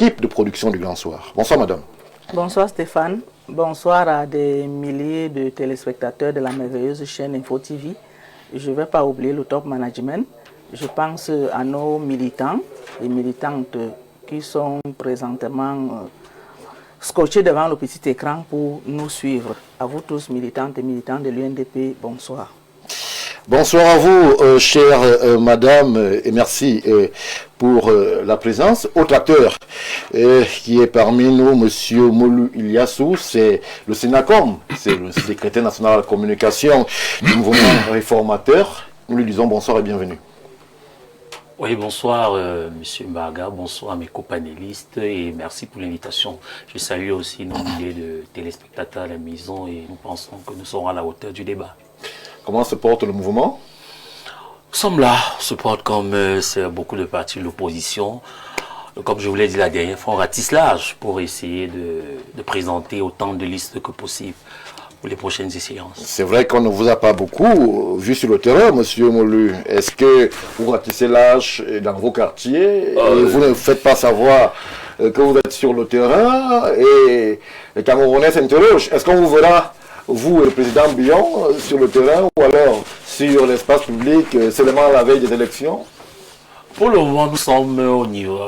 l'équipe de production du Grand Soir. Bonsoir madame. Bonsoir Stéphane, bonsoir à des milliers de téléspectateurs de la merveilleuse chaîne Info TV. Je ne vais pas oublier le top management. Je pense à nos militants et militantes qui sont présentement scotchés devant le petit écran pour nous suivre. À vous tous, militantes et militants de l'UNDP, bonsoir. Bonsoir à vous, chère madame, et merci pour la présence. Autre acteur qui est parmi nous, monsieur Molu Iliassou, c'est le Sénacom, c'est le secrétaire national de la communication du mouvement réformateur. Nous lui disons bonsoir et bienvenue. Oui, bonsoir monsieur Mbaga, bonsoir à mes copanélistes et merci pour l'invitation. Je salue aussi nos milliers de téléspectateurs à la maison et nous pensons que nous serons à la hauteur du débat. Comment se porte le mouvement? Nous sommes là, on se porte comme c'est beaucoup de partis de l'opposition. Comme je vous l'ai dit la dernière fois, on ratisse large pour essayer de présenter autant de listes que possible pour les prochaines échéances. C'est vrai qu'on ne vous a pas beaucoup vu sur le terrain, monsieur Molu. Est-ce que vous ratissez large dans vos quartiers et vous ne faites pas savoir que vous êtes sur le terrain et les Camerounais s'interrogent? Est-ce qu'on vous verra, vous et le président Bion, sur le terrain ou alors sur l'espace public seulement à la veille des élections? Pour le moment, nous sommes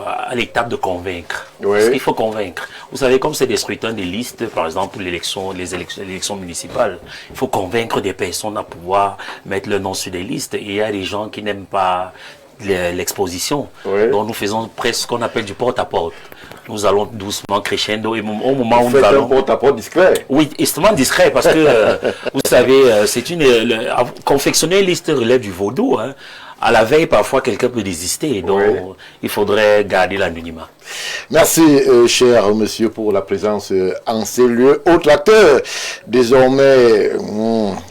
à l'étape de convaincre. Oui. Parce qu'il faut convaincre. Vous savez, comme c'est des scrutins des listes, par exemple pour les élections municipales, il faut convaincre des personnes à pouvoir mettre leur nom sur des listes. Et il y a des gens qui n'aiment pas l'exposition. Oui. Donc nous faisons presque ce qu'on appelle du porte-à-porte. Nous allons doucement crescendo et au moment où Vous nous faites allons... un porte-à-porte discret. Oui, extrêmement discret parce que, vous savez, confectionner une liste relève du vaudou. Hein. À la veille, parfois, quelqu'un peut désister. Donc, oui, il faudrait garder l'anonymat. Merci, cher monsieur, pour la présence en ces lieux. Autre acteur, désormais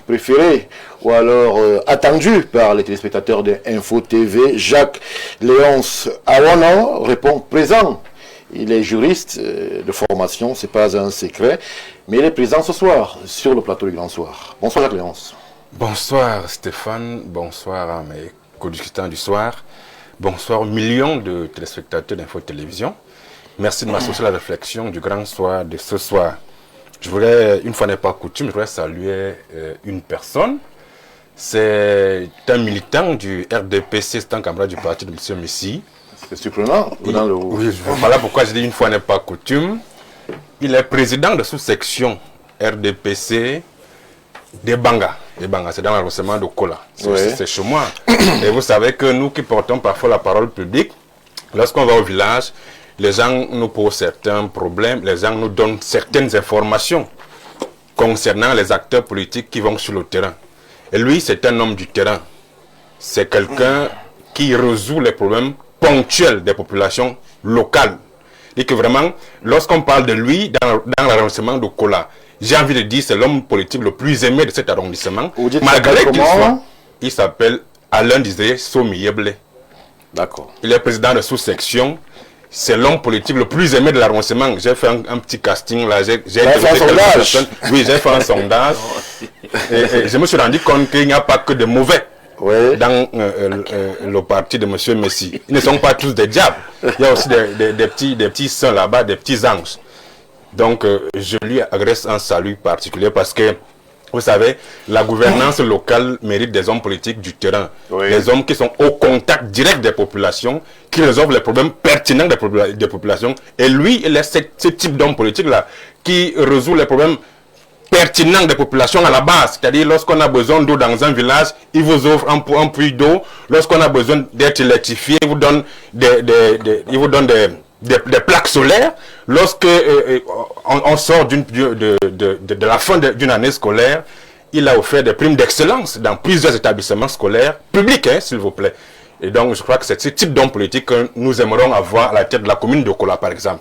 préféré, ou alors attendu par les téléspectateurs de Info TV, Jacques Léonce Awana répond présent. Il est juriste de formation, c'est pas un secret, mais il est présent ce soir sur le plateau du Grand Soir. Bonsoir Jacques Léonce. Bonsoir Stéphane, bonsoir à mes co-discutants du soir, bonsoir aux millions de téléspectateurs d'Info Télévision. Merci de m'associer à la réflexion du Grand Soir de ce soir. Je voudrais, une fois n'est pas coutume, je voudrais saluer une personne. C'est un militant du RDPC, c'est un camarade du parti de M. Messi. C'est surprenant. Oui, voilà pourquoi je dis une fois n'est pas coutume. Il est président de sous-section RDPC des Banga. Les Banga, c'est dans l'arrondissement de Kola. C'est chez moi. Et vous savez que nous qui portons parfois la parole publique, lorsqu'on va au village, les gens nous posent certains problèmes, les gens nous donnent certaines informations concernant les acteurs politiques qui vont sur le terrain. Et lui, c'est un homme du terrain. C'est quelqu'un qui résout les problèmes ponctuels des populations locales. Et que vraiment, lorsqu'on parle de lui dans l'arrondissement de Kola, j'ai envie de dire c'est l'homme politique le plus aimé de cet arrondissement. Malgré qu'il soit, il s'appelle Alain Désiré Somiyeble. D'accord. Il est président de sous-section. C'est l'homme politique le plus aimé de l'arrondissement. J'ai fait un petit casting là. J'ai fait un sondage. Oui, j'ai fait un sondage. et je me suis rendu compte qu'il n'y a pas que de mauvais dans le parti de M. Messi. Ils ne sont pas tous des diables. Il y a aussi des petits saints là-bas, des petits anges. Donc, je lui adresse un salut particulier parce que, vous savez, la gouvernance locale mérite des hommes politiques du terrain. Des hommes qui sont au contact direct des populations, qui résolvent les problèmes pertinents des populations. Et lui, il est ce type d'homme politique-là qui résout les problèmes pertinents des populations à la base. C'est-à-dire, lorsqu'on a besoin d'eau dans un village, il vous offre un puits d'eau. Lorsqu'on a besoin d'être électrifié, il vous donne des plaques solaires. Lorsque on sort de la fin d'une année scolaire, il a offert des primes d'excellence dans plusieurs établissements scolaires publics, s'il vous plaît. Et donc, je crois que c'est ce type d'homme politique que nous aimerions avoir à la tête de la commune de Kola, par exemple.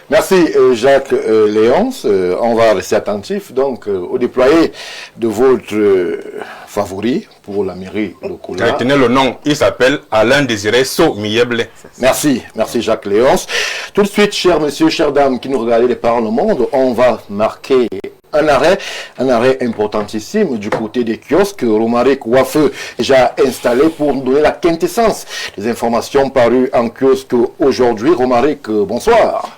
Merci Jacques Léonce. On va rester attentif donc au déployer de votre favori pour la mairie de Kola. Retenez le nom, il s'appelle Alain Désiré Somiyeble. Merci Jacques Léonce. Tout de suite, chers messieurs, chères dames qui nous regardez de par le monde, on va marquer un arrêt importantissime du côté des kiosques. Romaric Wafeu déjà installé pour nous donner la quintessence des informations parues en kiosque aujourd'hui. Romaric, bonsoir.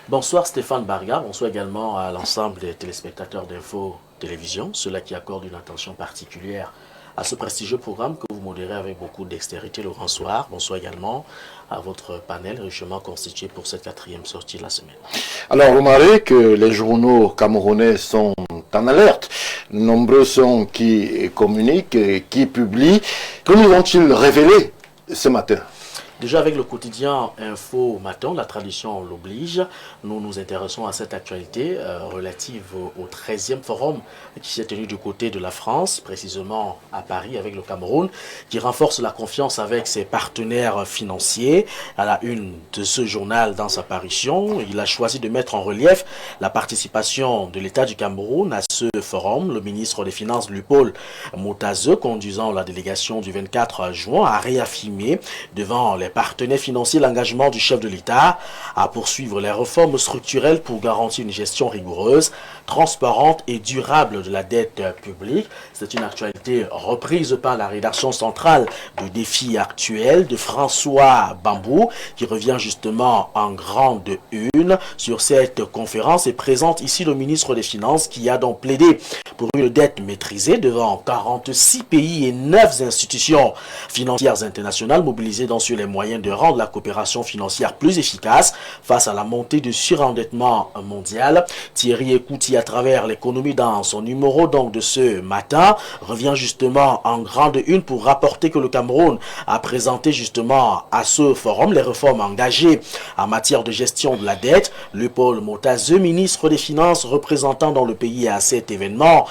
Bonsoir Stéphane Barga, bonsoir également à l'ensemble des téléspectateurs d'Info Télévision, ceux-là qui accordent une attention particulière à ce prestigieux programme que vous modérez avec beaucoup d'extérité le grand soir. Bonsoir également à votre panel richement constitué pour cette 4e sortie de la semaine. Alors, Romaric, les journaux camerounais sont en alerte. Nombreux sont qui communiquent, qui publient. Que nous ont-ils révélé ce matin? Déjà avec le quotidien Info Matin, la tradition l'oblige, nous nous intéressons à cette actualité relative au 13e forum qui s'est tenu du côté de la France, précisément à Paris avec le Cameroun, qui renforce la confiance avec ses partenaires financiers. À la une de ce journal, dans sa parution, il a choisi de mettre en relief la participation de l'État du Cameroun à ce forum. Le ministre des Finances, Lupaul Motazeux, conduisant la délégation du 24 juin, a réaffirmé devant les partenaires financiers l'engagement du chef de l'État à poursuivre les réformes structurelles pour garantir une gestion rigoureuse, transparente et durable de la dette publique. C'est une actualité reprise par la rédaction centrale du Défi actuel de François Bambou, qui revient justement en grande une sur cette conférence et présente ici le ministre des Finances qui a donc plaidé pour une dette maîtrisée devant 46 pays et 9 institutions financières internationales mobilisées dans sur les moyens de rendre la coopération financière plus efficace face à la montée du surendettement mondial. Thierry Ekouti, à travers l'économie dans son numéro donc de ce matin, revient justement en grande une pour rapporter que le Cameroun a présenté justement à ce forum les réformes engagées en matière de gestion de la dette. Lupaul Motazeux, ministre des Finances représentant dans le pays à cet événement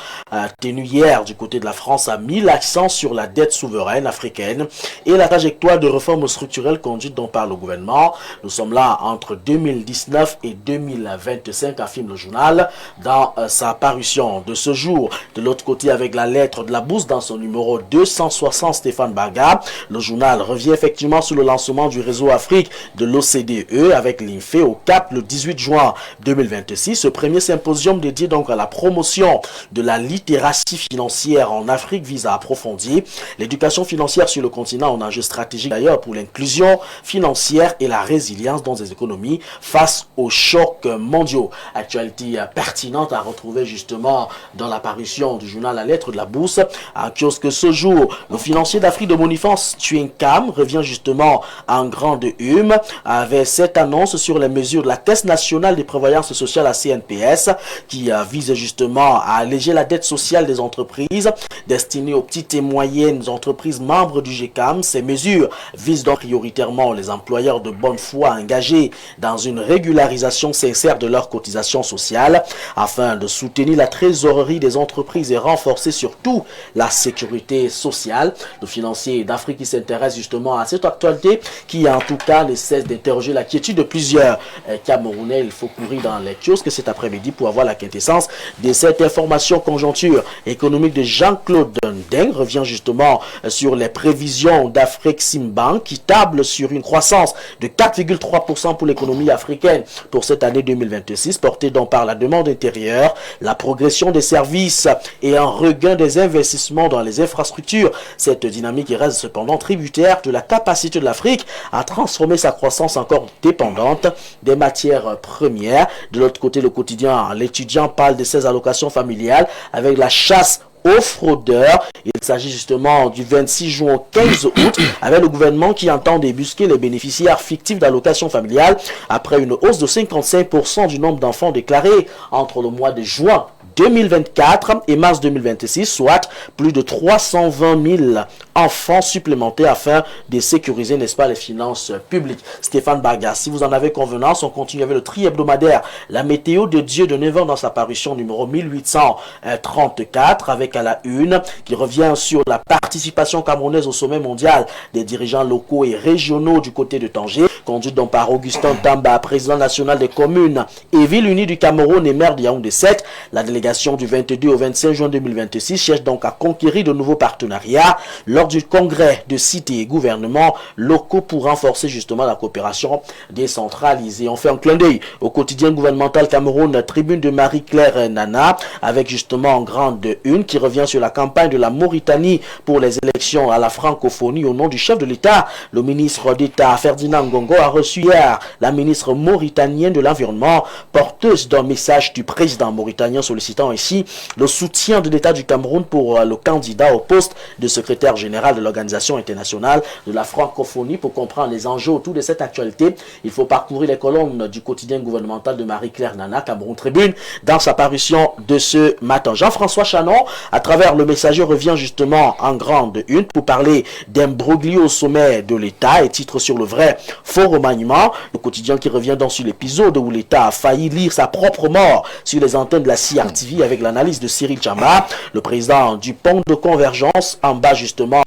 tenu hier du côté de la France, a mis l'accent sur la dette souveraine africaine et la trajectoire de réforme structurelle conduite donc par le gouvernement. Nous sommes là entre 2019 et 2025, affirme le journal dans sa parution de ce jour. De l'autre côté, avec la lettre de la bourse dans son numéro 260, Stéphane Barga, le journal revient effectivement sur le lancement du réseau Afrique de l'OCDE avec l'INFE au Cap le 18 juin 2026. Ce premier symposium dédié donc à la promotion de la littératie financière en Afrique vise à approfondir l'éducation financière sur le continent, un enjeu stratégique d'ailleurs pour l'inclusion financière et la résilience dans les économies face aux chocs mondiaux. Actualité pertinente à retrouver justement dans l'apparition du journal La Lettre de la Bourse en kiosque ce jour. Le financier d'Afrique de Boniface Tuinkam revient justement en grande hume avec cette annonce sur les mesures de la Caisse nationale de prévoyance sociale, la CNPS, qui vise justement à alléger la dette sociale des entreprises destinées aux petites et moyennes entreprises membres du GCAM. Ces mesures visent donc prioritairement les employeurs de bonne foi engagés dans une régularisation sincère de leurs cotisations sociales afin de soutenir la trésorerie des entreprises et renforcer surtout la sécurité sociale. Le financier d'Afrique qui s'intéresse justement à cette actualité qui en tout cas ne cesse d'interroger la quiétude de plusieurs Camerounais. Il faut courir dans les kiosques cet après-midi pour avoir la quintessence de cette information. Conjoncture économique de Jean-Claude Deng revient justement sur les prévisions d'Afreximbank qui table sur une croissance de 4,3% pour l'économie africaine pour cette année 2026, portée donc par la demande intérieure, la progression des services et un regain des investissements dans les infrastructures. Cette dynamique reste cependant tributaire de la capacité de l'Afrique à transformer sa croissance encore dépendante des matières premières. De l'autre côté, le quotidien L'étudiant parle de ses allocations familiales avec la chasse aux fraudeurs. Il s'agit justement du 26 juin au 15 août avec le gouvernement qui entend débusquer les bénéficiaires fictifs d'allocations familiales après une hausse de 55% du nombre d'enfants déclarés entre le mois de juin 2024 et mars 2026, soit plus de 320 000 enfants supplémentaires afin de sécuriser, n'est-ce pas, les finances publiques. Stéphane Barga, si vous en avez convenance, on continue avec le tri hebdomadaire La Météo de Dieu de 9 ans dans sa parution numéro 1834 avec à la une qui revient sur la participation camerounaise au sommet mondial des dirigeants locaux et régionaux du côté de Tanger, conduite donc par Augustin Tamba, président national des communes et villes unies du Cameroun et maire de Yaoundé 7. La délégation délégation du 22 au 25 juin 2026 cherche donc à conquérir de nouveaux partenariats lors du congrès de cités et gouvernements locaux pour renforcer justement la coopération décentralisée. On fait un clin d'œil au quotidien gouvernemental Cameroun, tribune de Marie-Claire Nana, avec justement en grande une qui revient sur la campagne de la Mauritanie pour les élections à la francophonie au nom du chef de l'État. Le ministre d'État Ferdinand Ngongo a reçu hier la ministre mauritanienne de l'Environnement, porteuse d'un message du président mauritanien sollicitant ainsi le soutien de l'État du Cameroun pour le candidat au poste de secrétaire général de l'Organisation internationale de la francophonie. Pour comprendre les enjeux autour de cette actualité, il faut parcourir les colonnes du quotidien gouvernemental de Marie-Claire Nana, Cameroun Tribune, dans sa parution de ce matin. Jean-François Chanon, à travers le messager, revient justement en grande une pour parler d'imbroglio au sommet de l'État et titre sur le vrai faux remaniement. Le quotidien qui revient dans sur l'épisode où l'État a failli lire sa propre mort sur les antennes de la CRTV avec l'analyse de Cyril Tchamba, le président du pont de convergence. En bas justement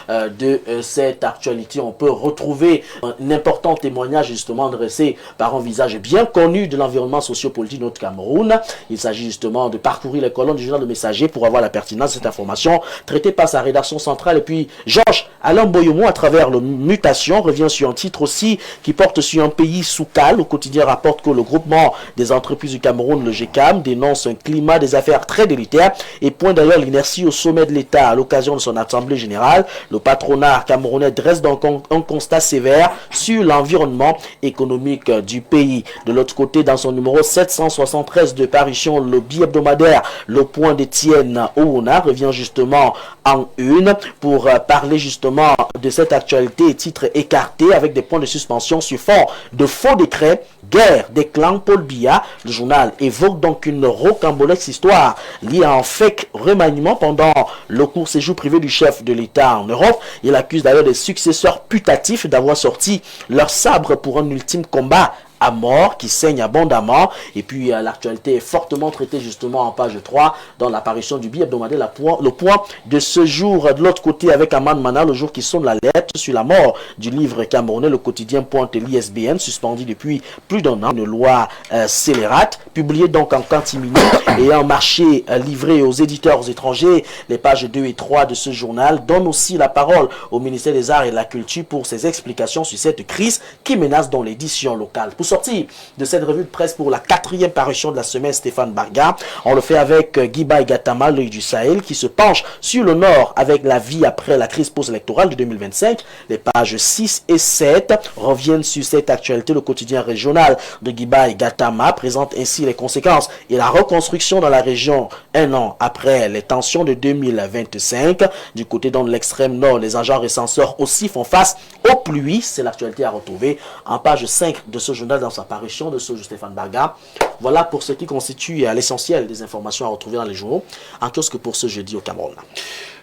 de cette actualité, on peut retrouver un important témoignage justement dressé par un visage bien connu de l'environnement sociopolitique de notre Cameroun. Il s'agit justement de parcourir les colonnes du journal Le Messager pour avoir la pertinence de cette information traitée par sa rédaction centrale. Et puis Georges Alain Boyomo, à travers le Mutation, revient sur un titre aussi qui porte sur un pays sous cale. Le quotidien rapporte que le groupement des entreprises du Cameroun, le GECAM, dénonce un climat des affaires très délétère et pointe d'ailleurs l'inertie au sommet de l'État à l'occasion de son assemblée générale. Le patronat camerounais dresse donc un constat sévère sur l'environnement économique du pays. De l'autre côté, dans son numéro 773 de parution, le bi-hebdomadaire Le Point d'Étienne Ouna revient justement en une pour parler justement de cette actualité et titre écarté avec des points de suspension sur fond de faux décrets. Guerre des clans Paul Biya. Le journal évoque donc une rocambolesque histoire liée à un fake remaniement pendant le court séjour privé du chef de l'État en Europe. Il accuse d'ailleurs des successeurs putatifs d'avoir sorti leur sabre pour un ultime combat à mort qui saigne abondamment. Et puis l'actualité est fortement traitée justement en page 3 dans l'apparition du bi-hebdomadaire Le Point de ce jour. De l'autre côté, avec Aman Mana, le jour qui sonne la lettre sur la mort du livre camerounais, le quotidien pointe l'ISBN suspendu depuis plus d'un an, une loi scélérate publiée donc en catimini et en marché livré aux éditeurs étrangers. Les pages 2 et 3 de ce journal donnent aussi la parole au ministère des Arts et de la Culture pour ses explications sur cette crise qui menace dans l'édition locale. Pour sortir de cette revue de presse pour la 4e parution de la semaine, Stéphane Barga, on le fait avec Guiba Gatama, l'œil du Sahel, qui se penche sur le Nord avec la vie après la crise post-électorale de 2025. Les pages 6 et 7 reviennent sur cette actualité. Le quotidien régional de Guiba Gatama présente ainsi les conséquences et la reconstruction dans la région un an après les tensions de 2025. Du côté de l'extrême nord, les agents recenseurs aussi font face aux pluies. C'est l'actualité à retrouver en page 5 de ce journal dans sa parution de ce Stéphane Barga. Voilà pour ce qui constitue l'essentiel des informations à retrouver dans les journaux en kiosque pour ce jeudi au Cameroun.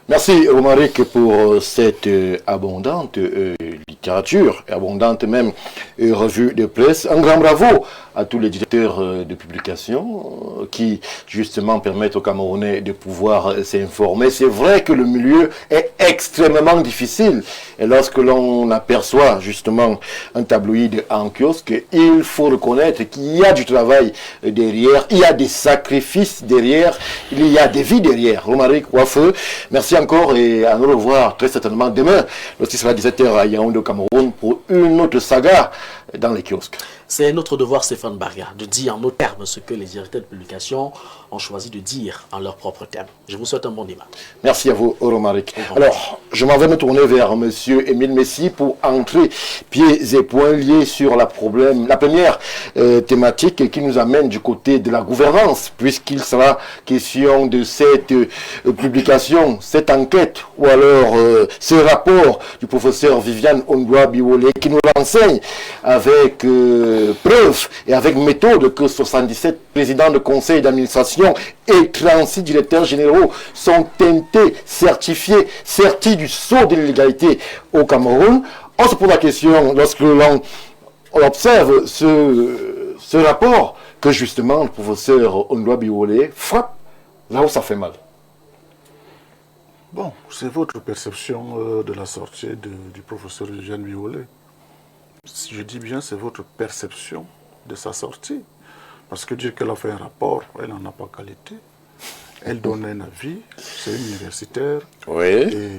Merci Romaric pour cette abondante littérature, abondante même revue de presse. Un grand bravo à tous les directeurs de publication qui justement permettent aux Camerounais de pouvoir s'informer. C'est vrai que le milieu est extrêmement difficile et lorsque l'on aperçoit justement un tabloïd en kiosque, il faut reconnaître qu'il y a du travail derrière, il y a des sacrifices derrière, il y a des vies derrière. Romaric Wafeu, merci encore et à nous revoir très certainement demain lorsqu'il sera 17h à Yaoundé au Cameroun pour une autre saga dans les kiosques. C'est notre devoir, Stéphane Barga, de dire en nos termes ce que les directeurs de publication ont choisi de dire en leur propre terme. Je vous souhaite un bon débat. Merci à vous, Romaric. Alors, je m'en vais me tourner vers M. Émile Messi pour entrer pieds et poings liés sur la première thématique qui nous amène du côté de la gouvernance, puisqu'il sera question de cette publication, cette enquête, ou alors ce rapport du professeur Viviane Ondoa Biwole qui nous renseigne avec preuve et avec méthode que 77 présidents de conseil d'administration et 36 directeurs généraux sont teintés, certifiés, sertis du sceau de l'illégalité au Cameroun. On se pose la question, lorsque l'on observe ce rapport, que justement le professeur Ondoa Biwole frappe là où ça fait mal. Bon, c'est votre perception de la sortie du professeur Viviane Biwole. Si je dis bien, c'est votre perception de sa sortie. Parce que dire qu'elle a fait un rapport, elle n'en a pas qualité. Elle donne un avis, c'est une universitaire. Oui. Et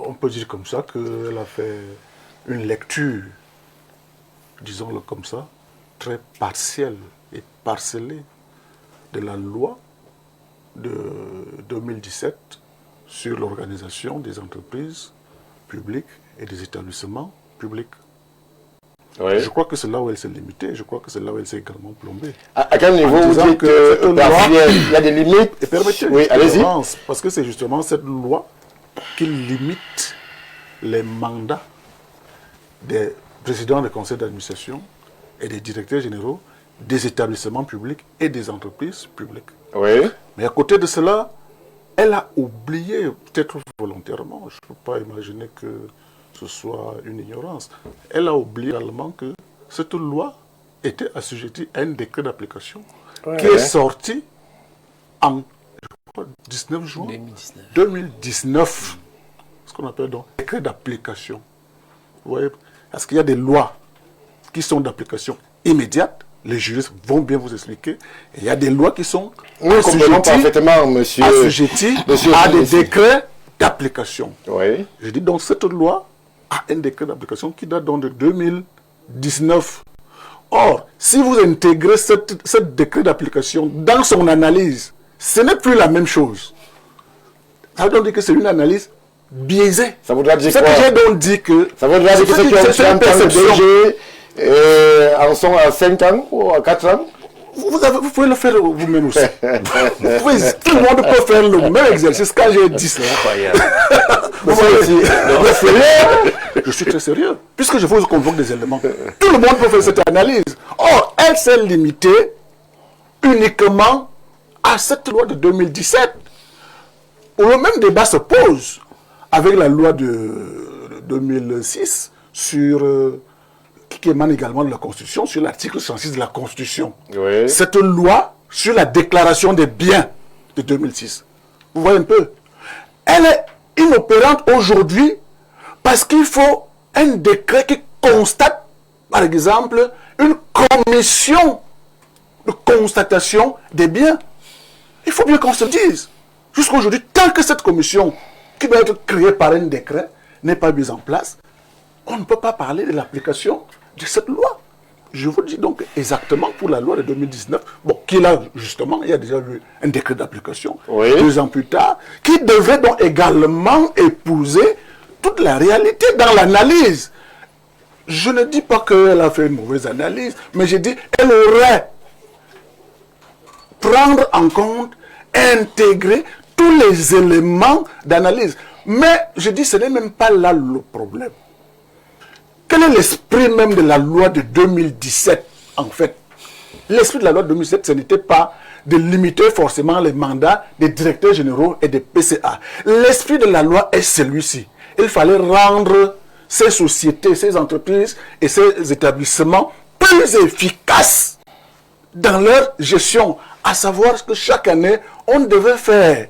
on peut dire comme ça qu'elle a fait une lecture, disons-le comme ça, très partielle et parcellée de la loi de 2017 sur l'organisation des entreprises publiques et des établissements publics. Oui. Je crois que c'est là où elle s'est limitée, je crois que c'est là où elle s'est également plombée. À quel niveau En vous disant dites que cette loi- il y a des limites? Et permettez-moi, Oui, allez-y. parce que c'est justement cette loi qui limite les mandats des présidents des conseils d'administration et des directeurs généraux des établissements publics et des entreprises publiques. Oui. Mais à côté de cela, elle a oublié, peut-être volontairement, je ne peux pas imaginer que ce soit une ignorance, elle a oublié également que cette loi était assujettie à un décret d'application qui est sorti en 19 juin 2019. Ce qu'on appelle donc décret d'application. Vous voyez, parce qu'il y a des lois qui sont d'application immédiate, les juristes vont bien vous expliquer, et il y a des lois qui sont parfaitement, monsieur, assujetties à des décrets d'application. Oui. Je dis donc cette loi a un décret d'application qui date donc de 2019. Or, si vous intégrez ce décret d'application dans son analyse, ce n'est plus la même chose. Ça veut donc dire que c'est une analyse biaisée. Ça voudra dire quoi? J'ai donc dit que... Ça voudra dire que ceux qui ont 30 ans de DG en sont à 5 ans ou à 4 ans? Vous pouvez le faire vous-même aussi. Tout le monde peut faire le même exercice quand j'ai dit cela. Je suis très sérieux. Puisque je vous convoque des éléments. Tout le monde peut faire cette analyse. Or, elle s'est limitée uniquement à cette loi de 2017. Où le même débat se pose avec la loi de 2006 sur... qui émane également de la Constitution, sur l'article 106 de la Constitution. Oui. Cette loi sur la déclaration des biens de 2006. Vous voyez un peu? Elle est inopérante aujourd'hui parce qu'il faut un décret qui constate, par exemple, une commission de constatation des biens. Il faut bien qu'on se le dise. Jusqu'à aujourd'hui, tant que cette commission, qui doit être créée par un décret, n'est pas mise en place, on ne peut pas parler de l'application de cette loi. Je vous dis donc exactement pour la loi de 2019, bon, qui là, justement, il y a déjà eu un décret d'application, 2 ans plus tard, qui devait donc également épouser toute la réalité dans l'analyse. Je ne dis pas qu'elle a fait une mauvaise analyse, mais je dis qu'elle aurait prendre en compte, intégrer tous les éléments d'analyse. Mais je dis, ce n'est même pas là le problème. Quel est l'esprit même de la loi de 2017, en fait? L'esprit de la loi de 2017, ce n'était pas de limiter forcément les mandats des directeurs généraux et des PCA. L'esprit de la loi est celui-ci. Il fallait rendre ces sociétés, ces entreprises et ces établissements plus efficaces dans leur gestion. À savoir que chaque année, on devait faire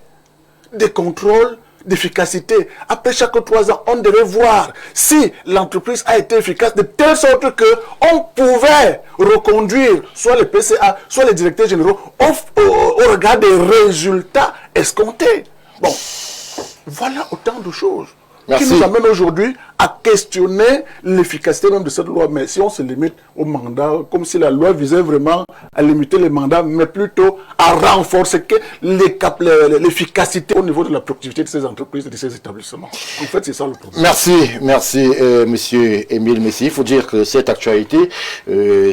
des contrôles d'efficacité. Après chaque 3 ans, on devait voir si l'entreprise a été efficace de telle sorte qu'on pouvait reconduire soit les PCA, soit les directeurs généraux au regard des résultats escomptés. Bon, voilà autant de choses qui nous amènent aujourd'hui à questionner l'efficacité même de cette loi. Mais si on se limite au mandat, comme si la loi visait vraiment à limiter les mandats, mais plutôt à renforcer l'efficacité au niveau de la productivité de ces entreprises et de ces établissements. En fait, c'est ça le problème. Merci, monsieur Émile Messi. Il faut dire que cette actualité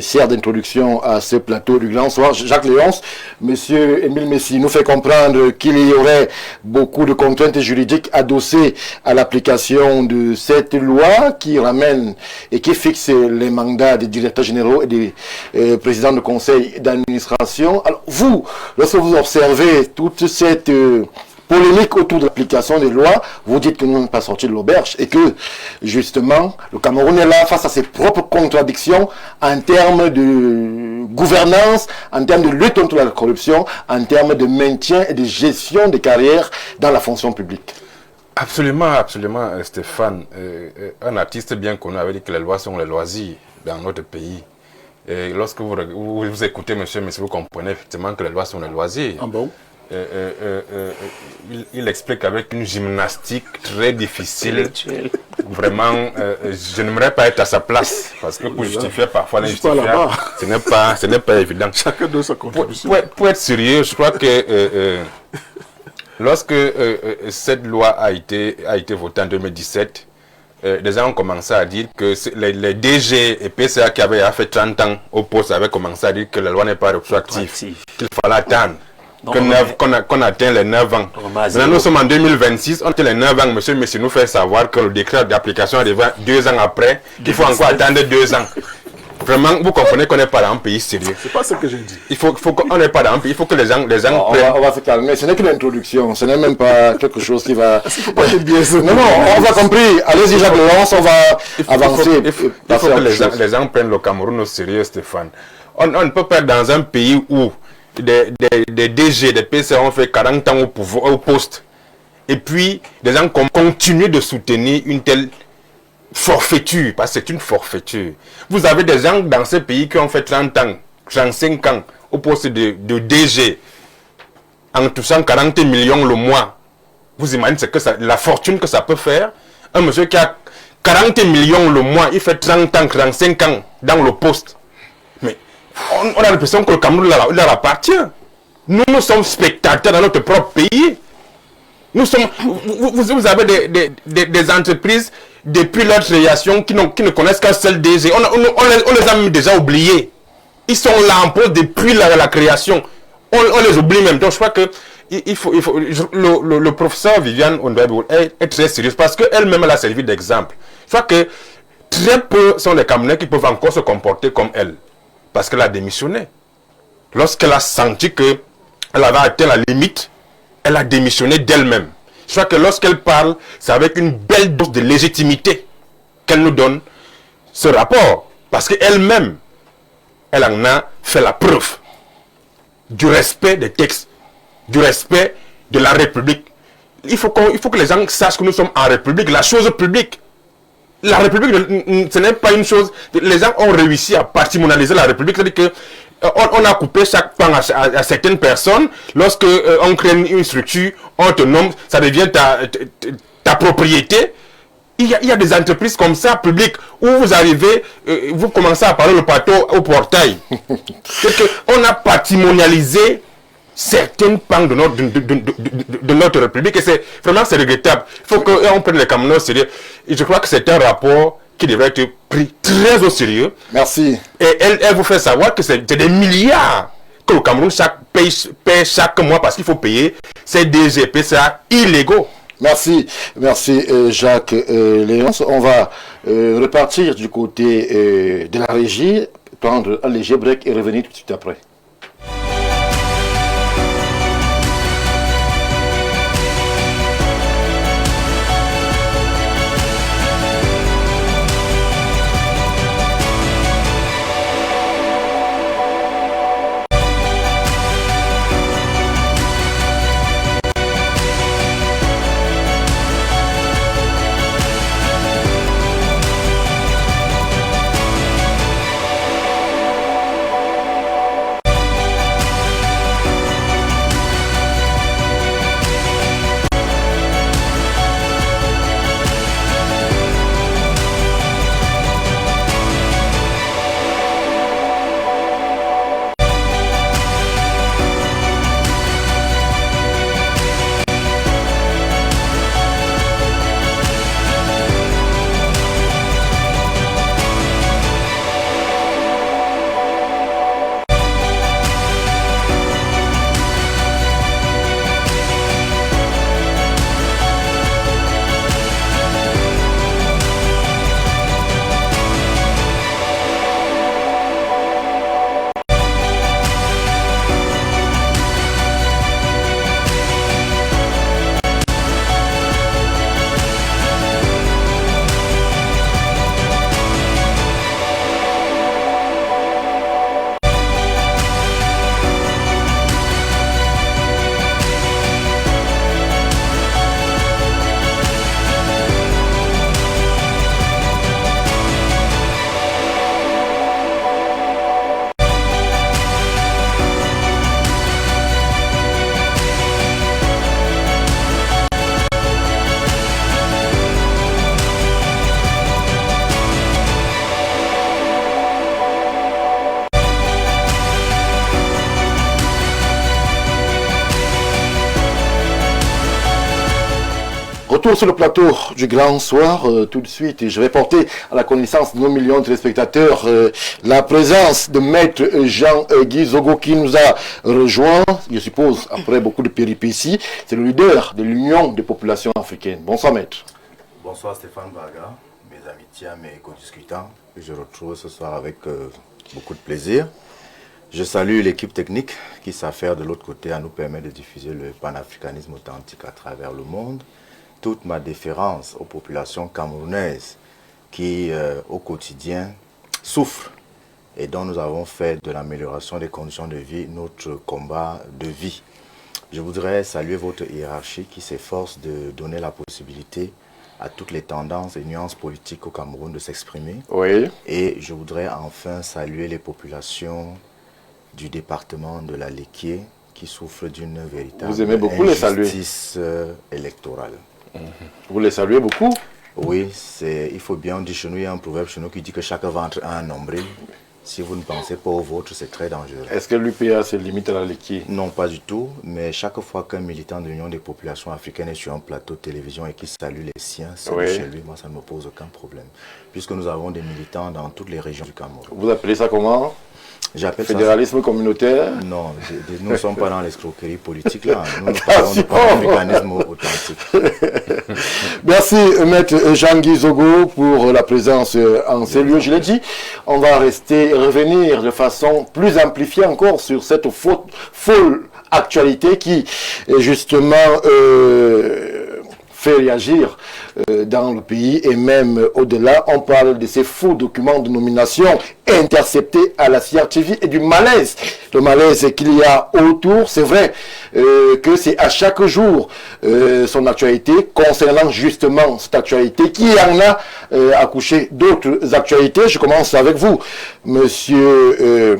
sert d'introduction à ce plateau du Grand Soir. Jacques Léonce, monsieur Émile Messi nous fait comprendre qu'il y aurait beaucoup de contraintes juridiques adossées à l'application de cette loi qui ramène et qui fixe les mandats des directeurs généraux et des présidents de conseil d'administration. Alors vous, lorsque vous observez toute cette polémique autour de l'application des lois, vous dites que nous n'avons pas sorti de l'auberge et que justement le Cameroun est là face à ses propres contradictions en termes de gouvernance, en termes de lutte contre la corruption, en termes de maintien et de gestion des carrières dans la fonction publique. Absolument, absolument, Stéphane. Un artiste bien connu avait dit que les lois sont les loisirs dans notre pays. Et lorsque vous écoutez, monsieur, vous comprenez effectivement que les lois sont les loisirs. Ah bon? il explique avec une gymnastique très difficile. Vraiment, je n'aimerais pas être à sa place parce que pour justifier parfois l'injustifiable, ce n'est pas évident. Chacun de sa contribution. Pour être sérieux, je crois que lorsque cette loi a été votée en 2017, des gens ont commencé à dire que les DG et PCA qui avaient fait 30 ans au poste avaient commencé à dire que la loi n'est pas rétroactive, qu'il fallait attendre. Qu'on atteint les 9 ans. Maintenant, nous sommes en 2026, on atteint les 9 ans. Monsieur nous fait savoir que le décret d'application arrive 2 ans après, qu'il faut encore attendre 2 ans. Vraiment, vous comprenez qu'on n'est pas dans un pays sérieux. C'est pas ce que j'ai dit. Il faut qu'on n'est pas dans un pays, il faut que les gens on va se calmer, ce n'est qu'une introduction, ce n'est même pas quelque chose qui va... Non, on va compris. Allez-y, Jacques Laurence, on va avancer. Il faut que les gens prennent le Cameroun au sérieux, Stéphane. On ne peut pas être dans un pays où des DG, des PC ont fait 40 ans au poste. Et puis, des gens continuent de soutenir une telle forfaiture, parce que c'est une forfaiture. Vous avez des gens dans ce pays qui ont fait 30 ans, 35 ans au poste de DG, en touchant 40 millions le mois. Vous imaginez la fortune que ça peut faire? Un monsieur qui a 40 millions le mois, il fait 30 ans, 35 ans dans le poste. Mais on a l'impression que le Cameroun leur appartient. Nous sommes spectateurs dans notre propre pays. Vous avez des entreprises depuis leur création qui ne connaissent qu'un seul DG. On les a même déjà oubliés. Ils sont là en poste depuis la création. On les oublie même. Donc je crois que le professeur Viviane Ondebou est très sérieuse parce qu'elle-même elle a servi d'exemple. Je crois que très peu sont les Camerounais qui peuvent encore se comporter comme elle. Parce qu'elle a démissionné. Lorsqu'elle a senti qu'elle avait atteint la limite, elle a démissionné d'elle-même. Je crois que lorsqu'elle parle, c'est avec une belle dose de légitimité qu'elle nous donne ce rapport. Parce qu'elle-même, elle en a fait la preuve du respect des textes, du respect de la République. Il faut que les gens sachent que nous sommes en République, la chose publique. La République, ce n'est pas une chose... Les gens ont réussi à patrimonialiser la République. C'est-à-dire qu'on a coupé chaque pan à certaines personnes. Lorsque on crée une structure, on te nomme, ça devient ta propriété. Il y a des entreprises comme ça, publiques, où vous arrivez, vous commencez à parler le bateau au portail. C'est qu'on a patrimonialisé certains pans de notre République et c'est regrettable. Il faut qu'on prenne les Camerounais au sérieux. Et je crois que c'est un rapport qui devrait être pris très au sérieux. Merci. Et elle vous fait savoir que c'est des milliards que le Cameroun paie chaque mois parce qu'il faut payer ces DGP, ça illégaux. Merci Jacques Léonce. On va repartir du côté de la régie, prendre un léger break et revenir tout de suite après. retour sur le plateau du Grand Soir. Tout de suite, je vais porter à la connaissance de nos millions de téléspectateurs la présence de Maître Jean-Guy Zogo qui nous a rejoint, je suppose, après beaucoup de péripéties. C'est le leader de l'Union des populations africaines. Bonsoir, Maître. Bonsoir, Stéphane Baga, mes amitiés, mes co-discutants, que je retrouve ce soir avec beaucoup de plaisir. Je salue l'équipe technique qui s'affaire de l'autre côté à nous permettre de diffuser le panafricanisme authentique à travers le monde. Toute ma déférence aux populations camerounaises qui, au quotidien, souffrent et dont nous avons fait de l'amélioration des conditions de vie notre combat de vie. Je voudrais saluer votre hiérarchie qui s'efforce de donner la possibilité à toutes les tendances et nuances politiques au Cameroun de s'exprimer. Oui. Et je voudrais enfin saluer les populations du département de la Léquié qui souffrent d'une véritable Vous aimez beaucoup les saluer. Injustice électorale. Vous les saluez beaucoup? Oui, il faut bien, on dit chez nous, il y a un proverbe chez nous qui dit que chaque ventre a un nombril. Si vous ne pensez pas au vôtre, c'est très dangereux. Est-ce que l'UPA se limite à la Léquié? Non, pas du tout, mais chaque fois qu'un militant de l'Union des populations africaines est sur un plateau de télévision et qui salue les siens, Oui. chez lui, moi ça ne me pose aucun problème. Puisque nous avons des militants dans toutes les régions du Cameroun. Vous appelez ça comment? J'appelle ça... Fédéralisme communautaire? Non, nous ne sommes pas dans l'escroquerie politique là. Nous parlons du panafricanisme authentique. Merci, Maître Jean-Guy Zogo, pour la présence en ces lieux. Je l'ai dit, on va revenir de façon plus amplifiée encore sur cette folle actualité qui, justement, fait réagir dans le pays et même au-delà. On parle de ces faux documents de nomination interceptés à la CRTV et du malaise. Le malaise qu'il y a autour, c'est vrai que c'est à chaque jour son actualité concernant justement cette actualité qui en a accouché d'autres actualités. Je commence avec vous, Monsieur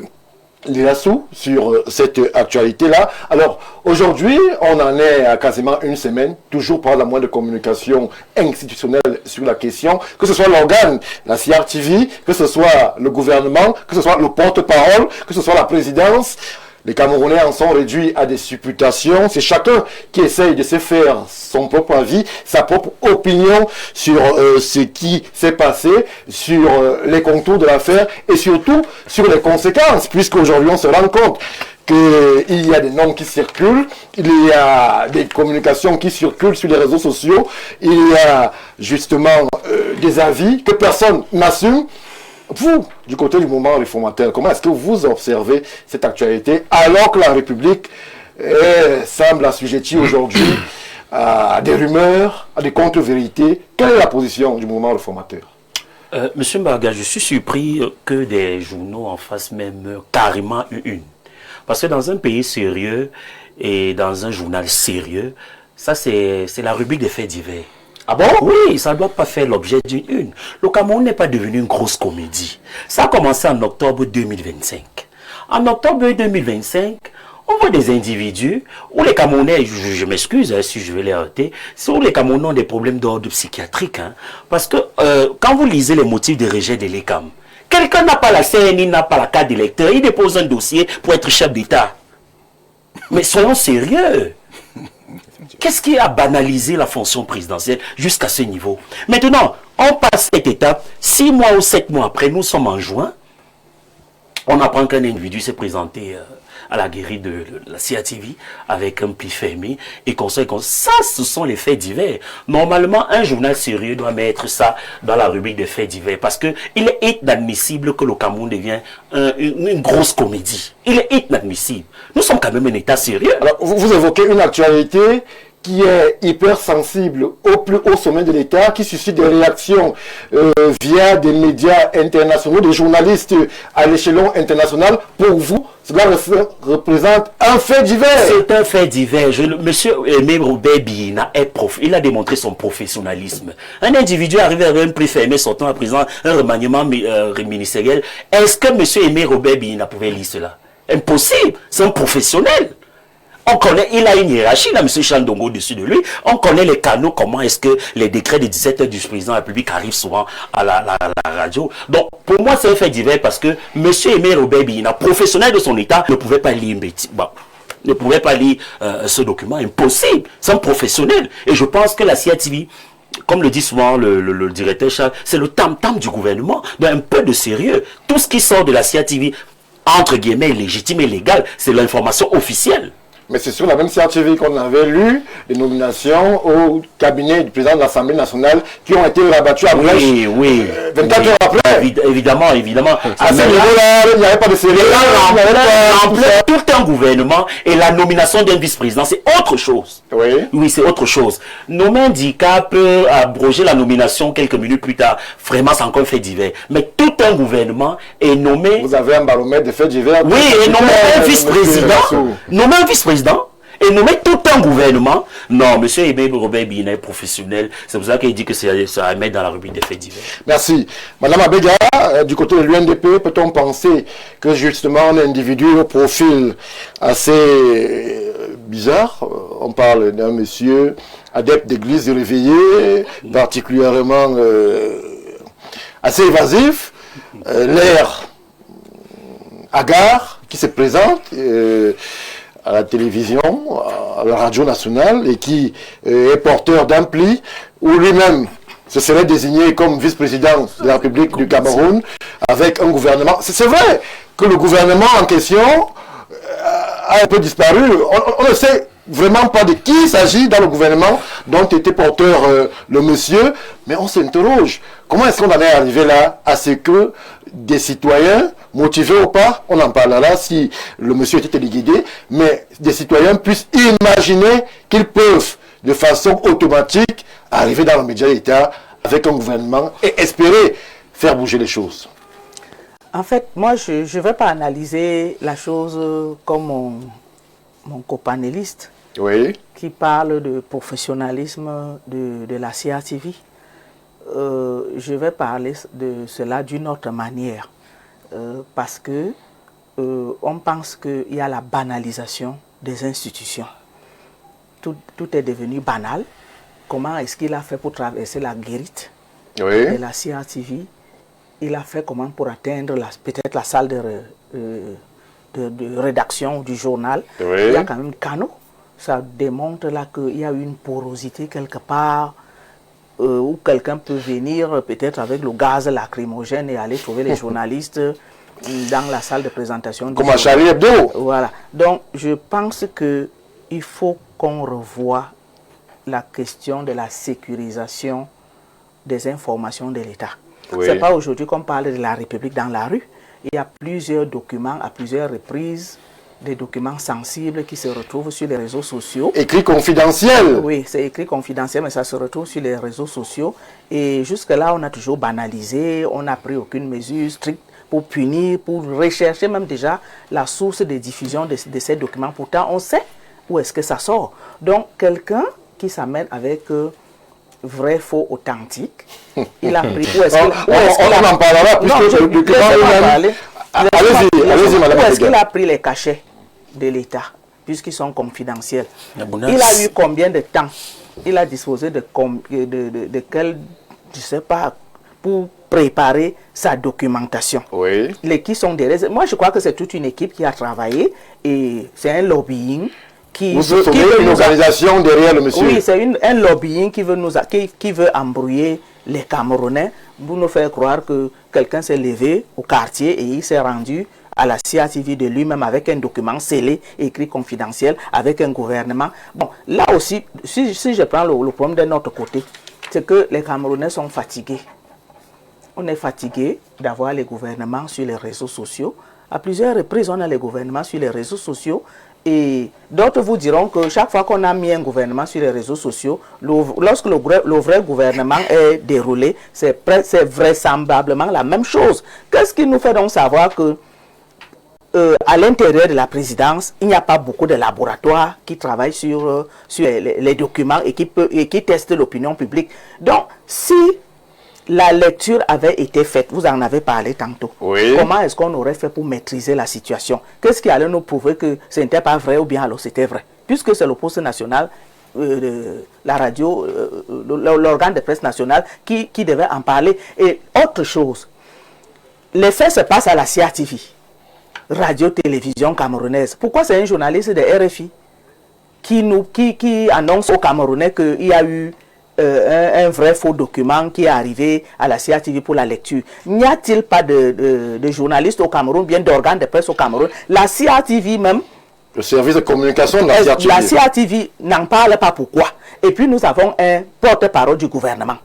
Lirassou, sur cette actualité-là. Alors, aujourd'hui, on en est à quasiment une semaine, toujours par la moindre communication institutionnelle sur la question, que ce soit l'organe, la CRTV, que ce soit le gouvernement, que ce soit le porte-parole, que ce soit la présidence. Les Camerounais en sont réduits à des supputations. C'est chacun qui essaye de se faire son propre avis, sa propre opinion sur ce qui s'est passé, sur les contours de l'affaire et surtout sur les conséquences, puisqu'aujourd'hui on se rend compte qu'il y a des noms qui circulent, il y a des communications qui circulent sur les réseaux sociaux, il y a justement des avis que personne n'assume. Vous, du côté du mouvement réformateur, comment est-ce que vous observez cette actualité alors que la République semble assujettie aujourd'hui à des rumeurs, à des contre-vérités? Quelle est la position du mouvement réformateur? Monsieur Mbaga, je suis surpris que des journaux en fassent même carrément une. Parce que dans un pays sérieux et dans un journal sérieux, ça c'est la rubrique des faits divers. Ah bon? Oui, ça ne doit pas faire l'objet d'une une. Le Cameroun n'est pas devenu une grosse comédie. Ça a commencé en octobre 2025. En octobre 2025, on voit des individus où les Camerounais, je m'excuse si je vais les heurter, c'est où les Camerounais ont des problèmes d'ordre psychiatrique. Parce que quand vous lisez les motifs de rejet de l'ECAM, quelqu'un n'a pas la CNI, n'a pas la carte d'électeur, il dépose un dossier pour être chef d'État. Mais soyons sérieux. Qu'est-ce qui a banalisé la fonction présidentielle jusqu'à ce niveau? Maintenant, on passe cette étape, 6 mois ou 7 mois après, nous sommes en juin, on apprend qu'un individu s'est présenté à la guérite de la CRTV avec un pli fermé et ça, ce sont les faits divers. Normalement, un journal sérieux doit mettre ça dans la rubrique des faits divers parce qu'il est inadmissible que le Cameroun devienne une grosse comédie. Il est inadmissible. Nous sommes quand même un État sérieux. Alors, vous évoquez une actualité qui est hyper sensible au plus haut sommet de l'État, qui suscite des réactions via des médias internationaux, des journalistes à l'échelon international. Pour vous, cela représente un fait divers. C'est un fait divers. Monsieur Aimé Robert Biyina il a démontré son professionnalisme. Un individu arrivé avec un prix fermé sortant à présent un remaniement ministériel. Est-ce que monsieur Aimé Robert Biyina pouvait lire cela? Impossible. C'est un professionnel. On connaît, il a une hiérarchie, là, M. Chandongo au-dessus de lui. On connaît les canaux, comment est-ce que les décrets de 17 heures du président de la République arrivent souvent à la radio. Donc, pour moi, c'est un fait divers parce que M. Aimé Robert Biyina, professionnel de son État, ne pouvait pas lire une bêtise. Bon, ne pouvait pas lire ce document. Impossible. C'est un professionnel. Et je pense que la CIATV, comme le dit souvent le directeur Charles, c'est le tam-tam du gouvernement. Donc un peu de sérieux. Tout ce qui sort de la CIATV, entre guillemets, légitime et légal, c'est l'information officielle. Mais c'est sur la même CIATV qu'on avait lu les nominations au cabinet du président de l'Assemblée nationale qui ont été rabattues à brèche. Oui. 24 heures après. Évidemment. À ce niveau-là, il n'y avait pas de sérieux. Tout un gouvernement et la nomination d'un vice-président, c'est autre chose. Oui, c'est autre chose. Nommer un handicap peut abroger la nomination quelques minutes plus tard. Vraiment, c'est encore un fait divers. Mais tout un gouvernement est nommé... Vous avez un baromètre de faits divers. Oui, et nommer un vice-président. Nommer un vice-président et nommer tout un gouvernement. Non, M. Aimé Robert Bina est professionnel. C'est pour ça qu'il dit que ça à mettre dans la rubrique des faits divers. Merci. Madame Abega, du côté de l'UNDP, peut-on penser que justement un individu au profil assez bizarre, on parle d'un monsieur adepte d'église réveillé, particulièrement assez évasif, l'air hagard, qui se présente à la télévision, à la radio nationale, et qui est porteur d'un pli, où lui-même se serait désigné comme vice-président de la République du Cameroun, avec un gouvernement. C'est vrai que le gouvernement en question a un peu disparu. On ne sait vraiment pas de qui il s'agit dans le gouvernement dont était porteur le monsieur, mais on s'interroge. Comment est-ce qu'on en est arrivé là à ce que des citoyens, motivés ou pas, on en parlera si le monsieur était téléguidé, mais des citoyens puissent imaginer qu'ils peuvent de façon automatique arriver dans le média d'État avec un gouvernement et espérer faire bouger les choses. En fait, moi, je ne vais pas analyser la chose comme mon copanéliste qui parle de professionnalisme de la CIATV. Je vais parler de cela d'une autre manière parce que on pense qu'il y a la banalisation des institutions. Tout est devenu banal. Comment est-ce qu'il a fait pour traverser la guérite de la CIATV? Il a fait comment pour atteindre peut-être la salle de rédaction du journal? Il y a quand même canaux. Ça démontre là qu'il y a une porosité quelque part où quelqu'un peut venir peut-être avec le gaz lacrymogène et aller trouver les journalistes dans la salle de présentation. Comme à Charlie Hebdo. Voilà. Donc, je pense qu'il faut qu'on revoie la question de la sécurisation des informations de l'État. Ce n'est pas aujourd'hui qu'on parle de la République dans la rue. Il y a plusieurs documents à plusieurs reprises, des documents sensibles qui se retrouvent sur les réseaux sociaux. Écrit confidentiel. Oui, c'est écrit confidentiel, mais ça se retrouve sur les réseaux sociaux. Et jusque-là, on a toujours banalisé, on n'a pris aucune mesure stricte pour punir, pour rechercher même déjà la source de diffusion de ces documents. Pourtant, on sait où est-ce que ça sort. Donc, quelqu'un qui s'amène avec vrai, faux, authentique, il a pris... On en parlera puisque le document... Allez-y, madame. Où est-ce qu'il a pris les cachets de l'État, puisqu'ils sont confidentiels? Il a eu combien de temps? Il a disposé de quel, je ne sais pas, pour préparer sa documentation. Qui sont derrière. Moi, je crois que c'est toute une équipe qui a travaillé et c'est un lobbying qui veut une organisation derrière le monsieur. Oui, c'est un lobbying qui veut embrouiller les Camerounais pour nous faire croire que quelqu'un s'est levé au quartier et il s'est rendu à la CIATV de lui-même avec un document scellé, écrit confidentiel, avec un gouvernement. Bon, là aussi, si je prends le problème d'un autre côté, c'est que les Camerounais sont fatigués. On est fatigué d'avoir les gouvernements sur les réseaux sociaux. À plusieurs reprises, on a les gouvernements sur les réseaux sociaux. Et d'autres vous diront que chaque fois qu'on a mis un gouvernement sur les réseaux sociaux, lorsque le vrai gouvernement est déroulé, c'est vraisemblablement la même chose. Qu'est-ce qui nous fait donc savoir que à l'intérieur de la présidence, il n'y a pas beaucoup de laboratoires qui travaillent sur les documents et qui testent l'opinion publique. Donc, si la lecture avait été faite, vous en avez parlé tantôt. Comment est-ce qu'on aurait fait pour maîtriser la situation? Qu'est-ce qui allait nous prouver que ce n'était pas vrai ou bien alors c'était vrai? Puisque c'est le poste national, la radio, l'organe de presse national qui devait en parler. Et autre chose, les faits se passent à la CIATV. radio-télévision camerounaise. Pourquoi c'est un journaliste de RFI qui annonce aux Camerounais qu'il y a eu un vrai faux document qui est arrivé à la CIATV pour la lecture? N'y a-t-il pas de journalistes au Cameroun, bien d'organes de presse au Cameroun? La CIATV même, le service de communication de la CIATV. La CIATV n'en parle pas. Pourquoi? Et puis nous avons un porte-parole du gouvernement.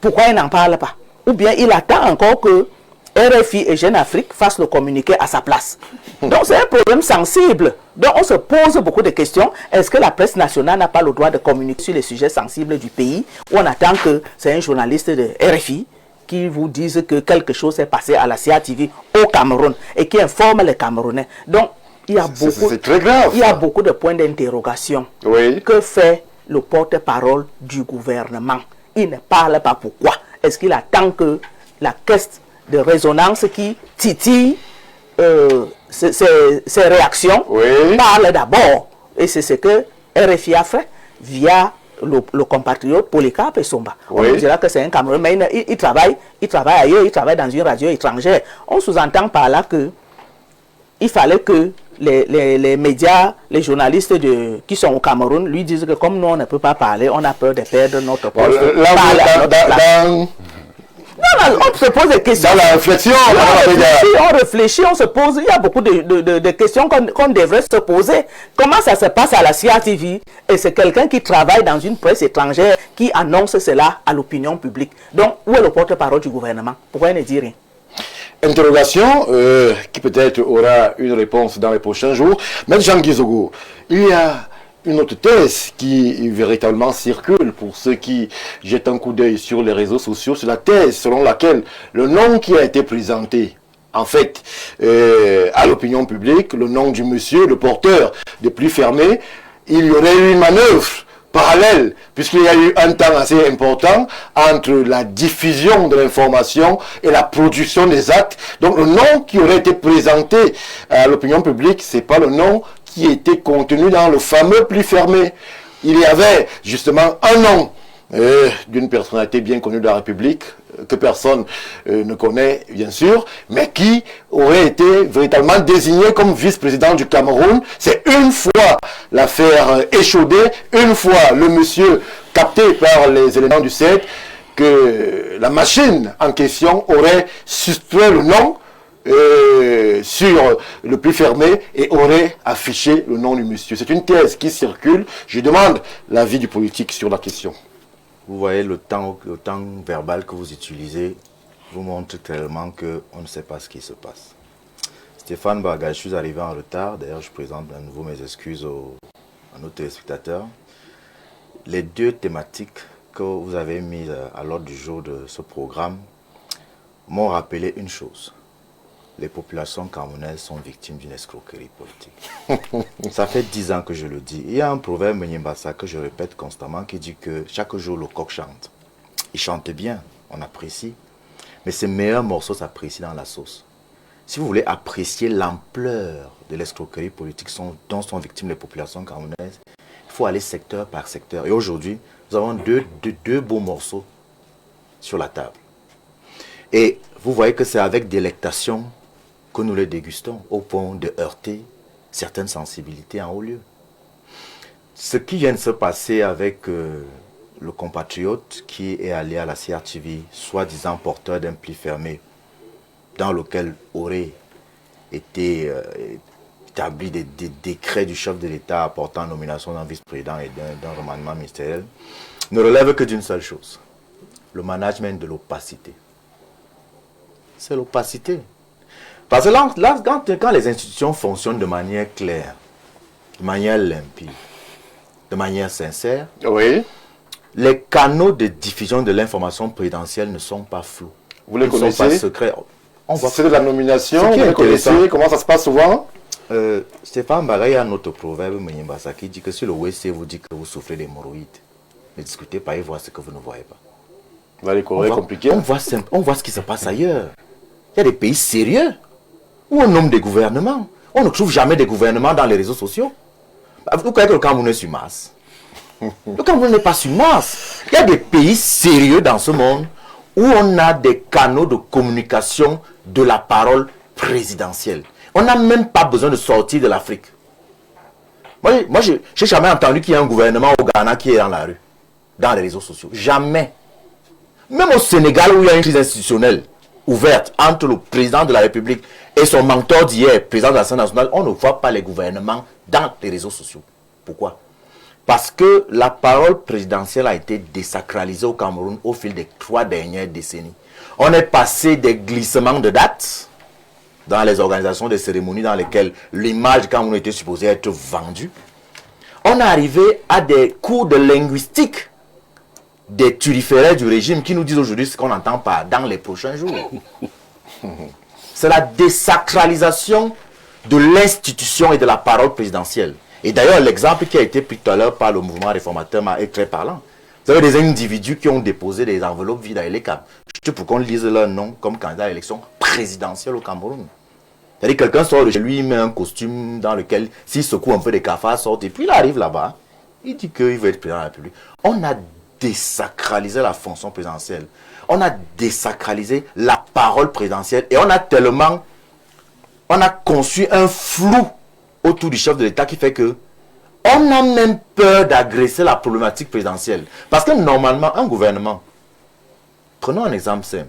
Pourquoi il n'en parle pas? Ou bien il attend encore que RFI et Jeune Afrique fassent le communiqué à sa place. Donc c'est un problème sensible. Donc on se pose beaucoup de questions. Est-ce que la presse nationale n'a pas le droit de communiquer sur les sujets sensibles du pays, où on attend que c'est un journaliste de RFI qui vous dise que quelque chose est passé à la CIATV au Cameroun et qui informe les Camerounais? Donc il y a c'est très grave. Il y a beaucoup de points d'interrogation. Oui. Que fait le porte-parole du gouvernement? Il ne parle pas. Pourquoi? Est-ce qu'il attend que la caisse de résonance qui titille ces réactions parle d'abord? Et c'est ce que RFI a fait via le compatriote Polycarpe Somba. On nous dira que c'est un Camerounais, mais il travaille ailleurs, il travaille dans une radio étrangère. On sous-entend par là que il fallait que les médias, les journalistes qui sont au Cameroun lui disent que comme nous on ne peut pas parler, on a peur de perdre notre poste. On se pose des questions. Dans la réflexion, on réfléchit, on se pose. Il y a beaucoup de questions qu'on devrait se poser. Comment ça se passe à la CIATV? Et c'est quelqu'un qui travaille dans une presse étrangère qui annonce cela à l'opinion publique. Donc, où est le porte-parole du gouvernement? Pourquoi il ne dit rien? Interrogation qui peut-être aura une réponse dans les prochains jours. Mais Jean Guizogo, il y a une autre thèse qui véritablement circule pour ceux qui jettent un coup d'œil sur les réseaux sociaux. C'est la thèse selon laquelle le nom qui a été présenté en fait à l'opinion publique, le nom du monsieur, le porteur de Plus Fermé, il y aurait eu une manœuvre parallèle, puisqu'il y a eu un temps assez important entre la diffusion de l'information et la production des actes. Donc le nom qui aurait été présenté à l'opinion publique, c'est pas le nom qui était contenu dans le fameux Plus Fermé. Il y avait justement un nom d'une personnalité bien connue de la République, que personne ne connaît bien sûr, mais qui aurait été véritablement désigné comme vice-président du Cameroun. C'est une fois l'affaire échaudée, une fois le monsieur capté par les éléments du CED, que la machine en question aurait soustrait le nom sur le Plus Fermé et aurait affiché le nom du monsieur. C'est une thèse qui circule. Je demande l'avis du politique sur la question. Vous voyez, le temps verbal que vous utilisez vous montre clairement qu'on ne sait pas ce qui se passe. Stéphane Baga, je suis arrivé en retard. D'ailleurs, je présente à nouveau mes excuses à nos téléspectateurs. Les deux thématiques que vous avez mises à l'ordre du jour de ce programme m'ont rappelé une chose. Les populations camerounaises sont victimes d'une escroquerie politique. Ça fait 10 ans que je le dis. Il y a un proverbe Mnyembasa que je répète constamment qui dit que chaque jour le coq chante. Il chante bien, on apprécie, mais ses meilleurs morceaux s'apprécient dans la sauce. Si vous voulez apprécier l'ampleur de l'escroquerie politique dont sont victimes les populations camerounaises, il faut aller secteur par secteur. Et aujourd'hui, nous avons deux beaux morceaux sur la table. Et vous voyez que c'est avec délectation que nous les dégustons, au point de heurter certaines sensibilités en haut lieu. Ce qui vient de se passer avec le compatriote qui est allé à la CIATV, soi-disant porteur d'un Plus Fermé, dans lequel aurait été établi des décrets du chef de l'État apportant nomination d'un vice-président et d'un remaniement ministériel, ne relève que d'une seule chose, le management de l'opacité. C'est l'opacité. Parce que là, quand les institutions fonctionnent de manière claire, de manière limpide, de manière sincère, les canaux de diffusion de l'information présidentielle ne sont pas flous. Vous les connaissez? Ne sont pas secrets. C'est de la nomination, vous les connaissez? Comment ça se passe souvent? Stéphane Baga, il y a un autre proverbe Mnyembasa qui dit que si le WC vous dit que vous souffrez d'hémorroïdes, ne discutez pas et voyez ce que vous ne voyez pas. On voit ce qui se passe ailleurs. Il y a des pays sérieux où on nomme des gouvernements. On ne trouve jamais des gouvernements dans les réseaux sociaux. Vous croyez que le Cameroun est sur Mars? Le Cameroun n'est pas sur Mars. Il y a des pays sérieux dans ce monde où on a des canaux de communication de la parole présidentielle. On n'a même pas besoin de sortir de l'Afrique. Moi je n'ai jamais entendu qu'il y ait un gouvernement au Ghana qui est dans la rue, dans les réseaux sociaux. Jamais. Même au Sénégal, où il y a une crise institutionnelle ouverte entre le président de la République et son mentor d'hier, président de l'Assemblée nationale, on ne voit pas les gouvernements dans les réseaux sociaux. Pourquoi? Parce que la parole présidentielle a été désacralisée au Cameroun au fil des 3 dernières décennies. On est passé des glissements de dates dans les organisations de cérémonies dans lesquelles l'image du Cameroun était supposée être vendue. On est arrivé à des cours de linguistique des turiféraires du régime qui nous disent aujourd'hui ce qu'on n'entend pas dans les prochains jours. C'est la désacralisation de l'institution et de la parole présidentielle. Et d'ailleurs, l'exemple qui a été pris tout à l'heure par le mouvement réformateur est très parlant. Vous avez des individus qui ont déposé des enveloppes vides à l'ECAM, juste pour qu'on lise leur nom comme candidat à l'élection présidentielle au Cameroun. C'est-à-dire que quelqu'un sort de chez lui, il met un costume dans lequel, s'il secoue un peu des cafards, sort, et puis il arrive là-bas, il dit qu'il veut être président de la République. On a désacralisé la fonction présidentielle. On a désacralisé la parole présidentielle et on a conçu un flou autour du chef de l'État qui fait que on a même peur d'agresser la problématique présidentielle. Parce que normalement, un gouvernement, prenons un exemple simple.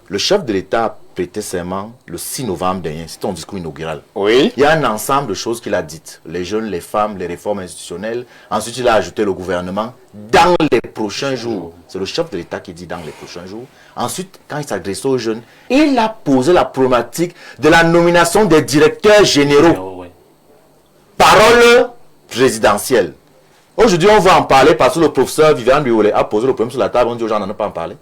Le chef de l'État a prêté serment le 6 novembre dernier, c'est son discours inaugural. Oui. Il y a un ensemble de choses qu'il a dites. Les jeunes, les femmes, les réformes institutionnelles. Ensuite, il a ajouté le gouvernement dans les prochains jours. C'est le chef de l'État qui dit dans les prochains jours. Ensuite, quand il s'adresse aux jeunes, il a posé la problématique de la nomination des directeurs généraux. Parole présidentielle. Aujourd'hui, on va en parler parce que le professeur Viviane Biolay a posé le problème sur la table. On dit aux gens, on n'en a pas en parler.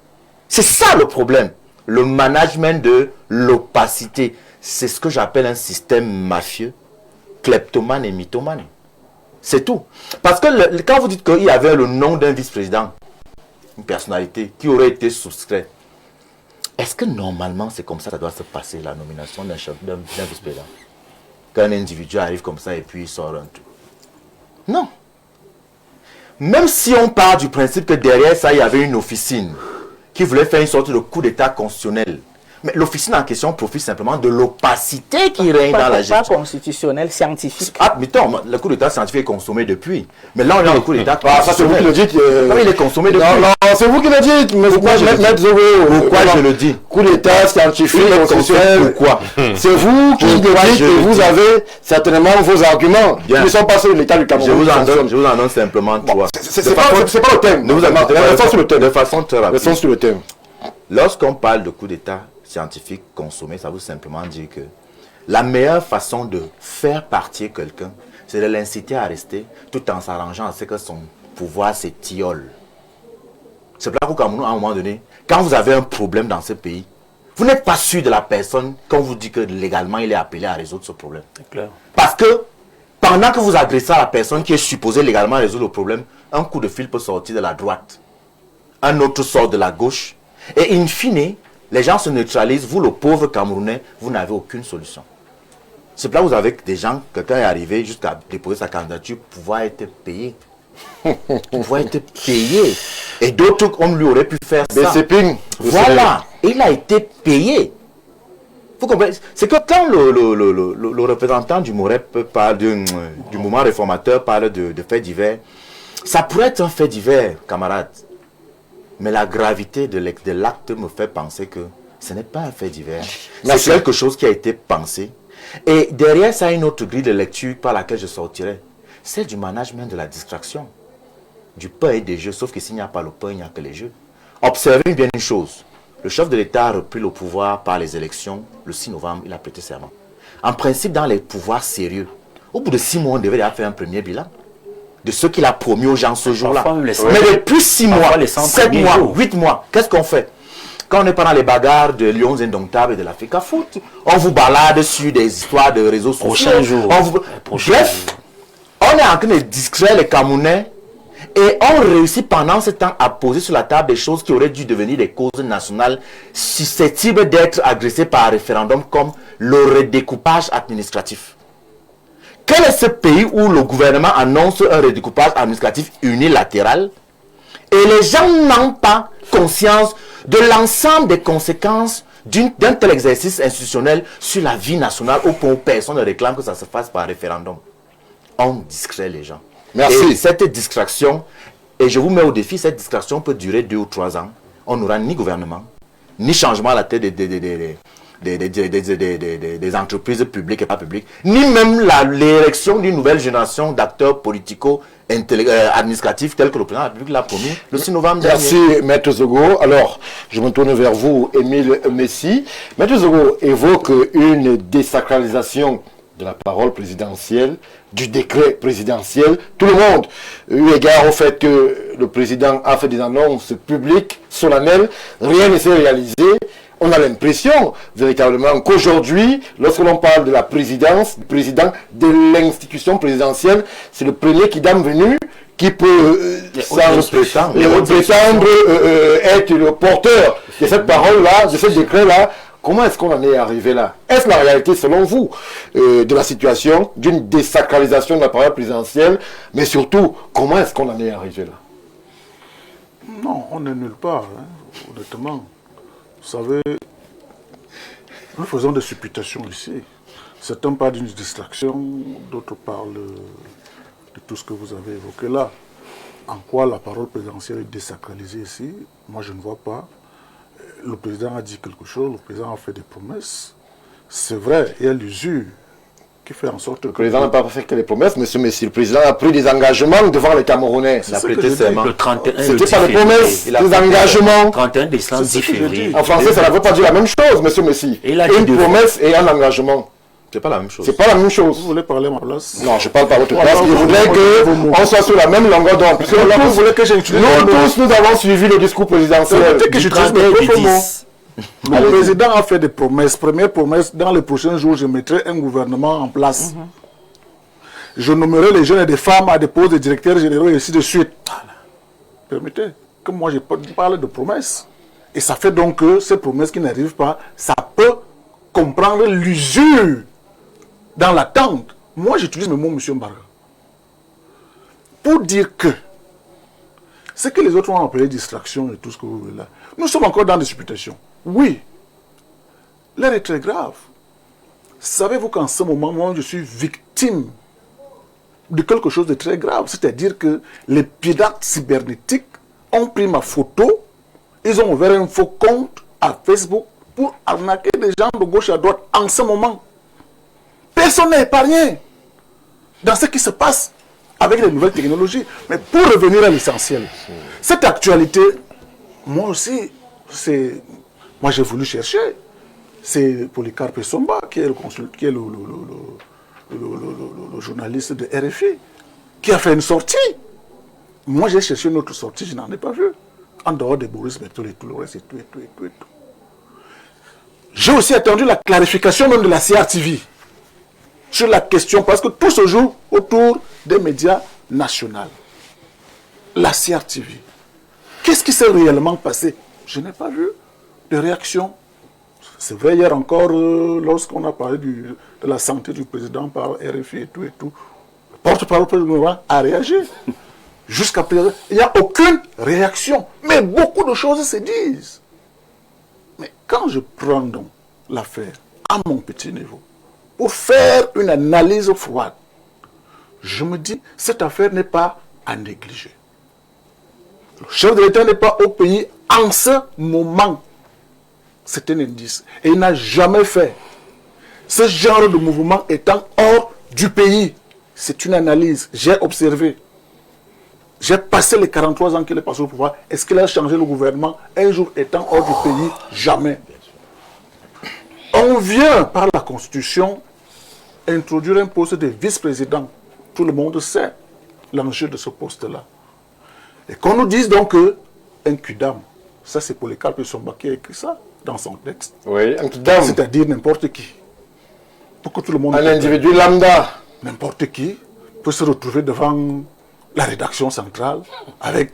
C'est ça le problème. Le management de l'opacité. C'est ce que j'appelle un système mafieux, kleptomane et mythomane. C'est tout. Parce que quand vous dites qu'il y avait le nom d'un vice-président, une personnalité qui aurait été souscrite, est-ce que normalement c'est comme ça que ça doit se passer, la nomination d'un vice-président? Qu'un individu arrive comme ça et puis il sort un truc. Non. Même si on part du principe que derrière ça, il y avait une officine qui voulait faire une sorte de coup d'état constitutionnel. Mais l'officine en question profite simplement de l'opacité qui règne dans la gestion. Pas constitutionnel, scientifique. Ah, mais attends, le coup d'état scientifique est consommé depuis. Mais là, on a le coup d'état ça, c'est vous qui le dites. Non, il est consommé depuis. Non, c'est vous qui le dites. Mais pourquoi je le dis? Coup d'état scientifique, constitutionnel. Pourquoi? C'est vous qui le dites et vous avez certainement vos arguments qui ne sont pas sur l'état du Cameroun. Je vous en donne simplement trois. C'est pas le thème. Ne vous inquiétez pas. De façon très rapide. Restons sur le thème. Lorsqu'on parle de coup d'état scientifique consommé, ça veut simplement dire que la meilleure façon de faire partir quelqu'un, c'est de l'inciter à rester tout en s'arrangeant à ce que son pouvoir s'étiole. C'est pour ça qu'au Cameroun, à un moment donné, quand vous avez un problème dans ce pays, vous n'êtes pas sûr de la personne quand on vous dit que légalement il est appelé à résoudre ce problème. C'est clair. Parce que pendant que vous adressez à la personne qui est supposée légalement résoudre le problème, un coup de fil peut sortir de la droite, un autre sort de la gauche, et in fine, les gens se neutralisent. Vous, le pauvre Camerounais, vous n'avez aucune solution. C'est là que vous avez des gens, quelqu'un est arrivé jusqu'à déposer sa candidature pour pouvoir être payé. Pour pouvoir être payé. Et d'autres, on lui aurait pu faire ça. Voilà. Il a été payé. Vous comprenez? C'est que quand le représentant du MOREP parle du mouvement réformateur, parle de faits divers, ça pourrait être un fait divers, camarades. Mais la gravité de l'acte me fait penser que ce n'est pas un fait divers. C'est quelque chose qui a été pensé. Et derrière ça, une autre grille de lecture par laquelle je sortirai. C'est du management de la distraction. Du pain et des jeux. Sauf que s'il n'y a pas le pain, il n'y a que les jeux. Observez bien une chose. Le chef de l'État a repris le pouvoir par les élections. Le 6 novembre, il a prêté serment. En principe, dans les pouvoirs sérieux, au bout de 6 mois, on devait déjà faire un premier bilan de ce qu'il a promis aux gens ce jour-là. Mais depuis 6 mois, 7 mois, 8 mois, qu'est-ce qu'on fait? Quand on n'est pas dans les bagarres de Lions Indomptables et de l'Africa Foot, on vous balade sur des histoires de réseaux sociaux. Bref, on est en train de distraire les Camerounais et on réussit pendant ce temps à poser sur la table des choses qui auraient dû devenir des causes nationales susceptibles d'être agressées par un référendum comme le redécoupage administratif. Quel est ce pays où le gouvernement annonce un redécoupage administratif unilatéral et les gens n'ont pas conscience de l'ensemble des conséquences d'un tel exercice institutionnel sur la vie nationale au point où personne ne réclame que ça se fasse par référendum. On distrait les gens. Merci. Et cette distraction, et je vous mets au défi, cette distraction peut durer 2 ou 3 ans. On n'aura ni gouvernement, ni changement à la tête des entreprises publiques et pas publiques, ni même l'élection d'une nouvelle génération d'acteurs politico-administratifs tels que le président de la République l'a promis le 6 novembre dernier. Merci, Maître Zogo. Alors, je me tourne vers vous, Émile Messi. Maître Zogo évoque une désacralisation de la parole présidentielle, du décret présidentiel. Tout le monde, eu égard au fait que le président a fait des annonces publiques, solennelles, rien ne s'est réalisé. On a l'impression, véritablement, qu'aujourd'hui, lorsque l'on parle de la présidence, du président de l'institution présidentielle, c'est le premier kidam venu qui peut, prétendre être le porteur de cette parole-là, de ce décret-là. Comment est-ce qu'on en est arrivé là? Est-ce la réalité, selon vous, de la situation, d'une désacralisation de la parole présidentielle? Mais surtout, comment est-ce qu'on en est arrivé là? Non, on n'est nulle part, hein, honnêtement. Vous savez, nous faisons des supputations ici. Certains parlent d'une distraction, d'autres parlent de tout ce que vous avez évoqué là. En quoi la parole présidentielle est désacralisée ici? Moi, je ne vois pas. Le président a dit quelque chose, le président a fait des promesses. C'est vrai, il y a l'usure qui fait en sorte que... Le président n'a pas fait que des promesses, monsieur Messi. Le président a pris des engagements devant les Camerounais. Il a prêté serment. Le 31, c'était pas des promesses, des engagements. 31 décembre, 10 février. En français, ça ne veut pas dire la même chose, monsieur Messi. Une promesse et un engagement. C'est pas la même chose. C'est pas la même chose. Vous voulez parler à ma place? Non, je parle pas à votre place. Je voudrais qu'on soit sur la même longueur d'onde. Vous voulez que j'utilise nous tous, nous avons suivi le discours présidentiel. Que j'utilise mes propres mots. Le président a fait des promesses. Première promesse, dans les prochains jours, je mettrai un gouvernement en place. Je nommerai les jeunes et des femmes à des postes de directeurs généraux et ainsi de suite. Permettez que moi je parle de promesses. Et ça fait donc que ces promesses qui n'arrivent pas, ça peut comprendre l'usure dans l'attente. Moi j'utilise mes mots, M. Mbarga, pour dire que ce que les autres ont appelé distraction et tout ce que vous voulez là, nous sommes encore dans des supputations. Oui, l'heure est très grave. Savez-vous qu'en ce moment, moi, je suis victime de quelque chose de très grave. C'est-à-dire que les pirates cybernétiques ont pris ma photo, ils ont ouvert un faux compte à Facebook pour arnaquer des gens de gauche à droite en ce moment. Personne n'est épargné dans ce qui se passe avec les nouvelles technologies. Mais pour revenir à l'essentiel, cette actualité, moi aussi, moi j'ai voulu chercher. C'est Polycarpe Somba qui est le journaliste de RFI qui a fait une sortie. Moi j'ai cherché une autre sortie, je n'en ai pas vu. En dehors de Boris Bertol et tout le reste et tout. J'ai aussi attendu la clarification même de la CRTV sur la question, parce que tout se joue autour des médias nationaux. La CRTV. Qu'est-ce qui s'est réellement passé? Je n'ai pas vu de réaction. C'est vrai, hier encore, lorsqu'on a parlé de la santé du président par RFI et tout, le porte-parole président a réagi. Jusqu'à présent, il n'y a aucune réaction. Mais beaucoup de choses se disent. Mais quand je prends donc l'affaire à mon petit niveau, pour faire une analyse froide, je me dis, cette affaire n'est pas à négliger. Le chef de l'État n'est pas au pays en ce moment. C'est un indice. Et il n'a jamais fait ce genre de mouvement étant hors du pays. C'est une analyse. J'ai observé. J'ai passé les 43 ans qu'il est passé au pouvoir. Est-ce qu'il a changé le gouvernement un jour étant hors du pays? Jamais. On vient par la Constitution introduire un poste de vice-président. Tout le monde sait l'enjeu de ce poste-là. Et qu'on nous dise donc qu'un QDAM, ça c'est Polycarpe Somba qui a écrit ça dans son texte. Oui, un QDAM. C'est-à-dire n'importe qui. Pour que tout le monde... Un individu lambda. N'importe qui peut se retrouver devant la rédaction centrale avec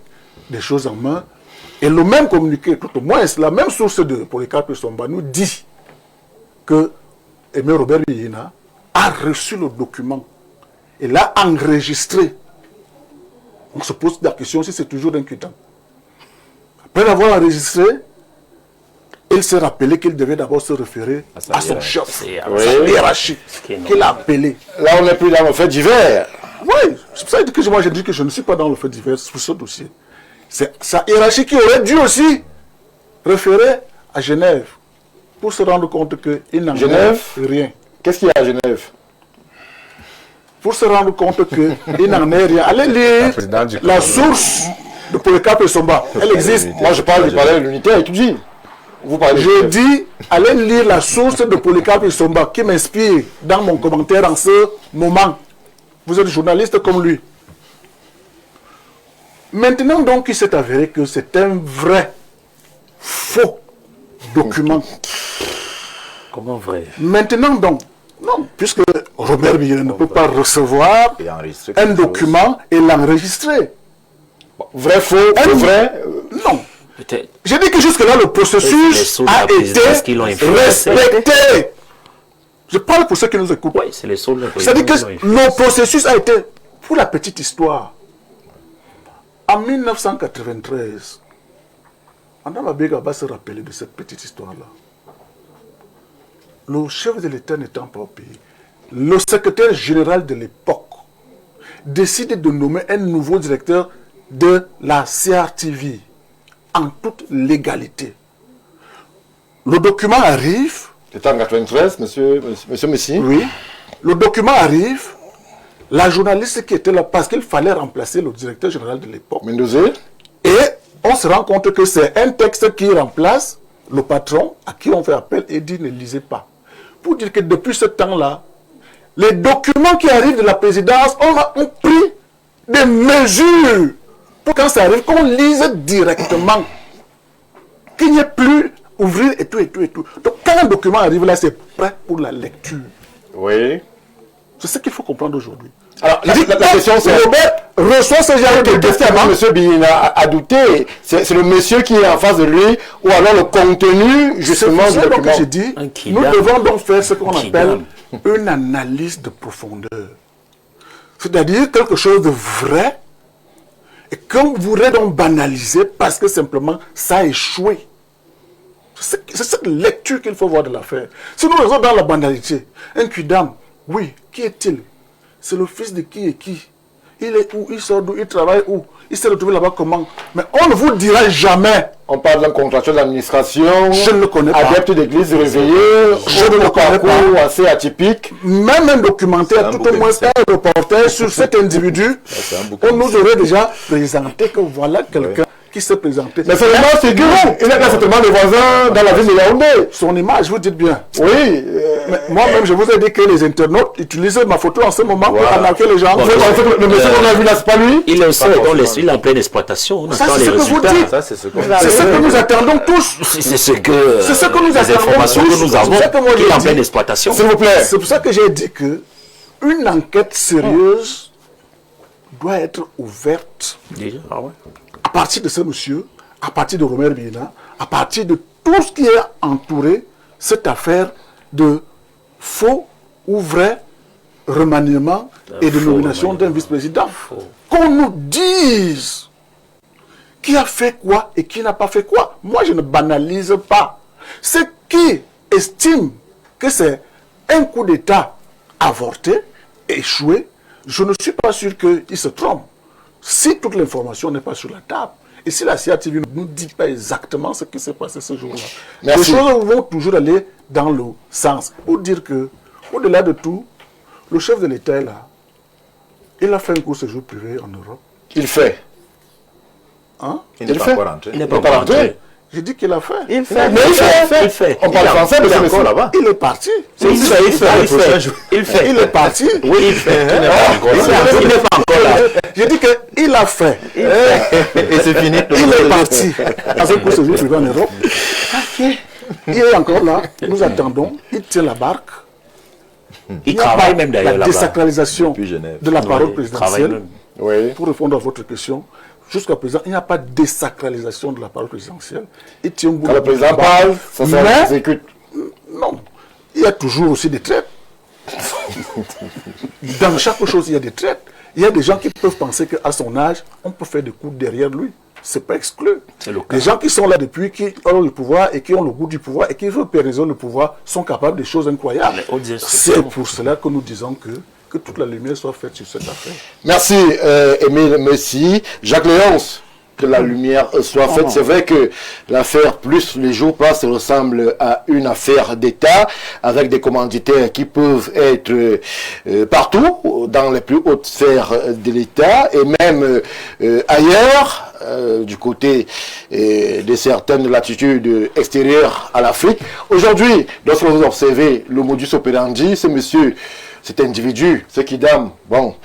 des choses en main. Et le même communiqué, tout au moins, la même source de Polycarpe Somba nous dit que Aimé Robert Biyina a reçu le document et l'a enregistré. On se pose la question si c'est toujours inquiétant. Après l'avoir enregistré il s'est rappelé qu'il devait d'abord se référer à son chef, sa hiérarchie, qu'il a appelé. Là, on n'est plus dans le fait divers. Oui, c'est pour ça que moi j'ai dit que je ne suis pas dans le fait divers sur ce dossier. C'est sa hiérarchie qui aurait dû aussi référer à Genève pour se rendre compte qu'il n'en est rien. Qu'est-ce qu'il y a à Genève? Pour se rendre compte qu'il n'en est rien. Allez lire la source de Polycarpe Essomba. Elle existe. Moi, je parle du palais de l'unité et tout dit. Vous parlez. Je dis, allez lire la source de Polycarpe Essomba qui m'inspire dans mon commentaire en ce moment. Vous êtes journaliste comme lui. Maintenant donc, il s'est avéré que c'est un vrai faux document. Comment vrai? Maintenant donc, non, puisque Robert Biyela ne peut pas recevoir un document et l'enregistrer. Vrai, faux, vrai. Non. J'ai dit que jusque-là, le processus a été respecté. Je parle pour ceux qui nous écoutent. Oui, c'est les seuls. C'est-à-dire que le processus a été, pour la petite histoire, en 1993, Madame Abega va se rappeler de cette petite histoire-là. Le chef de l'État n'étant pas au pays, le secrétaire général de l'époque décide de nommer un nouveau directeur de la CRTV en toute légalité. Le document arrive. C'était en 93, monsieur Messi. Oui. Le document arrive. La journaliste qui était là, parce qu'il fallait remplacer le directeur général de l'époque. Mendoza. Et on se rend compte que c'est un texte qui remplace le patron à qui on fait appel et dit ne lisez pas. Pour dire que depuis ce temps-là, les documents qui arrivent de la présidence ont pris des mesures pour quand ça arrive, qu'on lise directement. Qu'il n'y ait plus ouvrir et tout, et tout, et tout. Donc quand un document arrive là, c'est prêt pour la lecture. Oui. C'est ce qu'il faut comprendre aujourd'hui. Alors, la question c'est... Robert reçoit ce genre de testament. Monsieur Biyela a douté. C'est le monsieur qui est en face de lui, ou alors le contenu, justement, du document. Que je dis, nous devons donc faire ce qu'on appelle une analyse de profondeur. C'est-à-dire quelque chose de vrai, et qu'on voudrait donc banaliser parce que simplement ça a échoué. C'est cette lecture qu'il faut voir de l'affaire. Si nous restons dans la banalité, un Kidam, oui, qui est-il? C'est le fils de qui et qui? Il est où? Il sort d'où? Il travaille où? Il s'est retrouvé là-bas comment? Mais on ne vous dira jamais. On parle d'un contractuel d'administration. Je ne le connais pas. Adepte d'église réveillé. Je ne le connais pas. Assez atypique. Même un documentaire, tout au moins un reporter sur cet individu, on nous aurait déjà présenté que voilà quelqu'un qui s'est présenté. Mais seulement c'est que il est certainement le voisin dans la ville de Yaoundé. Son image, vous dites bien. Oui. Moi-même, je vous ai dit que les internautes utilisent ma photo en ce moment pour arnaquer les gens. Le monsieur qu'on a vu là, c'est pas lui. Il est aussi en pleine exploitation. Ça, c'est ce que vous dites. C'est ce que nous attendons tous. C'est ce que nous attendons. Les informations que nous avons, qu'il est en pleine exploitation. S'il vous plaît. C'est pour ça que j'ai dit que une enquête sérieuse doit être ouverte. Déjà, à partir de ce monsieur, à partir de Robert Biyela, à partir de tout ce qui est entouré cette affaire de faux ou vrai remaniement et de nomination d'un vice-président. Qu'on nous dise qui a fait quoi et qui n'a pas fait quoi. Moi, je ne banalise pas. Ceux qui estiment que c'est un coup d'État avorté, échoué, je ne suis pas sûr qu'ils se trompent. Si toute l'information n'est pas sur la table, et si la CRTV ne nous dit pas exactement ce qui s'est passé ce jour-là, les choses vont toujours aller dans le sens. Pour dire que, au-delà de tout, le chef de l'État est là. Il a fait un court séjour privé en Europe. Il fait. Hein? Il n'est pas encore rentré. Il n'est pas encore rentré. J'ai dit qu'il a fait. Il fait. Mais il fait. On parle français, mais c'est encore là-bas. Il est parti. Il fait. Il est parti. Oui, il fait. Il n'est pas encore là. J'ai dit qu'il a fait. Et c'est fini. Il est parti. Avec pour ce jour privé en Europe. Il est encore là. Nous attendons. Il tient la barque. Il travaille même d'ailleurs là-bas. La désacralisation de la parole présidentielle. Pour répondre à votre question. Jusqu'à présent, il n'y a pas de désacralisation de la parole présidentielle. Quand le président parle, ça s'exécute. Non. Il y a toujours aussi des traites. Dans chaque chose, il y a des traites. Il y a des gens qui peuvent penser qu'à son âge, on peut faire des coups derrière lui. c'est pas exclu. C'est le cas. Les gens qui sont là depuis, qui ont le pouvoir et qui ont le goût du pouvoir et qui veulent pérenniser le pouvoir sont capables de choses incroyables. C'est pour cela que nous disons que toute la lumière soit faite sur cette affaire. Merci, Émile Messi. Jacques Léonce, que la lumière soit faite. C'est vrai que l'affaire, plus les jours passent, ressemble à une affaire d'État, avec des commanditaires qui peuvent être partout, dans les plus hautes sphères de l'État, et même ailleurs, du côté de certaines latitudes extérieures à l'Afrique. Aujourd'hui, lorsque vous observez le modus operandi, ce monsieur, cet individu, ce qui dame, bon,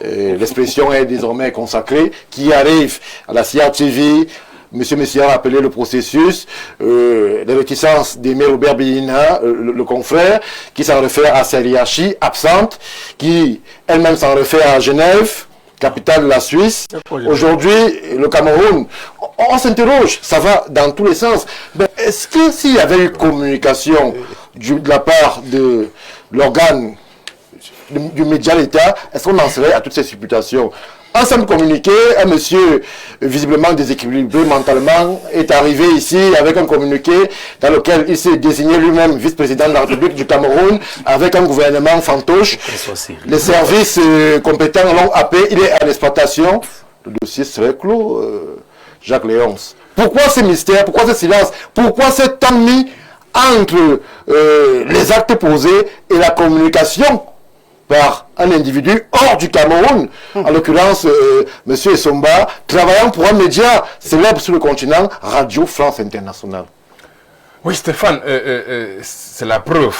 l'expression est désormais consacrée, qui arrive à la CRTV. Monsieur Messia a appelé le processus, les réticences d'Aimé Robert Billina, le confrère, qui s'en réfère à Saliachi, absente, qui elle-même s'en réfère à Genève, capitale de la Suisse. Aujourd'hui, le Cameroun, on s'interroge, ça va dans tous les sens. Mais est-ce que s'il y avait eu communication de la part de l'organe du média l'État, est-ce qu'on en serait à toutes ces supputations? Un simple communiqué, un monsieur visiblement déséquilibré mentalement est arrivé ici avec un communiqué dans lequel il s'est désigné lui-même vice-président de la République du Cameroun avec un gouvernement fantoche. Les services compétents l'ont happé, il est à l'exploitation. Le dossier serait clos, Jacques Léonce. Pourquoi ce mystère? Pourquoi ce silence? Pourquoi ce temps mis entre les actes posés et la communication par un individu hors du Cameroun, en l'occurrence M. Essomba, travaillant pour un média célèbre sur le continent, Radio France Internationale? Oui, Stéphane, c'est la preuve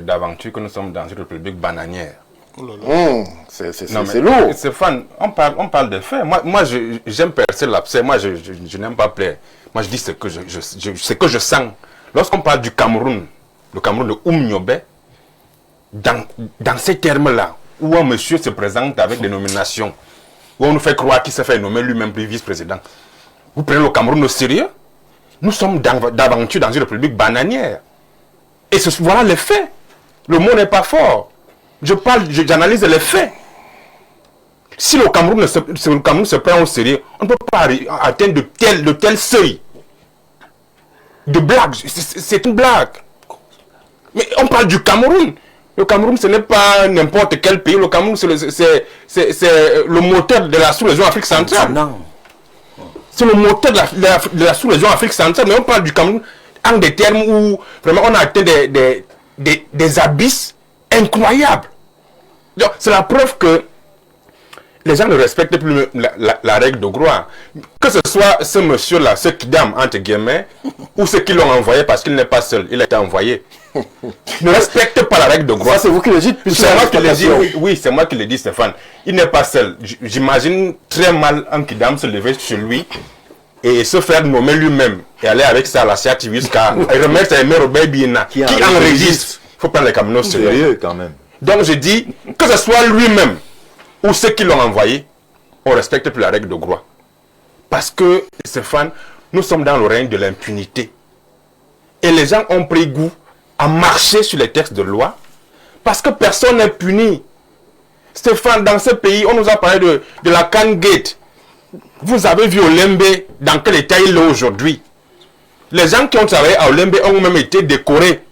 d'aventure que nous sommes dans une république bananière. C'est lourd. Stéphane, on parle des faits. Moi j'aime percer l'abcès. Moi, je n'aime pas plaire. Moi, je dis ce que je sens. Lorsqu'on parle du Cameroun, le Cameroun de Oumniobé, dans ces termes-là, où un monsieur se présente avec des nominations, où on nous fait croire qu'il s'est fait nommer lui-même vice-président, vous prenez le Cameroun au sérieux? Nous sommes d'aventure dans une république bananière. Et voilà les faits. Le mot n'est pas fort. J'analyse les faits. Si le Cameroun se prend au sérieux, on ne peut pas atteindre de tels seuils de blague. C'est une blague. Mais on parle du Cameroun. Le Cameroun, ce n'est pas n'importe quel pays. Le Cameroun, c'est le moteur de la sous-région Afrique centrale. C'est le moteur de la sous-région Afrique centrale. Mais on parle du Cameroun en des termes où vraiment on a atteint des abysses incroyables. C'est la preuve que les gens ne respectent plus la règle de droit. Que ce soit ce monsieur-là, ce kidam, entre guillemets, ou ceux qui l'ont envoyé parce qu'il n'est pas seul, il a été envoyé. Ne respecte pas la règle de droit. Ça, c'est vous qui le dites. C'est moi qui le dis. Oui, c'est moi qui le dis, Stéphane. Il n'est pas seul. J'imagine très mal un kidam se lever sur lui et se faire nommer lui-même et aller avec ça à la CRTV jusqu'à remettre à Aimé Robert Billina qui enregistre. Il faut prendre les Camerounais sérieux quand même. Donc je dis que ce soit lui-même ou ceux qui l'ont envoyé, on ne respecte plus la règle de droit. Parce que, Stéphane, nous sommes dans le règne de l'impunité. Et les gens ont pris goût à marcher sur les textes de loi parce que personne n'est puni. Stéphane, dans ce pays, on nous a parlé de la Kangate. Vous avez vu Olembe, dans quel état il est aujourd'hui. Les gens qui ont travaillé à Olembe ont même été décorés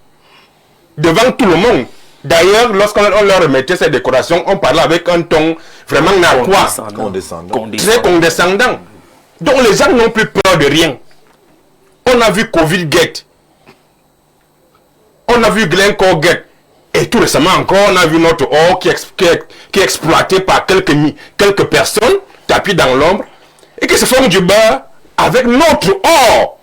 devant tout le monde. D'ailleurs, lorsqu'on leur remettait ces décorations, on parlait avec un ton vraiment narquois, très condescendant. Donc les gens n'ont plus peur de rien. On a vu Covid-Gate. On a vu Glencore Gate. Et tout récemment encore, on a vu notre or qui est exploité par quelques personnes, tapis dans l'ombre, et qui se font du beurre avec notre or.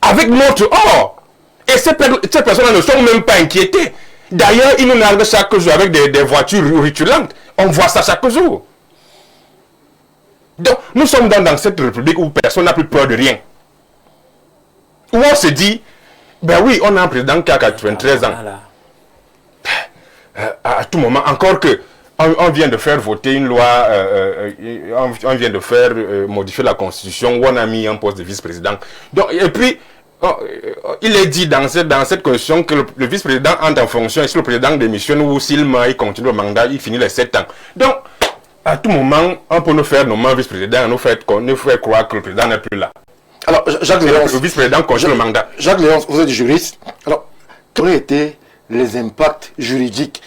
Avec notre or. Et ces personnes ne sont même pas inquiétées. D'ailleurs, ils nous narguent chaque jour avec des voitures ritulantes. On voit ça chaque jour. Donc, nous sommes dans cette république où personne n'a plus peur de rien. Où on se dit, ben oui, on a un président qui a 93 ans. À tout moment, encore que on vient de faire voter une loi, on vient de faire modifier la constitution où on a mis un poste de vice-président. Donc, et puis, il est dit dans cette constitution que le vice-président entre en fonction et si le président démissionne ou s'il meurt, il continue le mandat, il finit les 7 ans. Donc, À tout moment, on peut nous faire nommer vice-président, nous faire croire que le président n'est plus là. Alors, Jacques Léonce, le vice-président continue le mandat. Jacques Léonce, vous êtes juriste. Alors, quels auraient été les impacts juridiques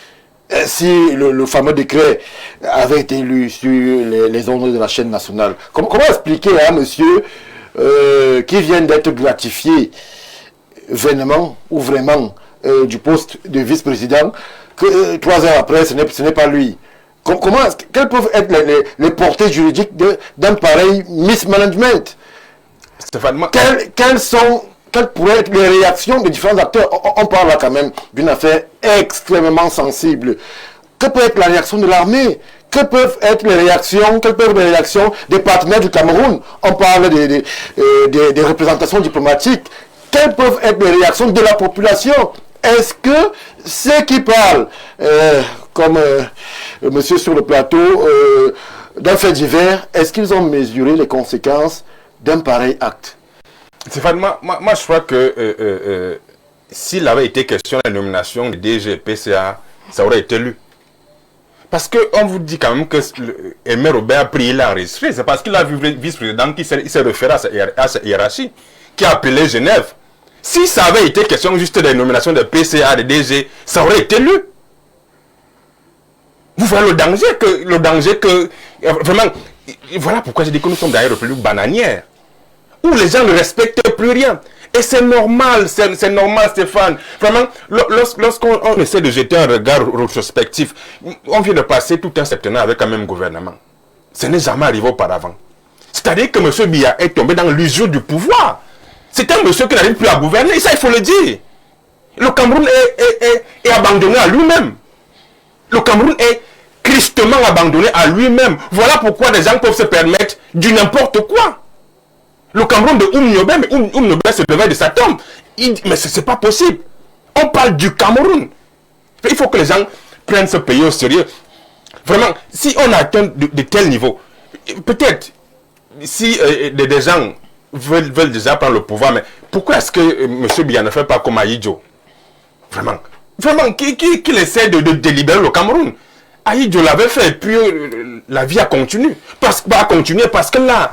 si le fameux décret avait été lu sur les ondes de la chaîne nationale? Comment expliquer à un monsieur qui vient d'être gratifié vainement ou vraiment du poste de vice-président que 3 heures après, ce n'est pas lui? Quelles peuvent être les portées juridiques d'un pareil mismanagement? Stéphane, Quelles pourraient être les réactions des différents acteurs? On parle là quand même d'une affaire extrêmement sensible. Que peut être la réaction de l'armée? Quelles peuvent être les réactions des partenaires du Cameroun? On parle des représentations diplomatiques. Quelles peuvent être les réactions de la population? Est-ce que ceux qui parlent, comme monsieur sur le plateau, d'un fait divers, est-ce qu'ils ont mesuré les conséquences d'un pareil acte? Stéphane, moi je crois que s'il avait été question de la nomination du DG PCA, ça aurait été lu. Parce qu'on vous dit quand même que Aimé Robert a pris, il a enregistré. C'est parce qu'il a vu le vice-président qui s'est référé à sa hiérarchie, qui a appelé Genève. Si ça avait été question juste des nominations de PCA, de DG, ça aurait été lu. Vous voyez le danger que vraiment, voilà pourquoi je dis que nous sommes dans une république bananière, où les gens ne respectent plus rien. Et c'est normal, Stéphane. Vraiment, lorsqu'on essaie de jeter un regard rétrospectif, on vient de passer tout un septennat avec un même gouvernement. Ce n'est jamais arrivé auparavant. C'est-à-dire que M. Biya est tombé dans l'usure du pouvoir. C'est un monsieur qui n'arrive plus à gouverner, et ça il faut le dire. Le Cameroun est abandonné à lui-même. Le Cameroun est tristement abandonné à lui-même. Voilà pourquoi les gens peuvent se permettre du n'importe quoi. Le Cameroun de Oumniobé, mais Oumniobé se levait de sa tombe. Il dit, mais c'est pas possible. On parle du Cameroun. Il faut que les gens prennent ce pays au sérieux. Vraiment, si on atteint de tels niveaux, peut-être, si des gens veulent déjà prendre le pouvoir, mais pourquoi est-ce que M. Biya ne fait pas comme Ahidjo? Vraiment, qu'il essaie de délibérer le Cameroun. Ahidjo l'avait fait, et puis la vie a continué. Parce que là,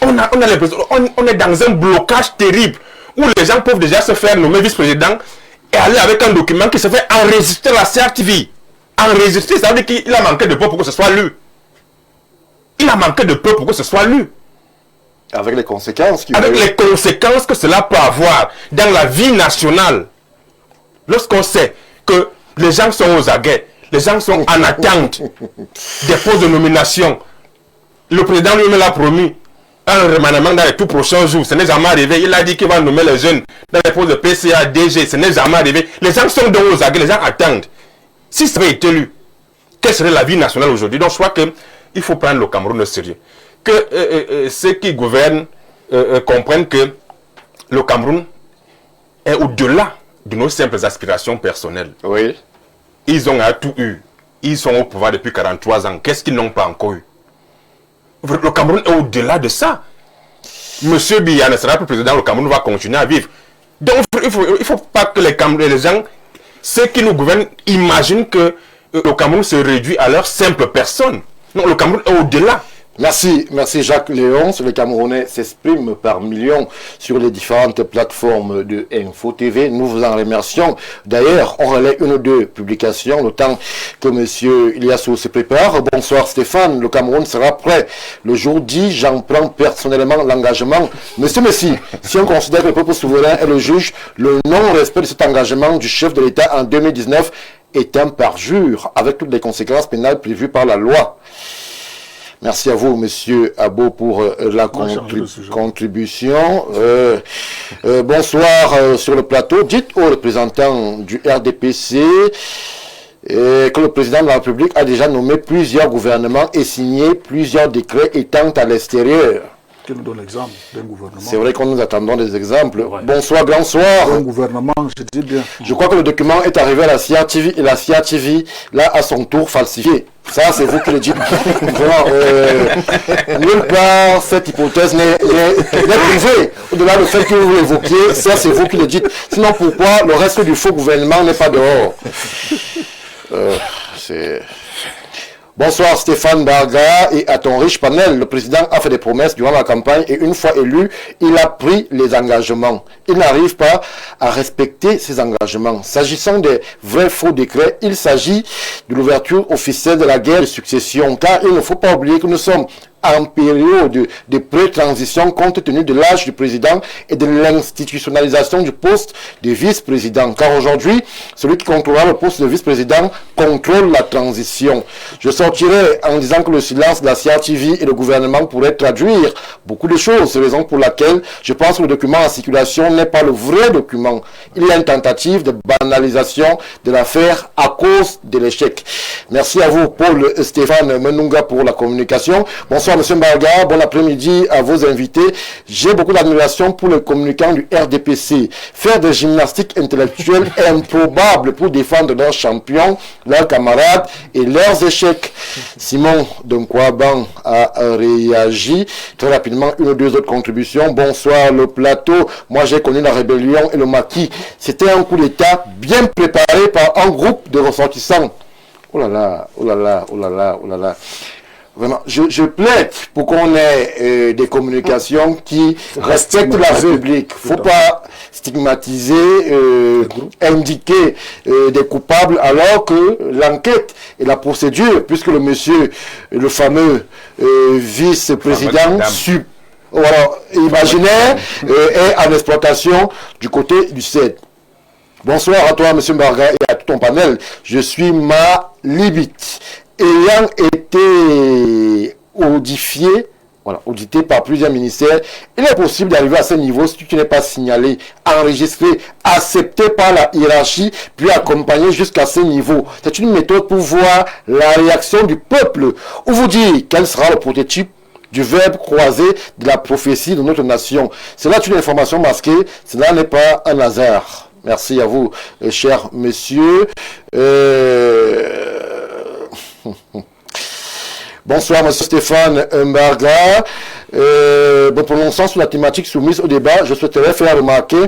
on a l'impression, on est dans un blocage terrible, où les gens peuvent déjà se faire nommer vice-président et aller avec un document qui se fait enregistrer la CRTV. Enregistrer, ça veut dire qu'il a manqué de peu pour que ce soit lu. Il a manqué de peu pour que ce soit lu. Avec les conséquences les conséquences que cela peut avoir dans la vie nationale. Lorsqu'on sait que les gens sont aux aguets, les gens sont en attente des postes de nomination. Le président lui-même l'a promis un remaniement dans les tout prochains jours. Ce n'est jamais arrivé. Il a dit qu'il va nommer les jeunes dans les postes de PCA, DG. Ce n'est jamais arrivé. Les gens sont dans aux aguets, les gens attendent. Si ça avait été lu, quelle serait la vie nationale aujourd'hui? Donc je crois qu'il faut prendre le Cameroun au sérieux. Que ceux qui gouvernent comprennent que le Cameroun est au-delà de nos simples aspirations personnelles. Oui. Ils ont tout eu. Ils sont au pouvoir depuis 43 ans. Qu'est-ce qu'ils n'ont pas encore eu? Le Cameroun est au-delà de ça. Monsieur Biya ne sera plus président, le Cameroun va continuer à vivre. Donc il ne faut pas que les gens, ceux qui nous gouvernent, imaginent que le Cameroun se réduit à leur simple personne. Non, le Cameroun est au-delà. Merci Jacques Léonce. Les Camerounais s'expriment par millions sur les différentes plateformes de Info TV. Nous vous en remercions. D'ailleurs, on relaie une ou deux publications le temps que monsieur Iliassou se prépare. Bonsoir Stéphane, le Cameroun sera prêt. Le jour dit, j'en prends personnellement l'engagement. Monsieur Messi, si on considère que le peuple souverain est le juge, le non-respect de cet engagement du chef de l'État en 2019 est un parjure avec toutes les conséquences pénales prévues par la loi. Merci à vous, monsieur Abo, pour la contribution. Bonsoir sur le plateau. Dites aux représentants du RDPC que le président de la République a déjà nommé plusieurs gouvernements et signé plusieurs décrets étant à l'extérieur. Qui nous donne l'exemple d'un gouvernement. C'est vrai qu'on nous attendons des exemples. Ouais. Bonsoir, grand soir. Un gouvernement, je dis bien. Je crois que le document est arrivé à la CRTV et la CRTV l'a à son tour falsifié. Ça, c'est vous qui le dites. Nulle part, cette hypothèse n'est prouvée. Au-delà du fait que vous l'évoquiez, ça, c'est vous qui le dites. Sinon, pourquoi le reste du faux gouvernement n'est pas dehors? Bonsoir Stéphane Barga et à ton riche panel. Le président a fait des promesses durant la campagne et une fois élu, il a pris les engagements. Il n'arrive pas à respecter ses engagements. S'agissant des vrais faux décrets, il s'agit de l'ouverture officielle de la guerre de succession, car il ne faut pas oublier que nous sommes en période de pré-transition compte tenu de l'âge du président et de l'institutionnalisation du poste de vice-président. Car aujourd'hui, celui qui contrôlera le poste de vice-président contrôle la transition. Je sortirai en disant que le silence de la CRTV et le gouvernement pourraient traduire beaucoup de choses. C'est la raison pour laquelle je pense que le document en circulation n'est pas le vrai document. Il y a une tentative de banalisation de l'affaire à cause de l'échec. Merci à vous, Paul Stéphane Menunga, pour la communication. Bonsoir, Monsieur Mbarga. Bon après-midi à vos invités. J'ai beaucoup d'admiration pour les communicants du RDPC. Faire des gymnastiques intellectuelles est improbable pour défendre leurs champions, leurs camarades et leurs échecs. Simon Donkwaban a réagi très rapidement. Une ou deux autres contributions. Bonsoir, le plateau. Moi, j'ai connu la rébellion et le maquis. C'était un coup d'État bien préparé par un groupe de ressortissants. Oh là là, oh là là, oh là là, oh là là. Vraiment, je plaide pour qu'on ait des communications qui respectent la République. Il ne faut pas stigmatiser, indiquer des coupables alors que l'enquête et la procédure, puisque le monsieur, le fameux vice-président, imaginaire, est en exploitation du côté du CED. Bonsoir à toi, M. Mbarga, et à tout ton panel. Je suis Malibit. Ayant été audité par plusieurs ministères, il est possible d'arriver à ce niveau si tu n'es pas signalé, enregistré, accepté par la hiérarchie, puis accompagné jusqu'à ce niveau. C'est une méthode pour voir la réaction du peuple, ou vous dire quel sera le prototype du verbe croisé de la prophétie de notre nation. Cela est une information masquée, cela n'est pas un hasard. Merci à vous, cher monsieur. Bonsoir, monsieur Stéphane Mbarga. Prononçant sur la thématique soumise au débat, je souhaiterais faire remarquer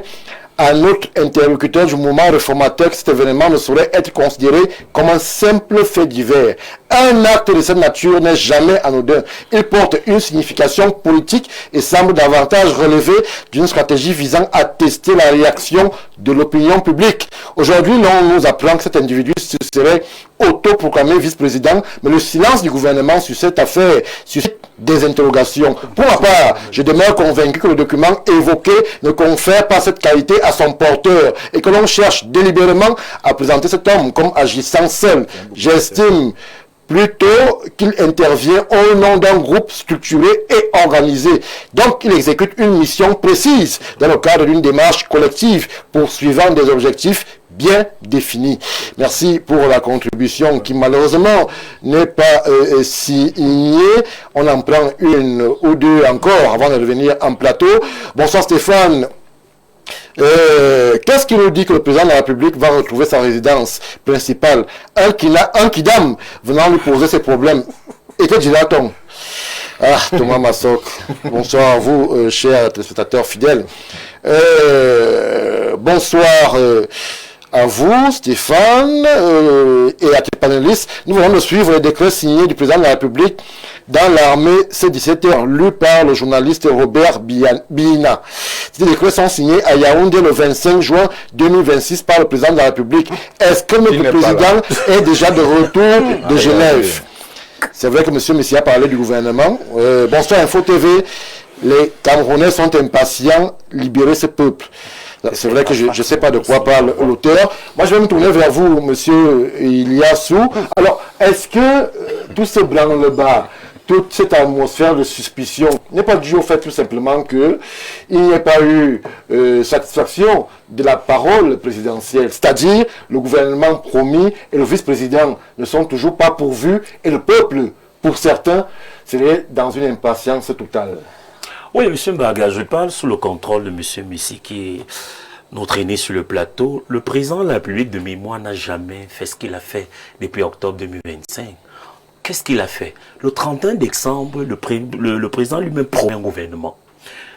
à notre interlocuteur du mouvement réformateur que cet événement ne saurait être considéré comme un simple fait divers. Un acte de cette nature n'est jamais anodin. Il porte une signification politique et semble davantage relever d'une stratégie visant à tester la réaction de l'opinion publique. Aujourd'hui, l'on nous apprend que cet individu se serait autoproclamé vice-président, mais le silence du gouvernement sur cette affaire suscite des interrogations. Pour ma part, je demeure convaincu que le document évoqué ne confère pas cette qualité à son porteur et que l'on cherche délibérément à présenter cet homme comme agissant seul. J'estime plutôt qu'il intervient au nom d'un groupe structuré et organisé. Donc, il exécute une mission précise dans le cadre d'une démarche collective poursuivant des objectifs bien définis. Merci pour la contribution qui malheureusement n'est pas signée. On en prend une ou deux encore avant de revenir en plateau. Bonsoir Stéphane. Qu'est-ce qui nous dit que le président de la République va retrouver sa résidence principale? Un kidam venant lui poser ses problèmes. Et que dira-t-on? Ah, Thomas Massok. Bonsoir à vous, chers téléspectateurs fidèles. Bonsoir à vous, Stéphane, et à tes panélistes. Nous venons de suivre le décret signé du président de la République dans l'armée C-17, lu par le journaliste Robert Biina. Ces décrets sont signés à Yaoundé le 25 juin 2026 par le président de la République. Est-ce que notre président est déjà de retour de Genève? C'est vrai que M. Messia a parlé du gouvernement. Bonsoir Info TV. Les Camerounais sont impatients, libérer ce peuple. C'est vrai que je ne sais pas de quoi parle l'auteur. Moi, je vais me tourner vers vous, monsieur Iliassou. Alors, est-ce que tout ce branle-bas, toute cette atmosphère de suspicion n'est pas due au fait tout simplement qu'il n'y ait pas eu satisfaction de la parole présidentielle, c'est-à-dire le gouvernement promis et le vice-président ne sont toujours pas pourvus et le peuple, pour certains, serait dans une impatience totale? Oui, M. Mbarga, je parle sous le contrôle de M. Messi, qui est notre aîné sur le plateau. Le président de la République de mémoire n'a jamais fait ce qu'il a fait depuis octobre 2025. Qu'est-ce qu'il a fait? Le 31 décembre, le président lui-même promet un gouvernement.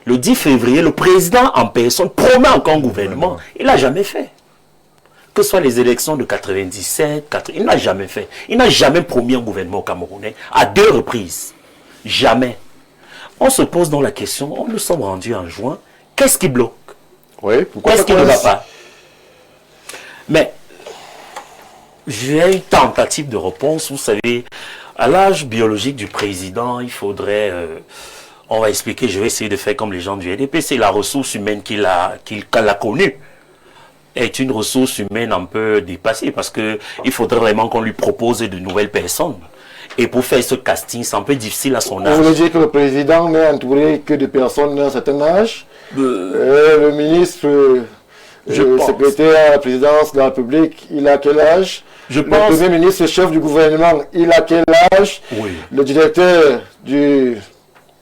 Le 10 février, le président en personne promet encore un gouvernement. Il n'a jamais fait. que ce soit les élections de 97, il n'a jamais fait. Il n'a jamais promis un gouvernement camerounais à 2 reprises. Jamais. On se pose donc la question, nous sommes rendus en juin, qu'est-ce qui bloque? Oui, pourquoi qu'est-ce qui ne va pas? Mais, j'ai une tentative de réponse, vous savez, à l'âge biologique du président, il faudrait, on va expliquer, je vais essayer de faire comme les gens du RDP, c'est la ressource humaine qu'il a connue. Est une ressource humaine un peu dépassée parce que il faudrait vraiment qu'on lui propose de nouvelles personnes. Et pour faire ce casting, c'est un peu difficile à son âge. Vous voulez dire que le président n'est entouré que de personnes d'un certain âge? Le ministre, secrétaire à la présidence de la République, il a quel âge? Le premier ministre, chef du gouvernement, il a quel âge? Oui. Le directeur du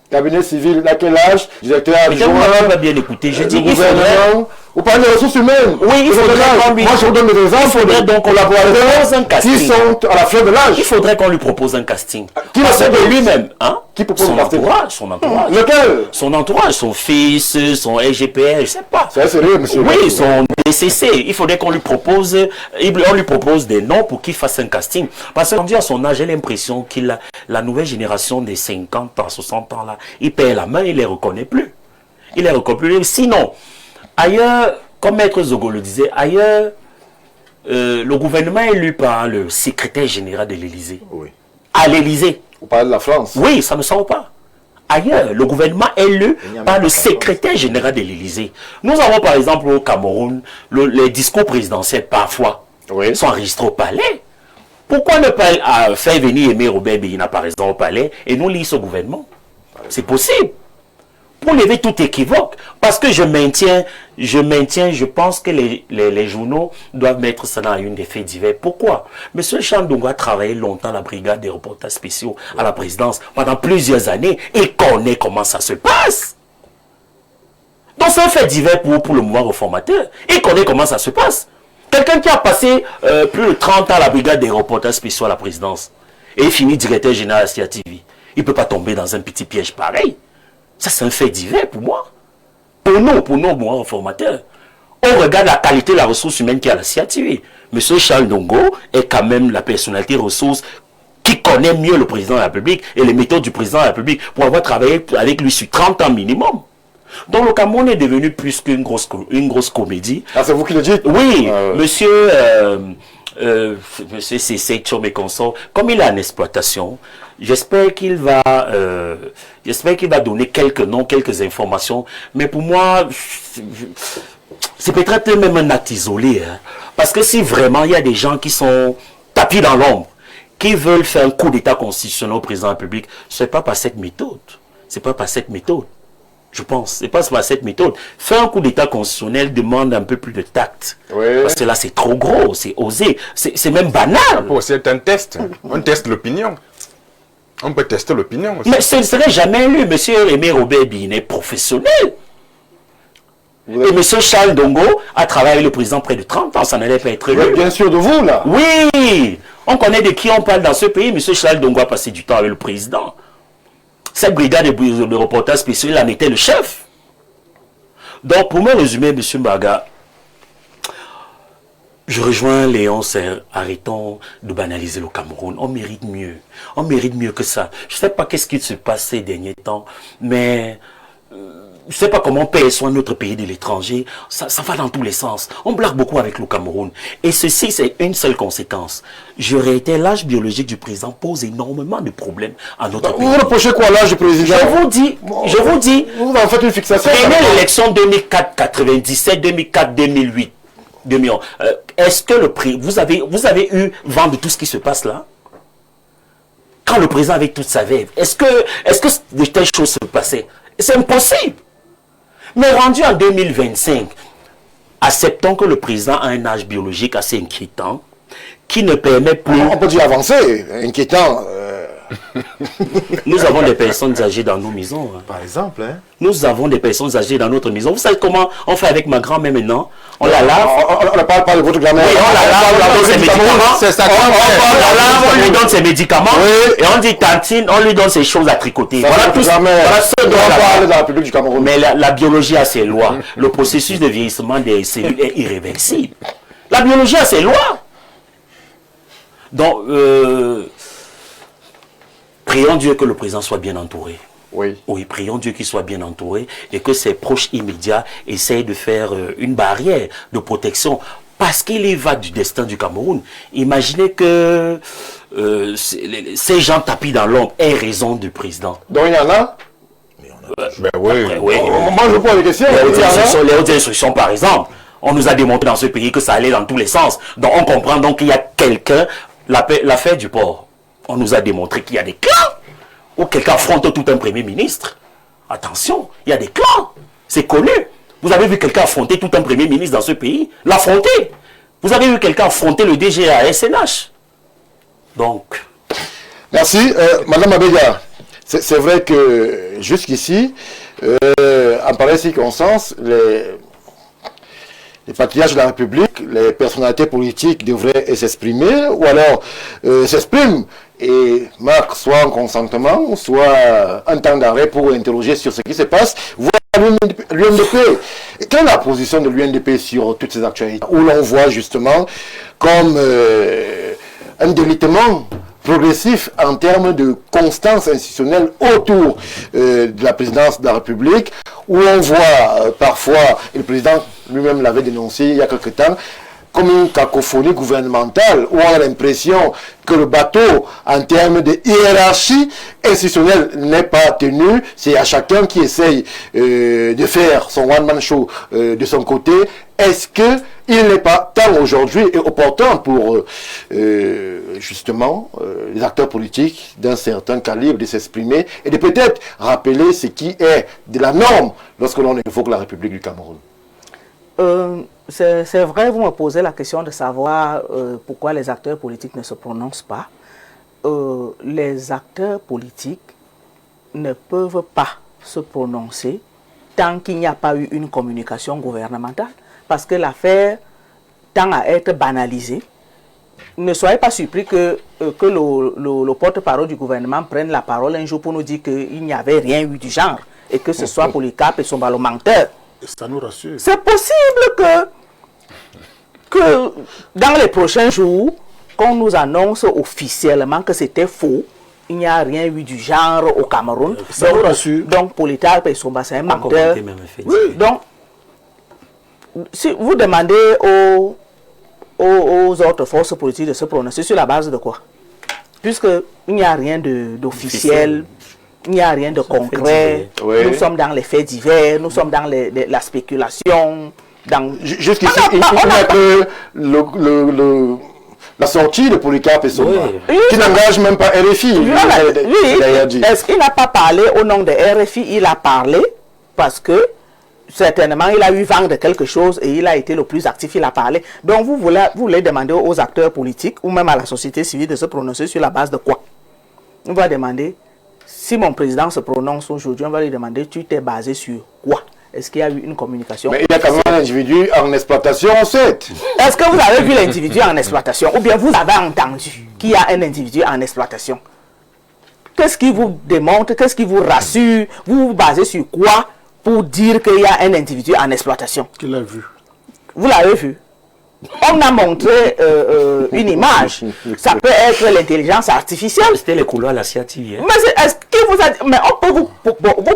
cabinet civil, il a quel âge? Directeur adjoint. On va bien écouter. Je dis, il faudrait... Vous parlez des ressources humaines. Oui, il faudrait qu'on lui... Moi, je vous donne des exemples. Il faudrait donc collaborateurs qui sont à la fleur de l'âge. Il faudrait qu'on lui propose un casting. Qui le sait de lui-même, hein? Qui propose son entourage, son entourage. Lequel? Son entourage, son fils, son LGPR, je sais pas. C'est sérieux, monsieur. Oui, son DCC. Il faudrait qu'on lui propose, des noms pour qu'il fasse un casting. Parce qu'on dit à son âge, j'ai l'impression qu'il la nouvelle génération des 50 ans, 60 ans là, il perd la main, il les reconnaît plus. Il les reconnaît plus. Sinon, ailleurs, comme Maître Zogo le disait, ailleurs, le gouvernement est élu par le secrétaire général de l'Élysée. Oui. À l'Élysée. Vous parlez de la France. Oui, ça ne sort pas. Ailleurs, le gouvernement est élu par le secrétaire général de l'Élysée. Nous avons par exemple au Cameroun, les discours présidentiels parfois sont enregistrés au palais. Pourquoi ne pas faire venir Aimé Robert Béina par exemple au palais et nous lire ce gouvernement? C'est possible. Pour lever tout équivoque. Parce que je maintiens, je pense que les journaux doivent mettre ça dans une des faits divers. Pourquoi? Monsieur Charles Ndongo a travaillé longtemps à la brigade des reporters spéciaux à la présidence pendant plusieurs années et connaît comment ça se passe. Donc c'est un fait divers pour le mouvement réformateur. Il connaît comment ça se passe. Quelqu'un qui a passé plus de 30 ans à la brigade des reporters spéciaux à la présidence et finit directeur général à CIA TV, il ne peut pas tomber dans un petit piège pareil. Ça, c'est un fait divers pour moi. Pour nous, moi, réformateurs. On regarde la qualité de la ressource humaine qui est à la CIA TV. Monsieur Charles Ndongo est quand même la personnalité ressource qui connaît mieux le président de la République et les méthodes du président de la République pour avoir travaillé avec lui sur 30 ans minimum. Donc le Cameroun est devenu plus qu'une grosse comédie. Ah, c'est vous qui le dites? Oui, monsieur Cissé, Tchom et consorts, comme il est en exploitation, j'espère qu'il va donner quelques noms, quelques informations. Mais pour moi, c'est peut-être même un acte isolé. Hein, parce que si vraiment il y a des gens qui sont tapis dans l'ombre, qui veulent faire un coup d'état constitutionnel au président de la République, ce n'est pas par cette méthode. C'est pas par cette méthode. Je pense, c'est pas par cette méthode. Faire un coup d'état constitutionnel demande un peu plus de tact. Oui. Parce que là, c'est trop gros, c'est osé, c'est même banal. C'est un test. On teste l'opinion. On peut tester l'opinion aussi. Mais ce ne serait jamais lu. Monsieur Aimé Robert Binet, professionnel. Et monsieur Charles Ndongo a travaillé avec le président près de 30 ans, ça n'allait pas être lu. Bien sûr de vous, là. Oui, on connaît de qui on parle dans ce pays. Monsieur Charles Ndongo a passé du temps avec le président. Cette brigade de reporters spéciaux, il en était le chef. Donc, pour me résumer, M. Mbaga, je rejoins Léon Serre, arrêtons de banaliser le Cameroun. On mérite mieux. On mérite mieux que ça. Je ne sais pas qu'est-ce qui se passe ces derniers temps, mais je ne sais pas comment on perçoit notre pays de l'étranger. Ça va dans tous les sens. On blague beaucoup avec le Cameroun. Et ceci, c'est une seule conséquence. Je réitère, l'âge biologique du président pose énormément de problèmes à notre pays. Vous reprochez quoi l'âge du président? Je vous dis, vous en faites une fixation. Prenez l'élection 2004, 97, 2004, 2008, 2011. Est-ce que vous avez eu vent de tout ce qui se passe là? Quand le président avait toute sa veuve, est-ce que de telles choses se passaient? C'est impossible. Mais rendu en 2025, acceptons que le président a un âge biologique assez inquiétant, qui ne permet plus... On peut dire avancé, inquiétant. Nous avons des personnes âgées dans nos maisons. Hein. Par exemple, hein? Nous avons des personnes âgées dans notre maison. Vous savez comment on fait avec ma grand-mère maintenant? On la lave. On ne parle pas de votre grand-mère. Oui, on la lave, on lui donne ses médicaments. C'est ça. On lui donne ses médicaments. Oui. Et on dit tantine, on lui donne ses choses à tricoter. Voilà tout ça. Voilà ce dont on parle dans la République du Cameroun. Mais la biologie a ses lois. Le processus de vieillissement des cellules est irréversible. La biologie a ses lois. Donc, prions Dieu que le président soit bien entouré. Oui. Oui, prions Dieu qu'il soit bien entouré et que ses proches immédiats essayent de faire une barrière de protection parce qu'il y va du destin du Cameroun. Imaginez que ces gens tapis dans l'ombre aient raison du président. Donc il y en a. Ben oui. Après, oui. Moi je pose des questions. Les hautes instructions, par exemple, on nous a démontré dans ce pays que ça allait dans tous les sens. Donc on comprend donc qu'il y a quelqu'un, l'affaire du port, on nous a démontré qu'il y a des clans où quelqu'un affronte tout un premier ministre. Attention, il y a des clans, c'est connu. Vous avez vu quelqu'un affronter tout un premier ministre dans ce pays? L'affronter. Vous avez vu quelqu'un affronter le DGA SNH? Donc... Merci. Madame Abéga, c'est vrai que jusqu'ici, en pareille circonstance, les patriarches de la République, les personnalités politiques devraient s'exprimer, ou alors s'expriment et marquent soit un consentement, soit un temps d'arrêt pour interroger sur ce qui se passe. Voilà l'UNDP. Quelle est la position de l'UNDP sur toutes ces actualités où l'on voit justement comme un délitement progressif en termes de constance institutionnelle autour de la présidence de la République, où on voit parfois, et le président lui-même l'avait dénoncé il y a quelque temps, comme une cacophonie gouvernementale, où on a l'impression que le bateau, en termes de hiérarchie institutionnelle, n'est pas tenu. C'est à chacun qui essaye de faire son one-man show de son côté. Est-ce qu'il n'est pas temps aujourd'hui et opportun pour justement les acteurs politiques d'un certain calibre de s'exprimer et de peut-être rappeler ce qui est de la norme lorsque l'on évoque la République du Cameroun? C'est vrai, vous me posez la question de savoir pourquoi les acteurs politiques ne se prononcent pas. Les acteurs politiques ne peuvent pas se prononcer tant qu'il n'y a pas eu une communication gouvernementale. Parce que l'affaire tend à être banalisée. Ne soyez pas surpris que le porte-parole du gouvernement prenne la parole un jour pour nous dire qu'il n'y avait rien eu du genre et que ce soit Polycarpe et son ballon menteur. Ça nous rassure. C'est possible que dans les prochains jours, qu'on nous annonce officiellement que c'était faux, il n'y a rien eu du genre au Cameroun. Ça nous rassure. Donc Polycarpe et son bassin menteur. Oui, donc, si vous demandez aux autres forces politiques de se prononcer sur la base de quoi? Puisqu'il n'y a rien d'officiel, il n'y a rien de concret, Oui. Nous sommes dans les faits divers, nous sommes dans la spéculation. Jusqu'ici, il n'y a que la sortie de Polycarpe et Somba, qui n'engage même pas RFI. Oui, est-ce qu'il n'a pas parlé au nom de RFI? Il a parlé parce que certainement il a eu vent de quelque chose et il a été le plus actif, il a parlé. Donc vous voulez demander aux acteurs politiques ou même à la société civile de se prononcer sur la base de quoi? On va demander, si mon président se prononce aujourd'hui, on va lui demander, tu t'es basé sur quoi? Est-ce qu'il y a eu une communication? Mais il y a quand même un individu en exploitation, on sait. Est-ce que vous avez vu l'individu en exploitation? Ou bien vous avez entendu qu'il y a un individu en exploitation? Qu'est-ce qui vous démontre? Qu'est-ce qui vous rassure? Vous vous basez sur quoi pour dire qu'il y a un individu en exploitation? Qui l'a vu? Vous l'avez vu? On a montré une image. Ça peut être l'intelligence artificielle. C'était les couloirs de la CIA TV. Mais est-ce que vous a... Mais on peut vous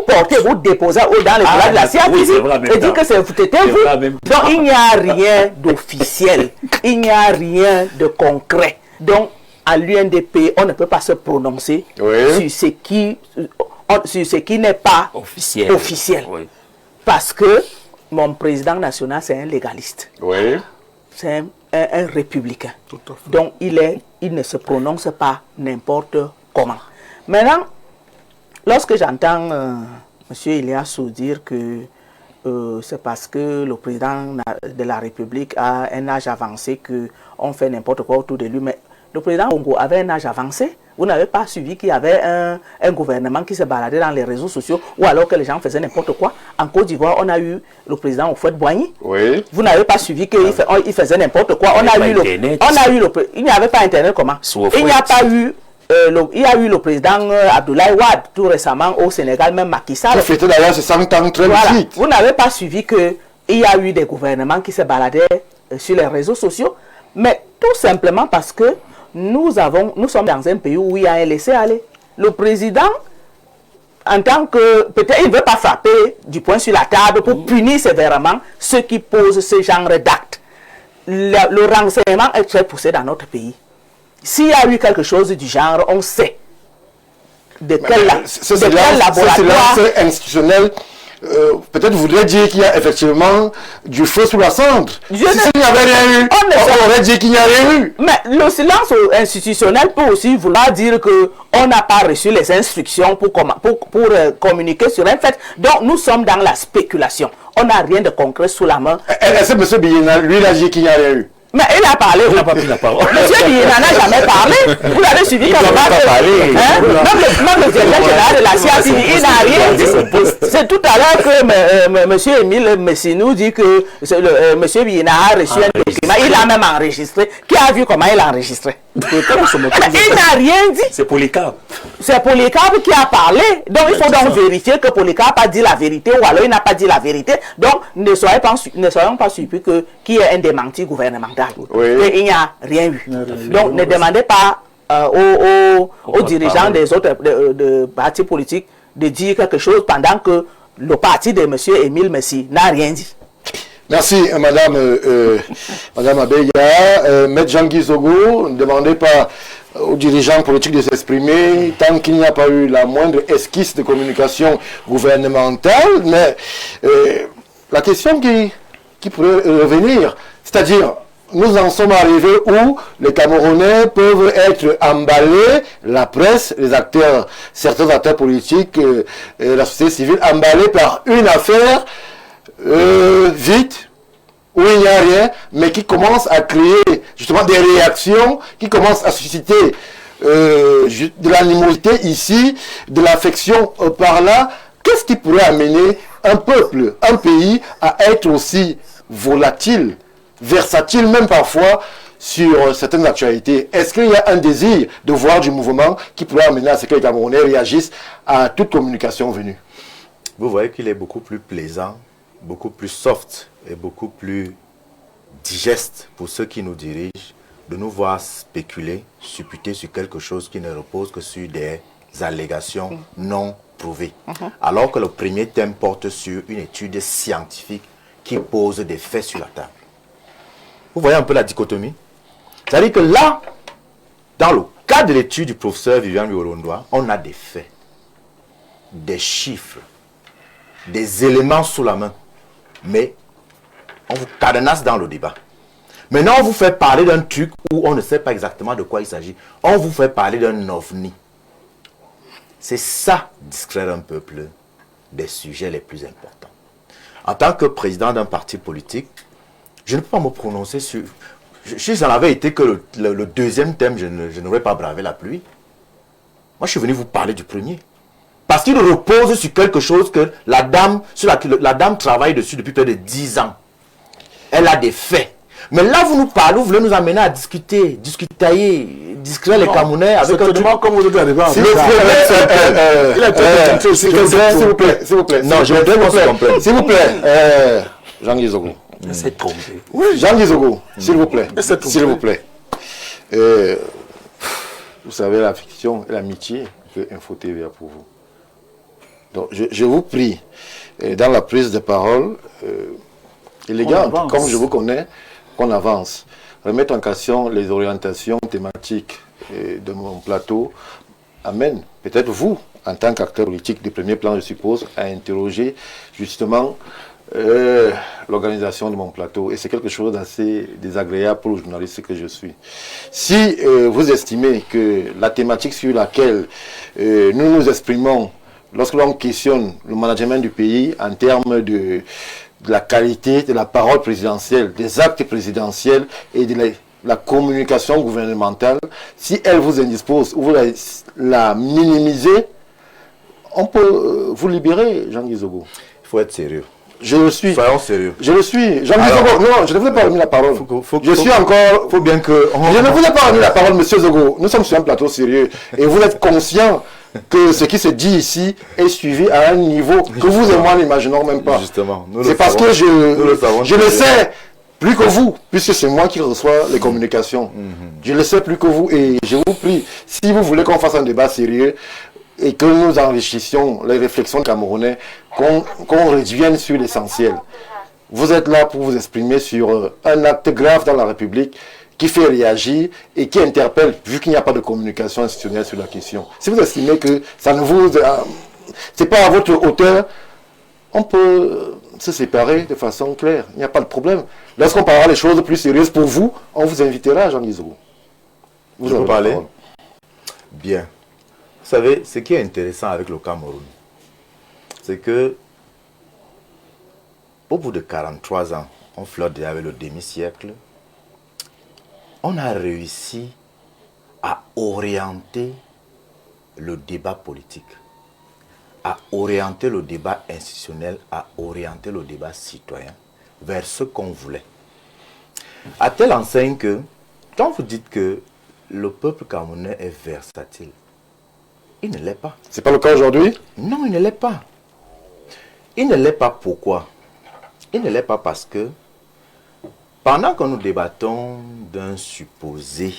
porter, vous déposer dans les couloirs de la CIA TV et dire que c'était vous. Donc il n'y a rien d'officiel. Il n'y a rien de concret. Donc à l'UNDP, on ne peut pas se prononcer sur ce qui n'est pas officiel. Oui. Parce que mon président national, c'est un légaliste. Oui. C'est un républicain. Donc, il ne se prononce pas n'importe comment. Maintenant, lorsque j'entends M. Iliassou dire que c'est parce que le président de la République a un âge avancé qu'on fait n'importe quoi autour de lui, mais le président Congo avait un âge avancé. Vous n'avez pas suivi qu'il y avait un gouvernement qui se baladait dans les réseaux sociaux ou alors que les gens faisaient n'importe quoi. En Côte d'Ivoire, on a eu le président Houphouët-Boigny. Oui. Vous n'avez pas suivi qu'il faisait n'importe quoi. Il n'y avait pas Internet comment? Il n'y a pas eu... il y a eu le président Abdoulaye Wade tout récemment au Sénégal, même Macky Sall. Ça fait d'ailleurs 100 ans très vite. Vous n'avez pas suivi qu'il y a eu des gouvernements qui se baladaient sur les réseaux sociaux, mais tout simplement parce que nous sommes dans un pays où il y a un laisser-aller. Le président, en tant que, peut-être il ne veut pas frapper du poing sur la table pour punir sévèrement ceux qui posent ce genre d'actes. Le renseignement est très poussé dans notre pays. S'il y a eu quelque chose du genre, on sait de quel laboratoire institutionnel. Peut-être voudrait dire qu'il y a effectivement du feu sous la cendre. Si il n'y avait rien eu, on aurait dit qu'il n'y a rien eu. Mais le silence institutionnel peut aussi vouloir dire qu'on n'a pas reçu les instructions pour communiquer sur un fait. Donc nous sommes dans la spéculation. On n'a rien de concret sous la main. Est-ce que M. Biyena, lui, il a dit qu'il n'y a rien eu? Mais il a parlé. Il n'a pas pris la parole. Monsieur Biyena n'a jamais parlé. Vous l'avez suivi comme ça. Même le directeur général de la CIA, il n'a rien dit. C'est tout à l'heure que monsieur Émile Messi nous dit que monsieur Biyena a reçu un document. Il a même enregistré. Qui a vu comment il a enregistré? Il n'a rien dit. C'est Polycarpe. C'est Polycarpe qui a parlé. Donc il faut donc vérifier que Polycarpe a dit la vérité ou alors il n'a pas dit la vérité. Donc ne soyons pas surpris qu'il y ait un démenti gouvernemental. Oui. Et il n'y a rien eu. Donc ne demandez pas aux dirigeants des autres de partis politiques de dire quelque chose pendant que le parti de M. Émile Messi n'a rien dit. Merci, Madame Abeya. Maître Jean-Guy Zogo, ne demandez pas aux dirigeants politiques de s'exprimer tant qu'il n'y a pas eu la moindre esquisse de communication gouvernementale. Mais la question qui pourrait revenir, c'est-à-dire, nous en sommes arrivés où les Camerounais peuvent être emballés, la presse, les acteurs, certains acteurs politiques, la société civile, emballés par une affaire vite, où il n'y a rien, mais qui commence à créer justement des réactions, qui commencent à susciter de l'animosité ici, de l'affection par là. Qu'est-ce qui pourrait amener un peuple, un pays à être aussi volatile, versatile même parfois sur certaines actualités? Est-ce qu'il y a un désir de voir du mouvement qui pourrait amener à ce que les Camerounais réagissent à toute communication venue? Vous voyez qu'il est beaucoup plus plaisant, beaucoup plus soft et beaucoup plus digeste pour ceux qui nous dirigent de nous voir spéculer, supputer sur quelque chose qui ne repose que sur des allégations non prouvées. Alors que le premier thème porte sur une étude scientifique qui pose des faits sur la table. Vous voyez un peu la dichotomie? C'est-à-dire que là, dans le cas de l'étude du professeur Vivian Olondoa, on a des faits, des chiffres, des éléments sous la main. Mais on vous cadenasse dans le débat. Maintenant, on vous fait parler d'un truc où on ne sait pas exactement de quoi il s'agit. On vous fait parler d'un ovni. C'est ça, distraire un peuple des sujets les plus importants. En tant que président d'un parti politique, je ne peux pas me prononcer sur... Si ça n'avait été que le deuxième thème, je n'aurais pas bravé la pluie. Moi, je suis venu vous parler du premier. Parce qu'il repose sur quelque chose que la dame travaille dessus depuis près de 10 ans. Elle a des faits. Mais là, vous nous parlez, vous voulez nous amener à discuter discuter les Camerounais avec un truc. Comme vous devez arriver S'il vous plaît. Non, je vais vous s'il vous plaît. Jean-Guy Zogo. C'est trompé. Oui, Jean-Guy Zogo, s'il vous plaît. S'il vous plaît. Vous savez, l'affection et l'amitié que Info TV a pour vous. Donc, je vous prie, dans la prise de parole, élégante, comme je vous connais, qu'on avance. Remettre en question les orientations thématiques de mon plateau amène peut-être vous, en tant qu'acteur politique de premier plan, je suppose, à interroger justement l'organisation de mon plateau. Et c'est quelque chose d'assez désagréable pour le journaliste que je suis. Si vous estimez que la thématique sur laquelle nous nous exprimons, lorsque l'on questionne le management du pays en termes de la qualité de la parole présidentielle, des actes présidentiels et de la communication gouvernementale, si elle vous indispose ou vous la minimisez, on peut vous libérer, Jean-Guy Zogo. Il faut être sérieux. Je le suis. Soyons sérieux. Je le suis. Jean-Guy Zogo, non, je ne vous ai pas remis la parole. Faut bien que... Je ne vous ai pas remis la parole, monsieur Zogo. Nous sommes sur un plateau sérieux. Et vous êtes conscient que ce qui se dit ici est suivi à un niveau que vous et moi n'imaginons même pas. Justement. C'est parce que je le sais plus que vous, puisque c'est moi qui reçois les communications. Je le sais plus que vous et je vous prie, si vous voulez qu'on fasse un débat sérieux et que nous enrichissions les réflexions camerounais, qu'on revienne sur l'essentiel. Vous êtes là pour vous exprimer sur un acte grave dans la République qui fait réagir et qui interpelle, vu qu'il n'y a pas de communication institutionnelle sur la question. Si vous estimez que ça ne vous... c'est pas à votre hauteur, on peut se séparer de façon claire. Il n'y a pas de problème. Lorsqu'on parlera des choses plus sérieuses pour vous, on vous invitera, Jean Guizou. Vous en parlez? Bien. Vous savez, ce qui est intéressant avec le Cameroun, c'est que au bout de 43 ans, on flotte déjà avec le demi-siècle, on a réussi à orienter le débat politique, à orienter le débat institutionnel, à orienter le débat citoyen vers ce qu'on voulait. À telle enseigne que, quand vous dites que le peuple camerounais est versatile, il ne l'est pas. C'est pas le cas aujourd'hui? Non, il ne l'est pas. Il ne l'est pas pourquoi? Il ne l'est pas parce que pendant que nous débattons d'un supposé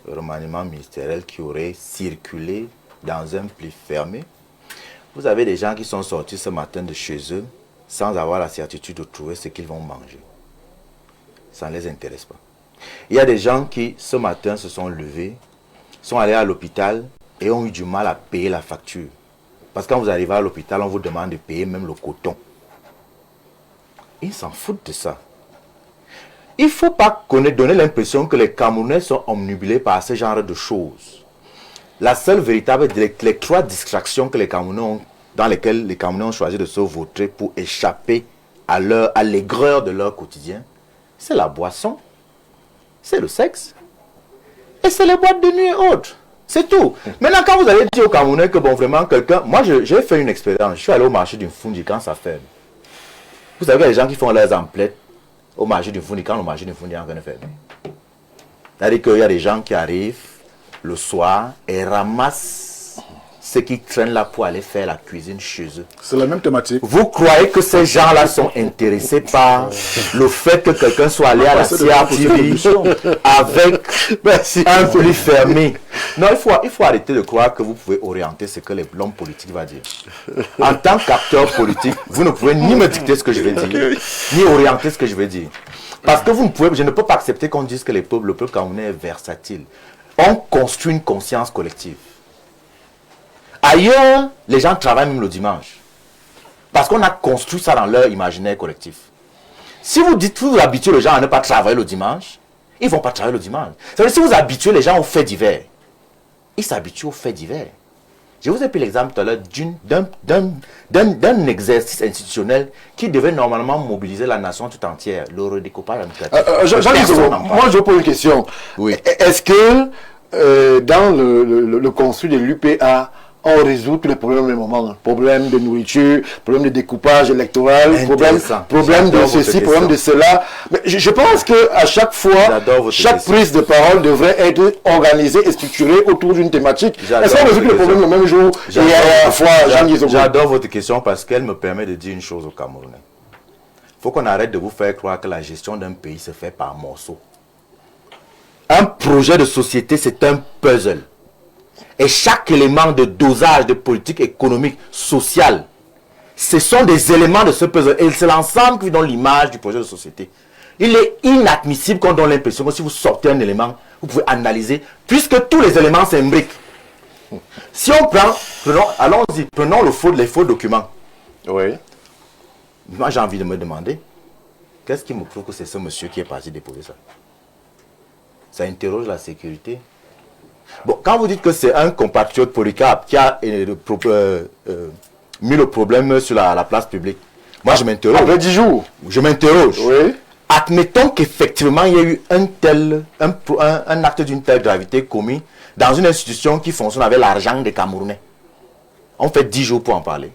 remaniement ministériel qui aurait circulé dans un pli fermé, vous avez des gens qui sont sortis ce matin de chez eux sans avoir la certitude de trouver ce qu'ils vont manger. Ça ne les intéresse pas. Il y a des gens qui, ce matin, se sont levés, sont allés à l'hôpital et ont eu du mal à payer la facture. Parce que quand vous arrivez à l'hôpital, on vous demande de payer même le coton. Ils s'en foutent de ça. Il ne faut pas donner l'impression que les Camerounais sont omnibulés par ce genre de choses. La seule véritable, les trois distractions que les Camerounais ont, dans lesquelles les Camerounais ont choisi de se vautrer pour échapper à l'aigreur de leur quotidien, c'est la boisson, c'est le sexe, et c'est les boîtes de nuit et autres. C'est tout. Maintenant, quand vous allez dire aux Camerounais que, bon, vraiment, quelqu'un... Moi, j'ai fait une expérience. Je suis allé au marché d'une Fundi quand ça ferme. Vous savez, il y a des gens qui font leurs emplettes au marché d'une Fundi quand le marché d'une Fundi est en train de fermer. C'est-à-dire qu'il y a des gens qui arrivent le soir et ramassent ce qui traînent là pour aller faire la cuisine chez eux. C'est la même thématique. Vous croyez que ces gens-là sont intéressés par le fait que quelqu'un soit allé à la CRTV avec un pli fermé? Non, il faut arrêter de croire que vous pouvez orienter ce que l'homme politique va dire. En tant qu'acteur politique, vous ne pouvez ni me dicter ce que je vais dire, ni orienter ce que je vais dire. Parce que je ne peux pas accepter qu'on dise que le peuple camerounais est versatile. On construit une conscience collective. Ailleurs, les gens travaillent même le dimanche. Parce qu'on a construit ça dans leur imaginaire collectif. Si vous habituez les gens à ne pas travailler le dimanche, ils ne vont pas travailler le dimanche. C'est-à-dire si vous habituez les gens aux faits divers, ils s'habituent aux faits divers. Je vous ai pris l'exemple tout à l'heure d'un exercice institutionnel qui devait normalement mobiliser la nation tout entière, le redécoupage administratif. Moi je vous pose une question. Oui. Est-ce que dans le construit de l'UPA, on résout tous les problèmes au même moment? Problème de nourriture, problème de découpage électoral, problème de ceci, problème de cela. Mais je pense qu'à chaque fois, chaque prise de parole devrait être organisée et structurée autour d'une thématique. Est-ce qu'on résout les problèmes le même jour et à la fois, Jean Guizou? J'adore votre question parce qu'elle me permet de dire une chose aux Camerounais. Il faut qu'on arrête de vous faire croire que la gestion d'un pays se fait par morceaux. Un projet de société, c'est un puzzle. Et chaque élément de dosage de politique économique, sociale, ce sont des éléments de ce puzzle. Et c'est l'ensemble qui donne l'image du projet de société. Il est inadmissible qu'on donne l'impression que si vous sortez un élément, vous pouvez analyser, puisque tous les éléments s'imbriquent. Si on prenons les faux documents. Oui. Moi, j'ai envie de me demander, qu'est-ce qui me prouve que c'est ce monsieur qui est parti déposer ça? Ça interroge la sécurité. Bon, quand vous dites que c'est un compatriote Polycarpe qui a mis le problème sur la place publique, moi je m'interroge. Après 10 jours. Je m'interroge. Oui. Admettons qu'effectivement il y a eu un acte d'une telle gravité commis dans une institution qui fonctionne avec l'argent des Camerounais. On fait 10 jours pour en parler.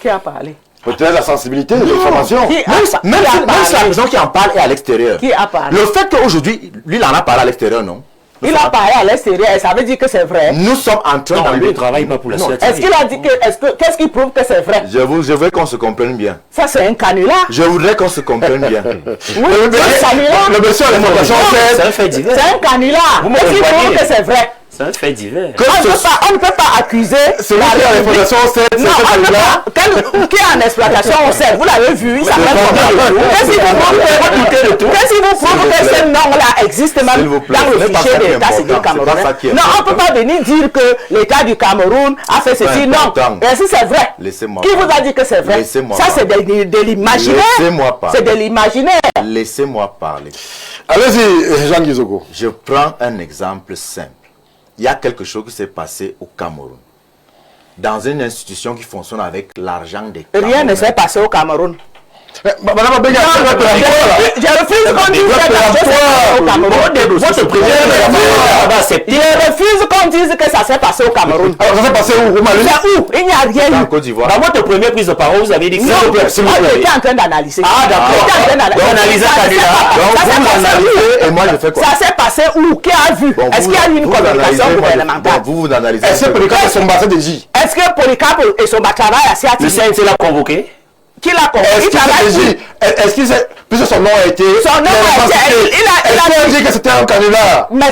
Qui a parlé? Peut-être la sensibilité de l'information. Même si la personne qui en parle est à l'extérieur. Qui a parlé? Le fait qu'aujourd'hui, lui il en a parlé à l'extérieur, non? Il a parlé à l'extérieur, ça veut dire que c'est vrai. Nous sommes en train Non, d'en lui, il ne travaille pas pour la CATV. Est-ce qu'il a dit que... Qu'est-ce qui prouve que c'est vrai? Je veux qu'on se comprenne bien. Ça, c'est un canular. Je voudrais qu'on se comprenne bien. Oui, c'est un canular. Le monsieur à l'information, C'est un fait divers. C'est un canular. Vous me Qu'est-ce qui prouve rejoignez. que c'est vrai? C'est un fait divers. On ne peut pas accuser. c'est lui qui est à l'exploitation, c'est Non, on ne peut là. pas. Qui est en exploitation, on sait. Vous l'avez vu, il s'appelle Qu'est-ce qui vous prouve que ce nom-là existe S'il même vous plaît, dans le ce n'est pas fichier ça qui de est l'état civil important, c'est pas ça qui est camerounais? Non, on ne peut pas venir dire que l'État du Cameroun a fait ceci. Non. important. Et si c'est vrai, Laissez-moi qui vous parler. a dit que c'est vrai? Laissez-moi Ça, c'est parler. de l'imaginaire. Laissez-moi parler. C'est de l'imaginaire. Laissez-moi parler. Allez-y, Jean Guizoko. Je prends un exemple simple. Il y a quelque chose qui s'est passé au Cameroun. Dans une institution qui fonctionne avec l'argent des Camerounais. Rien ne s'est passé au Cameroun. Madame Abega, Je refuse qu'on dise que ça s'est passé au Cameroun. Votre président va accepter. Je refuse qu'on dise que ça s'est passé au Cameroun. alors ça s'est passé où? Au Mali? C'est où? Il n'y a rien En eu. Côte d'Ivoire. Dans votre première prise de parole, vous avez dit que Non, s'il vous plaît, s'il vous moi, plaît. j'étais en train d'analyser. Ah, d'accord. J'étais en train Donc, analysez Ça s'est Kadira. passé- Donc, ça s'est vous passé analysez où? et moi je fais quoi? Ça s'est passé où? Qui a vu? Bon, Est-ce qu'il y a eu une vous communication analysez, moi, gouvernementale? bon, vous analysez. Est-ce que Polycarpe et son bassin de J? Est-ce que Polycarpe et son travail à Le CATV? CNC l'a convoqué. Qui l'a compris? Est-ce Il qu'il travaille s'est où? dit, est-ce qu'il s'est, puisque son nom a été, Son nom a été- est-ce qu'il a dit que c'était un canular? Mais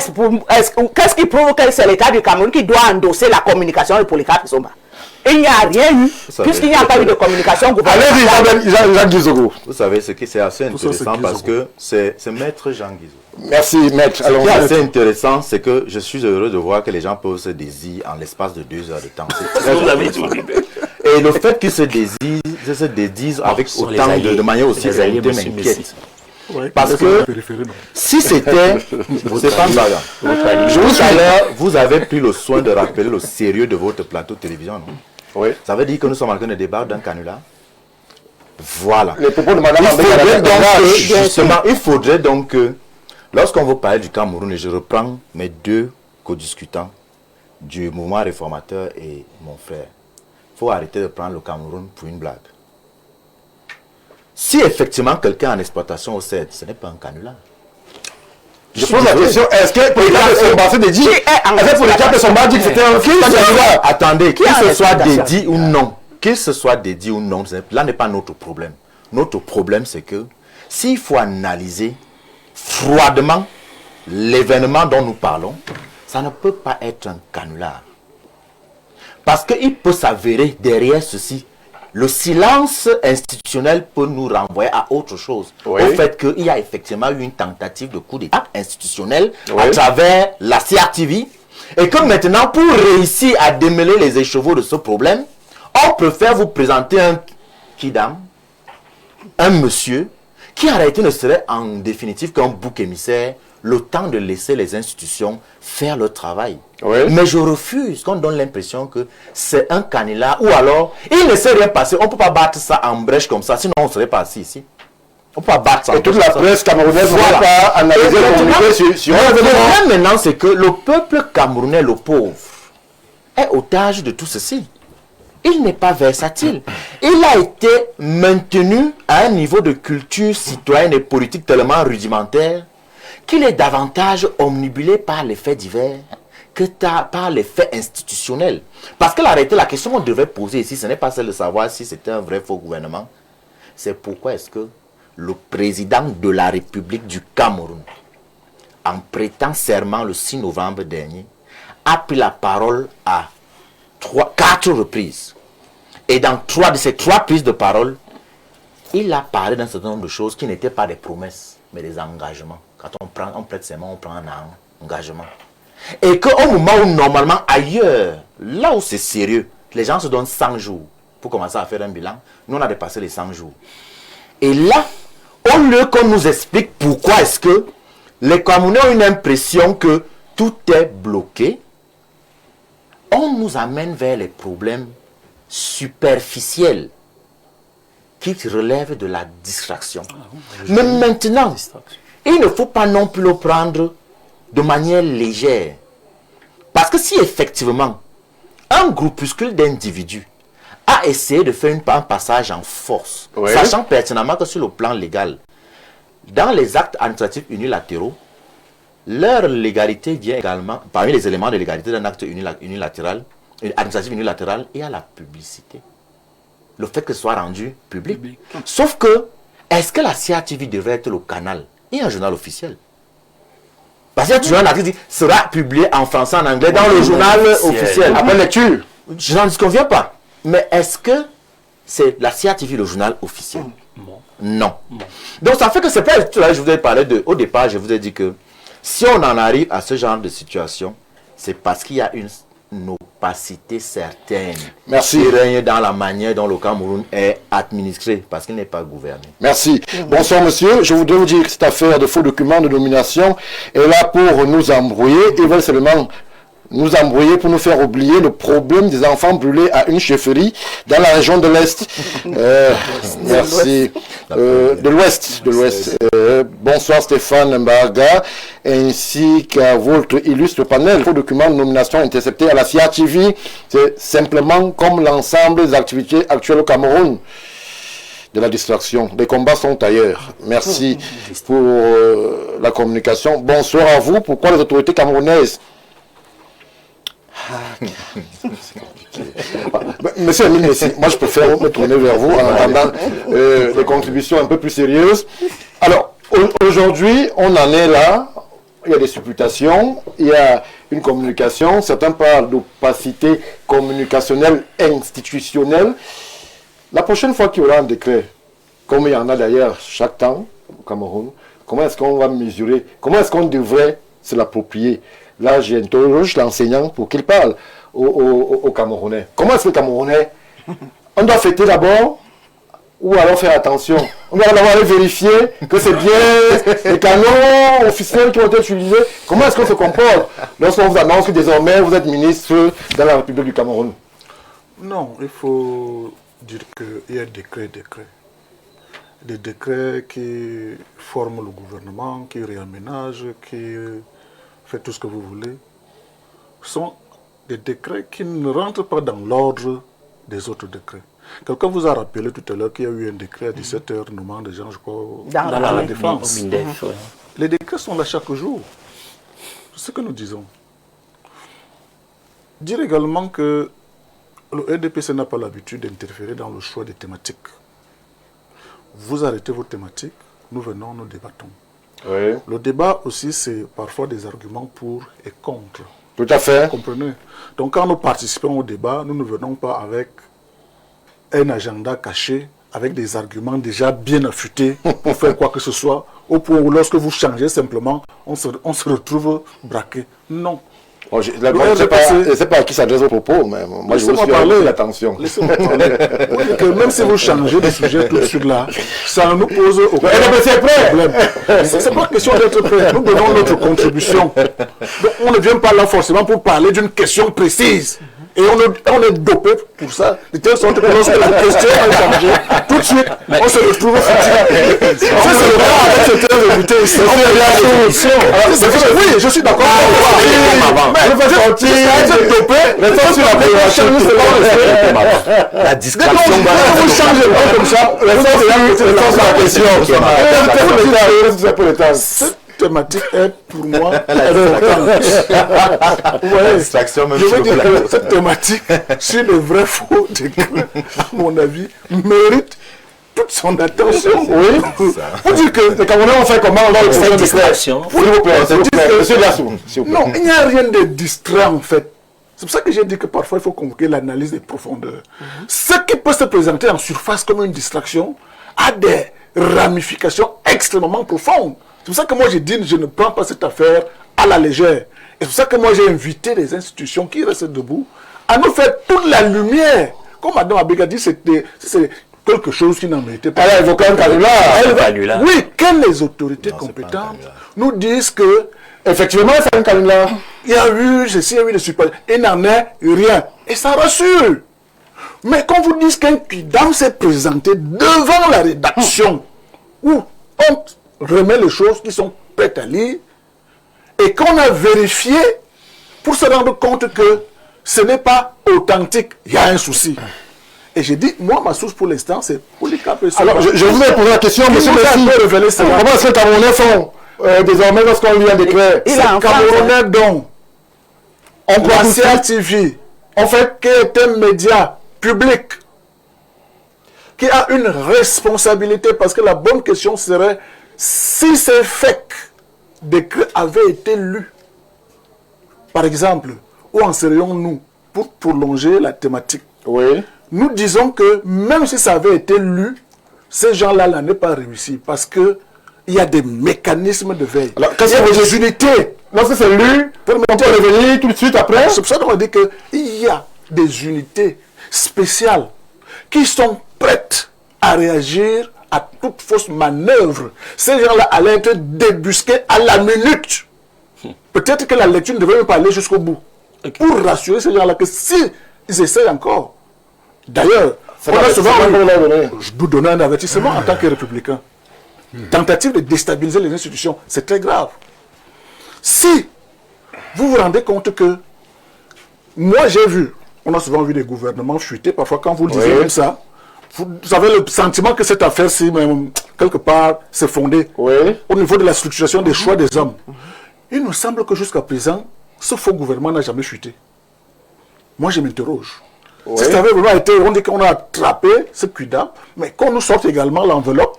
qu'est-ce qui prouve que c'est l'État du Cameroun qui doit endosser la communication de Polycarpe Somba? Il n'y a rien eu, savez, puisqu'il n'y a pas eu de communication Allez-y, gouvernementale. Jean Guizoko. Vous savez ce qui c'est assez ça, c'est intéressant Guizou. parce que c'est maître Jean Guizou. Merci, maître. Ce Alors, qui est assez intéressant, c'est que je suis heureux de voir que les gens peuvent se désirer en l'espace de 2 heures de temps. C'est très Vous avez intéressant. tout. Et le fait qu'ils se dédisent avec ce sont les autant alliés. de manière aussi Les alliés, réalité monsieur m'inquiète. Messi. Parce que si c'était Stéphane Baga, tout à l'heure, vous avez pris le soin de rappeler le sérieux de votre plateau de télévision, non? oui. Ça veut dire que nous sommes en train de débattre d'un canular. Voilà. Les propos de Madame Il Abega, faudrait donc que, justement, justement, il faudrait donc que, lorsqu'on veut parler du Cameroun, et je reprends mes 2 co-discutants du mouvement réformateur et mon frère, il faut arrêter de prendre le Cameroun pour une blague. Si effectivement quelqu'un est en exploitation au CED, ce n'est pas un canular. je pose la question, est-ce que Polycarpe et son bassin de J, est-ce que Polycarpe et son bassin dit que c'était un canular? Attendez, qu'il a se soit l'exploitation? dédié ou non, qu'il se soit dédié ou non, là n'est pas notre problème. Notre problème, c'est que s'il faut analyser froidement l'événement dont nous parlons, ça ne peut pas être un canular. Parce qu'il peut s'avérer derrière ceci, le silence institutionnel peut nous renvoyer à autre chose. Oui. Au fait qu'il y a effectivement eu une tentative de coup d'État institutionnel à Oui. travers la CRTV et que maintenant, pour réussir à démêler les écheveaux de ce problème, on préfère vous présenter un kidam, un monsieur qui en réalité ne serait en définitive qu'un bouc émissaire, le temps de laisser les institutions faire leur travail. Oui. Mais je refuse qu'on donne l'impression que c'est un canular ou alors il ne s'est rien passé. On ne peut pas battre ça en brèche comme ça, sinon on ne serait pas assis ici. On ne peut pas battre ça en Et toute brèche la comme ça. presse camerounaise ne Voilà. va pas analyser Et le maintenant, communiqué sur un le événement. problème maintenant, c'est que le peuple camerounais, le pauvre, est otage de tout ceci. Il n'est pas versatile. Il a été maintenu à un niveau de culture citoyenne et politique tellement rudimentaire qu'il est davantage omnibulé par les faits divers que par les faits institutionnels. Parce que la question qu'on devrait poser ici, ce n'est pas celle de savoir si c'était un vrai faux gouvernement. C'est pourquoi est-ce que le président de la République du Cameroun, en prêtant serment le 6 novembre dernier, a pris la parole à 4 reprises. Et dans 3 de ces 3 prises de parole, il a parlé d'un certain nombre de choses qui n'étaient pas des promesses, mais des engagements. Quand on prête serment, on prend un engagement. Et qu'au moment où normalement ailleurs, là où c'est sérieux, les gens se donnent 100 jours pour commencer à faire un bilan, nous on a dépassé les 100 jours. Et là, au lieu qu'on nous explique pourquoi est-ce que les Camerounais ont une impression que tout est bloqué, on nous amène vers les problèmes superficiels qui relèvent de la distraction. Mais maintenant, il ne faut pas non plus le prendre de manière légère. Parce que si effectivement, un groupuscule d'individus a essayé de faire un passage en force, Oui. sachant pertinemment que sur le plan légal, dans les actes administratifs unilatéraux, leur légalité vient également, parmi les éléments de légalité d'un acte unilatéral, administratif unilatéral, il y a la publicité. Le fait que ce soit rendu public. Sauf que, est-ce que la CRTV devrait être le canal? Il y a un journal officiel. Parce qu'il y a toujours un article qui sera publié en français, en anglais, dans le journal officiel. Après lecture. Je n'en disconviens pas. Mais est-ce que c'est la CRTV le journal officiel? Non. Donc ça fait que c'est pas... Je vous ai parlé de... Au départ, je vous ai dit que si on en arrive à ce genre de situation, c'est parce qu'il y a une opacité certaine. Merci. Qui règne dans la manière dont le Cameroun est administré, parce qu'il n'est pas gouverné. Merci. Bonsoir monsieur. Je voudrais vous dire que cette affaire de faux documents de nomination est là pour nous embrouiller. Ils veulent seulement nous embrouiller pour nous faire oublier le problème des enfants brûlés à une chefferie dans la région de l'Est. Merci. De l'Ouest. Bonsoir Stéphane Mbaga, ainsi qu'à votre illustre panel. Faux documents de nomination interceptés à la CRTV, c'est simplement comme l'ensemble des activités actuelles au Cameroun. De la distraction. Les combats sont ailleurs. Merci pour la communication. Bonsoir à vous. Pourquoi les autorités camerounaises... Monsieur Emile Messi, moi je préfère me tourner vers vous en attendant des contributions un peu plus sérieuses. Alors, aujourd'hui, on en est là. Il y a des supputations, il y a une communication. Certains parlent d'opacité communicationnelle institutionnelle. La prochaine fois qu'il y aura un décret, comme il y en a d'ailleurs chaque temps au Cameroun, comment est-ce qu'on va mesurer, comment est-ce qu'on devrait se l'approprier? Là, j'interroge l'enseignant pour qu'il parle aux Camerounais. Comment est-ce que les Camerounais, on doit fêter d'abord ou alors faire attention? On doit d'abord aller vérifier que c'est bien les canaux officiels qui ont été utilisés. Comment est-ce qu'on se comporte lorsqu'on vous annonce que désormais vous êtes ministre dans la République du Cameroun? Non, il faut dire qu'il y a des décrets. Des décrets qui forment le gouvernement, qui réaménagent, qui fait tout ce que vous voulez, sont des décrets qui ne rentrent pas dans l'ordre des autres décrets. Quelqu'un vous a rappelé tout à l'heure qu'il y a eu un décret à 17h nommant des gens, je crois, dans la défense. Les décrets sont là chaque jour. C'est ce que nous disons. Dire également que le RDPC n'a pas l'habitude d'interférer dans le choix des thématiques. Vous arrêtez vos thématiques, nous venons, nous débattons. Oui. Le débat aussi, c'est parfois des arguments pour et contre. Tout à fait. Vous comprenez? Donc quand nous participons au débat, nous ne venons pas avec un agenda caché, avec des arguments déjà bien affûtés pour faire quoi que ce soit, au point où lorsque vous changez simplement, on se retrouve braqué. Non. Bon, je ne sais pas à qui s'adresse vos propos, mais moi je vous suis parler l'attention. Laissez-moi parler. Que même si vous changez de sujet tout de suite là, ça ne nous pose aucun problème. C'est pas question d'être prêt. Nous donnons notre contribution. Donc, on ne vient pas là forcément pour parler d'une question précise. Et on est dopé pour ça, de telle sorte que lorsque la question a changé, tout de suite, on se retrouve fatigué. C'est le cas avec certains invités ici. Oui, je suis d'accord. Mais vous êtes dopé, restons sur la distraction. Vous changez pas comme ça, restons sur la question. Cette thématique est pour moi importante. Je veux dire que cette thématique, sur le vrai faux décret, à mon avis, mérite toute son attention. Oui. Vous dites que les Camerounais ont fait comment on va le faire distraction? S'il vous plaît, monsieur Lassou. Non, il n'y a rien de distrait en fait. C'est pour ça que j'ai dit que parfois il faut convoquer l'analyse des profondeurs. Ce qui peut se présenter en surface comme une distraction a des ramifications extrêmement profondes. C'est pour ça que moi j'ai dit je ne prends pas cette affaire à la légère. Et c'est pour ça que moi j'ai invité les institutions qui restent debout à nous faire toute la lumière. Comme Mme Abega dit, c'est quelque chose qui n'en méritait pas. Elle a évoqué un canular. Oui, que les autorités compétentes nous disent que effectivement c'est un canular. Il y a eu ceci, il y a eu des suppositions. Il n'en est rien. Et ça rassure. Mais quand vous dites qu'un quidam s'est présenté devant la rédaction où on remet les choses qui sont prêtes à lire et qu'on a vérifié pour se rendre compte que ce n'est pas authentique, il y a un souci. Et j'ai dit, moi, ma source pour l'instant, c'est Polycarpe. Alors, je vous ai posé la question, monsieur Messi. Comment est-ce que les Camerounais font désormais, lorsqu'on lit un décret, Il C'est a en France, Camerounais dont on prend tout Martial ça. TV, en fait, qui est un média public, qui a une responsabilité, parce que la bonne question serait, si ces fake décrets avaient été lus, par exemple, où en serions-nous pour prolonger la thématique? Oui. Nous disons que même si ça avait été lu, ces gens-là n'ont pas réussi, parce que il y a des mécanismes de veille. Alors, qu'est-ce Il y a que des vous unités? Lorsque c'est lu, on peut revenir tout de suite après. C'est pour ça qu'on dit qu'il y a des unités spéciales qui sont prêtes à réagir à toute fausse manœuvre. Ces gens-là allaient être débusqués à la minute. Peut-être que la lecture ne devait même pas aller jusqu'au bout. Pour rassurer ces gens-là que si ils essayent encore. D'ailleurs, on a souvent... Je vous donne un avertissement en tant que républicain. Tentative de déstabiliser les institutions, c'est très grave. Si vous vous rendez compte que moi j'ai vu, on a souvent vu des gouvernements fuiter, parfois quand vous le disiez comme ça, vous avez le sentiment que cette affaire-ci, même quelque part, s'est fondée au niveau de la structuration des choix des hommes. Il me semble que jusqu'à présent, ce faux gouvernement n'a jamais fuité. Moi je m'interroge. Si ça avait vraiment été, on dit qu'on a attrapé ce cuida, mais qu'on nous sorte également l'enveloppe.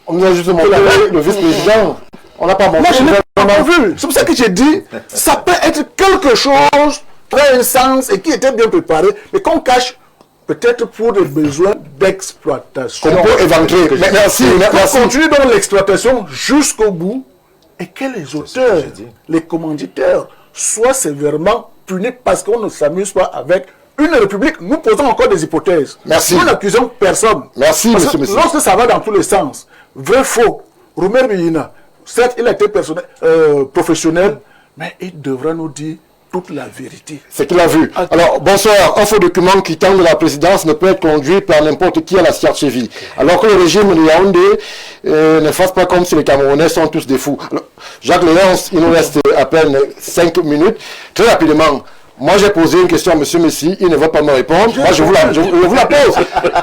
On nous a juste montré le vice-président. On n'a pas montré. Moi, je n'ai pas vu. C'est pour ça que j'ai dit, ça peut être quelque chose très un sens et qui était bien préparé, mais qu'on cache peut-être pour des besoins d'exploitation. On peut éventrer. Merci. On continue dans l'exploitation jusqu'au bout et que les auteurs, les commanditaires soient sévèrement punis parce qu'on ne s'amuse pas avec une république. Nous posons encore des hypothèses. Merci. Nous n'accusons personne. Merci, Parce que monsieur. lorsque ça va dans tous les sens, vrai, faux, Romer Biyina, certes, il a été professionnel, mais il devra nous dire toute la vérité. C'est qu'il a vu. Alors, bonsoir. Un faux document qui tend de la présidence ne peut être conduit par n'importe qui à la Siartchevi. Alors que le régime de Yaoundé ne fasse pas comme si les Camerounais sont tous des fous. Alors, Jacques Léonce, il nous reste à peine 5 minutes. Très rapidement. Moi, j'ai posé une question à M. Messi, il ne va pas me répondre. Moi, je vous la pose.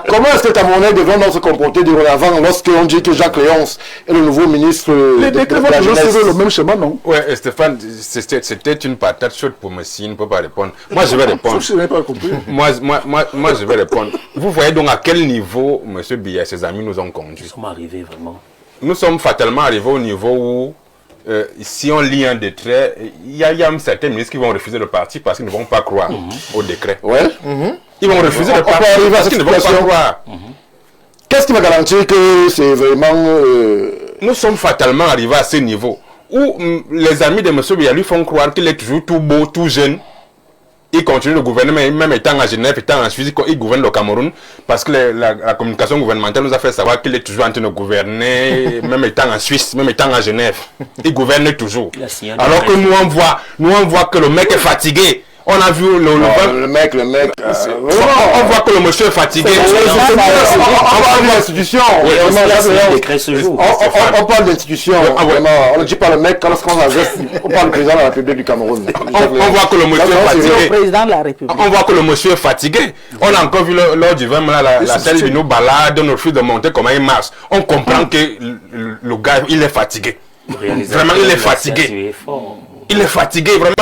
Comment est-ce que les Camerounais devront se comporter dorénavant lorsqu'on dit que Jacques Léonce est le nouveau ministre Les décrets vont toujours suivre le même schéma, non? Ouais, Stéphane, c'était une patate chaude pour Messi, il ne peut pas répondre. Moi, je vais répondre. Je n'ai pas compris. Moi, je vais répondre. Vous voyez donc à quel niveau M. Biya et ses amis nous ont conduits. Nous sommes arrivés vraiment. Nous sommes fatalement arrivés au niveau où, si on lit un décret, il y a certains ministres qui vont refuser le parti parce qu'ils ne vont pas croire au décret. Ils vont refuser le parti parce qu'ils ne vont pas croire. Qu'est-ce qui va garantir que c'est vraiment... Nous sommes fatalement arrivés à ce niveau où les amis de M. Biya lui font croire qu'il est toujours tout beau, tout jeune. Il continue le gouvernement, même étant à Genève, étant en Suisse, il gouverne le Cameroun, parce que la communication gouvernementale nous a fait savoir qu'il est toujours en train de gouverner, même étant en Suisse, même étant à Genève. Il gouverne toujours. Alors que nous on voit que le mec est fatigué. On a vu le mec. on voit que le monsieur est fatigué. On parle d'institution. On parle d'institution. On ne dit pas le mec quand on parle du président de la République du Cameroun. On voit que le monsieur est fatigué. Président de la République. On voit que le monsieur est fatigué. On a encore vu lors du 20 la salle de nous balade, on refuse de monter comment il marche. On comprend que le gars, il est fatigué. Vraiment, il est fatigué. Il est fatigué, vraiment.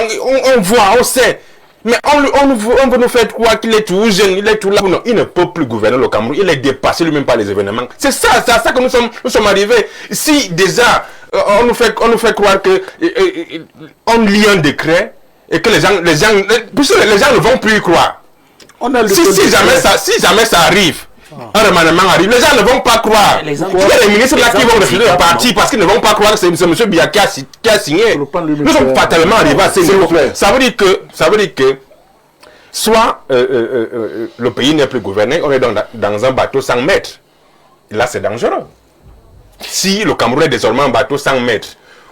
On voit, on sait. Mais on veut nous faire croire qu'il est tout jeune, il est tout là. Non, il ne peut plus gouverner le Cameroun. Il est dépassé lui-même par les événements. C'est ça que nous sommes arrivés. Si déjà, on nous fait croire que on lit un décret et que les gens ne vont plus y croire. Si jamais ça arrive, un remaniement arrive, les gens ne vont pas croire. Il y a les ministres là qui vont refuser le parti parce qu'ils ne vont pas croire que c'est M. Biya qui a signé. Nous sommes fatalement arrivés à ces niveaux. Ça veut dire que soit le pays n'est plus gouverné, on est dans un bateau sans maître. Là, c'est dangereux. Si le Cameroun est désormais un bateau sans maître,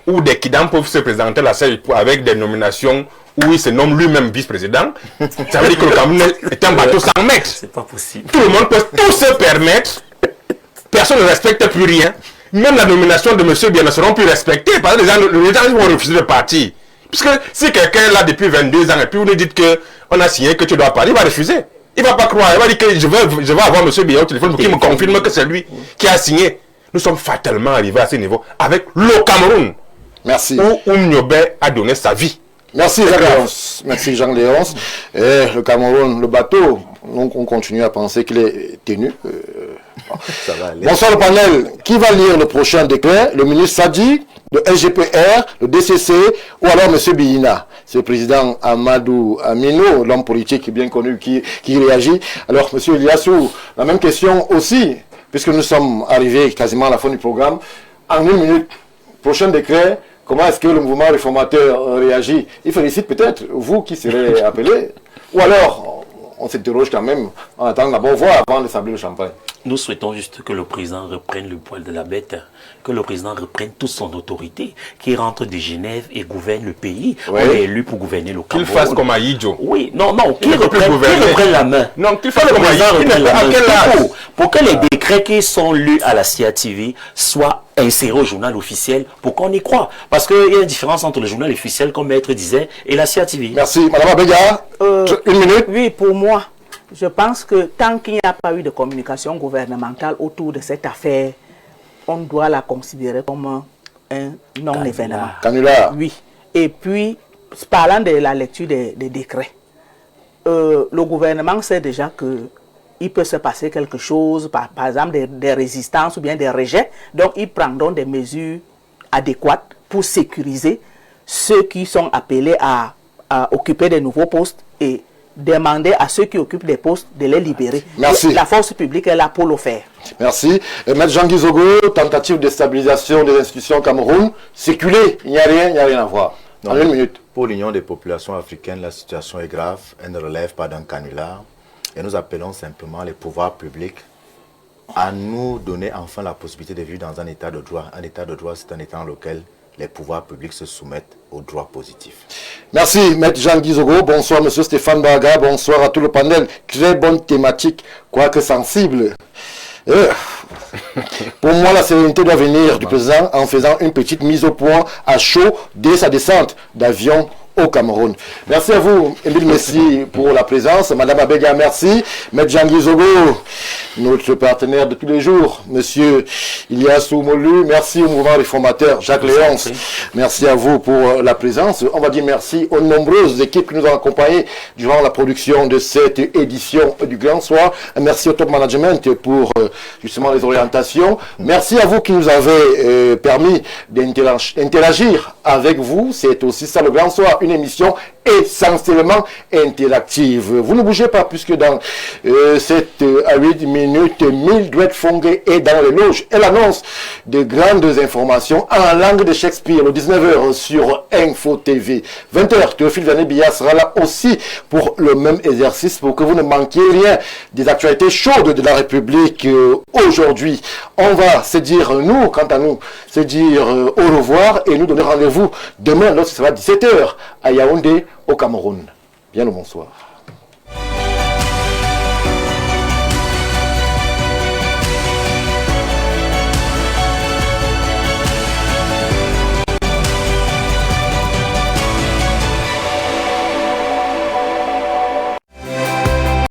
où des kidams peuvent se présenter à la scène avec des nominations où il se nomme lui-même vice-président, ça veut dire que le Cameroun est un bateau sans maître. C'est pas possible. Tout le monde peut tout se permettre. Personne ne respecte plus rien. Même la nomination de M. Biya ne seront plus respectées parce que les gens vont refuser de partir. Puisque si quelqu'un est là depuis 22 ans et puis vous nous dites qu'on a signé que tu dois partir, il va refuser. Il ne va pas croire. Il va dire que je vais avoir M. Biya au téléphone pour qu'il me confirme que c'est lui qui a signé. Nous sommes fatalement arrivés à ce niveau avec le Cameroun. Merci. où Nyobe a donné sa vie. Merci Jean-Léonce. Merci Jean-Léonce. Le Cameroun, le bateau, donc on continue à penser qu'il est tenu. Ça va aller. Bonsoir le panel. Qui va lire le prochain décret? Le ministre Sadi, le SGPR, le DCC ou alors M. Biyina? C'est le président Amadou Amino, l'homme politique bien connu qui réagit. Alors M. Eliassou, la même question aussi, puisque nous sommes arrivés quasiment à la fin du programme. En 1 minute, prochain décret, comment est-ce que le mouvement réformateur réagit? Il félicite peut-être vous qui serez appelé. Ou alors, on s'interroge quand même en attendant la bonne voie avant de sabler le champagne. Nous souhaitons juste que le président reprenne le poil de la bête, que le président reprenne toute son autorité, qu'il rentre de Genève et gouverne le pays. Oui. On est élu pour gouverner le Cameroun. Qu'il fasse comme Aïdjo. Oui, non, qu'il ne peut plus reprenne gouverner. la main. Non, qu'il fasse Que le comme président Aïdjo. reprenne la À main. quel âge? Pour que les décrets qui sont lus à la CIATV soient insérés au journal officiel pour qu'on y croit. Parce qu'il y a une différence entre le journal officiel, comme Maître disait, et la CIATV. Merci. Madame Abega, 1 minute. Oui, pour moi, je pense que tant qu'il n'y a pas eu de communication gouvernementale autour de cette affaire, on doit la considérer comme un non-événement. Canular. Oui. Et puis, parlant de la lecture des décrets, le gouvernement sait déjà qu'il peut se passer quelque chose, par exemple des résistances ou bien des rejets. Donc, ils prendront des mesures adéquates pour sécuriser ceux qui sont appelés à occuper des nouveaux postes et demander à ceux qui occupent des postes de les libérer. Merci. La force publique est là pour le faire. Merci. Maître Jean-Guy Zogo, tentative de stabilisation des institutions au Cameroun, séculé, il n'y a rien à voir. Non, En 1 minute. Pour l'Union des populations africaines, la situation est grave. Elle ne relève pas d'un canular. Et nous appelons simplement les pouvoirs publics à nous donner enfin la possibilité de vivre dans un état de droit. Un état de droit, c'est un état dans lequel les pouvoirs publics se soumettent aux droits positifs. Merci, Maître Jean-Guy Zogo. Bonsoir, Monsieur Stéphane Baga. Bonsoir à tout le panel. Très bonne thématique, quoique sensible. Pour moi, la sérénité doit venir du président en faisant une petite mise au point à chaud dès sa descente d'avion au Cameroun. Merci à vous, Émile Messi, pour la présence. Madame Abega, merci. Maître Jean-Guy Zogo, notre partenaire de tous les jours. Monsieur Eliassou Molu, merci au mouvement réformateur. Jacques Léonce, merci à vous pour la présence. On va dire merci aux nombreuses équipes qui nous ont accompagnés durant la production de cette édition du Grand Soir. Merci au top management pour justement les orientations. Merci à vous qui nous avez permis d'interagir avec vous. C'est aussi ça le Grand Soir, une émission essentiellement interactive. Vous ne bougez pas puisque dans 7 à 8 minutes, Mildred Fongue est dans les loges. Elle annonce de grandes informations en langue de Shakespeare le 19h sur Info TV. 20h, Théophile Vianney-Biya sera là aussi pour le même exercice pour que vous ne manquiez rien des actualités chaudes de la République aujourd'hui. On va se dire, nous, quant à nous, se dire au revoir et nous donner rendez-vous demain lorsque ce sera 17h à Yaoundé, au Cameroun. Bien le bonsoir.